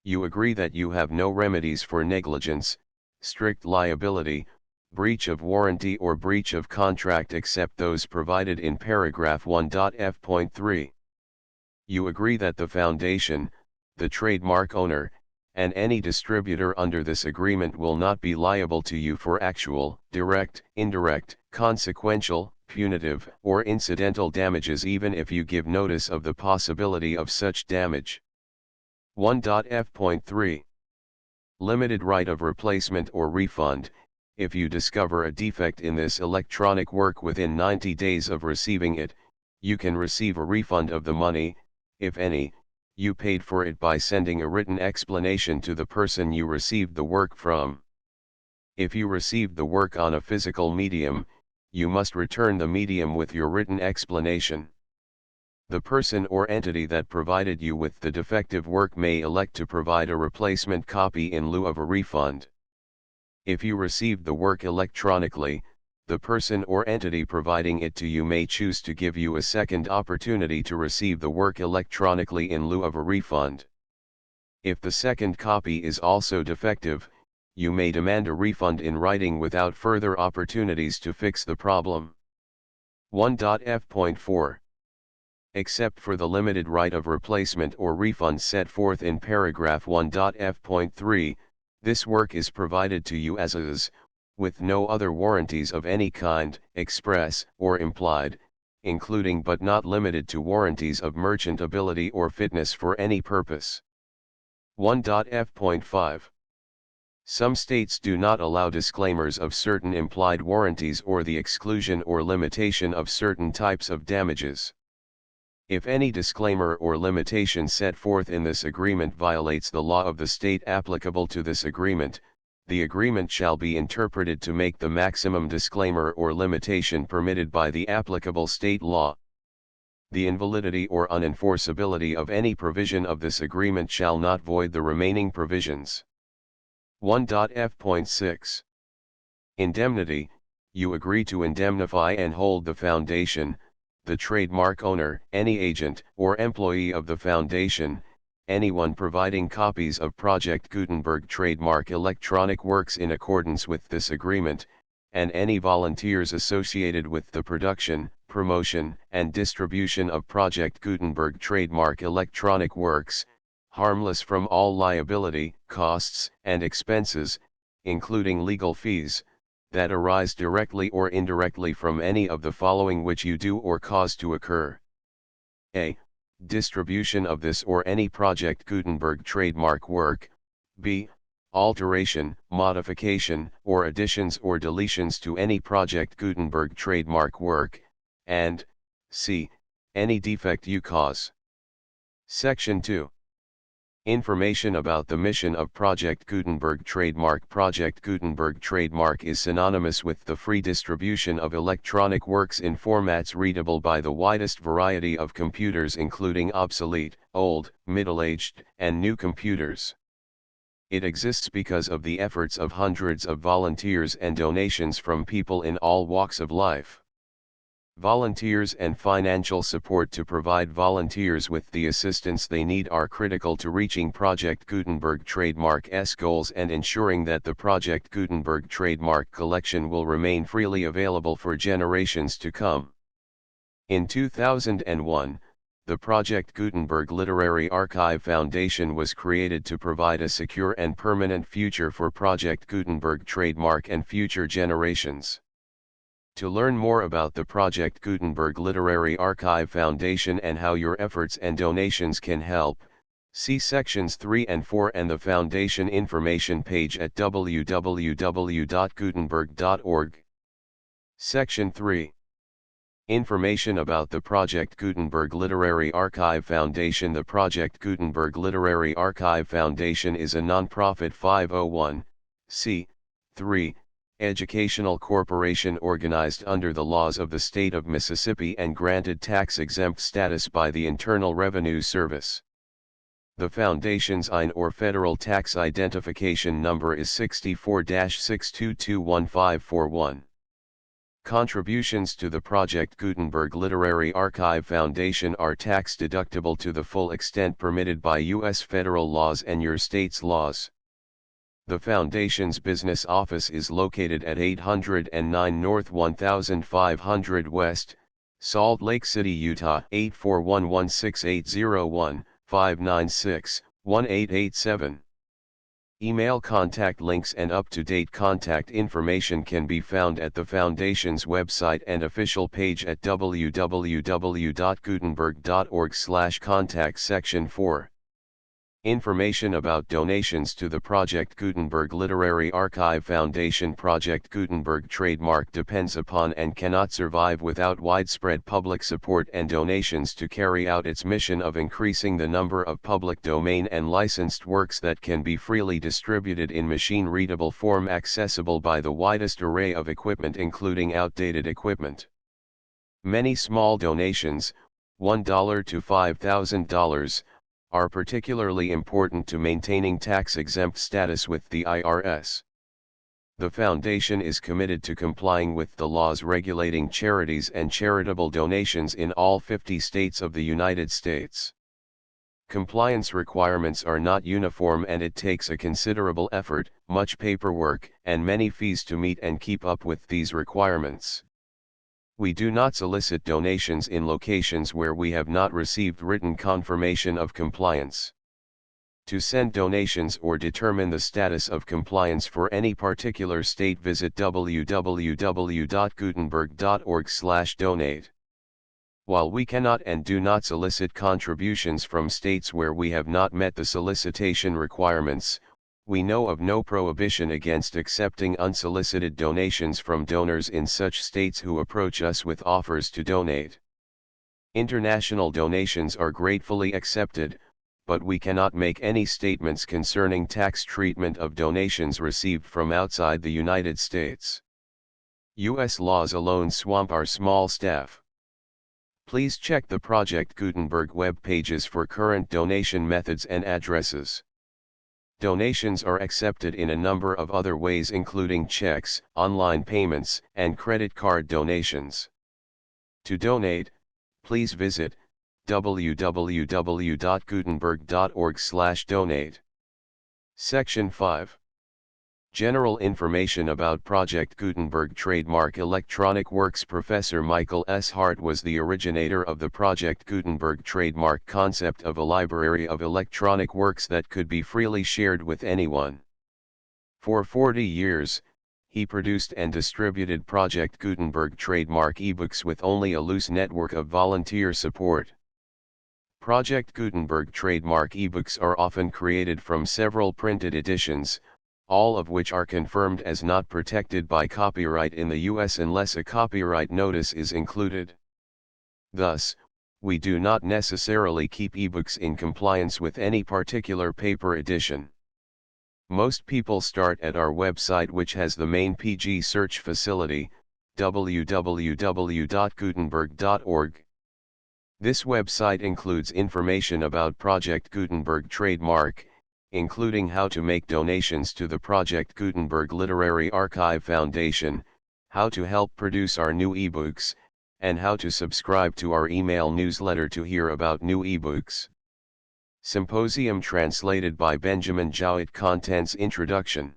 You agree that you have no remedies for negligence, strict liability, breach of warranty or breach of contract except those provided in paragraph 1.f.3. You agree that the Foundation, the trademark owner, and any distributor under this agreement will not be liable to you for actual, direct, indirect, consequential, punitive, or incidental damages even if you give notice of the possibility of such damage. 1.f.3. Limited right of replacement or refund. If you discover a defect in this electronic work within 90 days of receiving it, you can receive a refund of the money, if any, you paid for it by sending a written explanation to the person you received the work from. If you received the work on a physical medium, you must return the medium with your written explanation. The person or entity that provided you with the defective work may elect to provide a replacement copy in lieu of a refund. If you received the work electronically, the person or entity providing it to you may choose to give you a second opportunity to receive the work electronically in lieu of a refund. If the second copy is also defective, you may demand a refund in writing without further opportunities to fix the problem. 1.f.4. Except for the limited right of replacement or refund set forth in paragraph 1.f.3, this work is provided to you as is, with no other warranties of any kind, express or implied, including but not limited to warranties of merchantability or fitness for any purpose. 1.f.5. Some states do not allow disclaimers of certain implied warranties or the exclusion or limitation of certain types of damages. If any disclaimer or limitation set forth in this agreement violates the law of the state applicable to this agreement, the agreement shall be interpreted to make the maximum disclaimer or limitation permitted by the applicable state law. The invalidity or unenforceability of any provision of this agreement shall not void the remaining provisions. 1.f.6. Indemnity. You agree to indemnify and hold the Foundation, the trademark owner, any agent or employee of the Foundation, anyone providing copies of Project Gutenberg trademark electronic works in accordance with this agreement, and any volunteers associated with the production, promotion, and distribution of Project Gutenberg trademark electronic works, harmless from all liability, costs, and expenses, including legal fees, that arise directly or indirectly from any of the following which you do or cause to occur. A. Distribution of this or any Project Gutenberg trademark work. B. Alteration, modification, or additions or deletions to any Project Gutenberg trademark work. And C. Any defect you cause. Section 2. Information about the mission of Project Gutenberg trademark. Project Gutenberg trademark is synonymous with the free distribution of electronic works in formats readable by the widest variety of computers, including obsolete, old, middle-aged, and new computers. It exists because of the efforts of hundreds of volunteers and donations from people in all walks of life. Volunteers and financial support to provide volunteers with the assistance they need are critical to reaching Project Gutenberg trademark's goals and ensuring that the Project Gutenberg trademark collection will remain freely available for generations to come. In 2001, the Project Gutenberg Literary Archive Foundation was created to provide a secure and permanent future for Project Gutenberg trademark and future generations. To learn more about the Project Gutenberg Literary Archive Foundation and how your efforts and donations can help, see sections 3 and 4 and the Foundation information page at www.gutenberg.org. Section 3. Information about the Project Gutenberg Literary Archive Foundation. The Project Gutenberg Literary Archive Foundation is a non-profit 501(c)(3) educational corporation organized under the laws of the state of Mississippi and granted tax-exempt status by the Internal Revenue Service. The Foundation's IN or Federal Tax Identification Number is 64-6221541. Contributions to the Project Gutenberg Literary Archive Foundation are tax-deductible to the full extent permitted by U.S. federal laws and your state's laws. The Foundation's business office is located at 809 North 1500 West, Salt Lake City, Utah 841-16801-596-1887. Email contact links and up-to-date contact information can be found at the Foundation's website and official page at www.gutenberg.org/contact. Section 4. Information about donations to the Project Gutenberg Literary Archive Foundation. Project Gutenberg trademark depends upon and cannot survive without widespread public support and donations to carry out its mission of increasing the number of public domain and licensed works that can be freely distributed in machine-readable form accessible by the widest array of equipment, including outdated equipment. Many small donations, $1 to $5,000, are particularly important to maintaining tax-exempt status with the IRS. The Foundation is committed to complying with the laws regulating charities and charitable donations in all 50 states of the United States. Compliance requirements are not uniform and it takes a considerable effort, much paperwork, and many fees to meet and keep up with these requirements. We do not solicit donations in locations where we have not received written confirmation of compliance. To send donations or determine the status of compliance for any particular state, visit www.gutenberg.org/donate. While we cannot and do not solicit contributions from states where we have not met the solicitation requirements, we know of no prohibition against accepting unsolicited donations from donors in such states who approach us with offers to donate. International donations are gratefully accepted, but we cannot make any statements concerning tax treatment of donations received from outside the United States. U.S. laws alone swamp our small staff. Please check the Project Gutenberg web pages for current donation methods and addresses. Donations are accepted in a number of other ways, including checks, online payments, and credit card donations. To donate, please visit www.gutenberg.org/donate. Section 5. General information about Project Gutenberg trademark electronic works. Professor Michael S. Hart was the originator of the Project Gutenberg trademark concept of a library of electronic works that could be freely shared with anyone. For 40 years, he produced and distributed Project Gutenberg trademark ebooks with only a loose network of volunteer support. Project Gutenberg trademark ebooks are often created from several printed editions, all of which are confirmed as not protected by copyright in the U.S. unless a copyright notice is included. Thus, we do not necessarily keep ebooks in compliance with any particular paper edition. Most people start at our website, which has the main PG search facility, www.gutenberg.org. This website includes information about Project Gutenberg trademark, including how to make donations to the Project Gutenberg Literary Archive Foundation, how to help produce our new ebooks, and how to subscribe to our email newsletter to hear about new ebooks. Symposium translated by Benjamin Jowett. Contents: Introduction.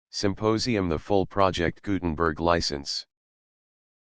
Symposium, the full Project Gutenberg license.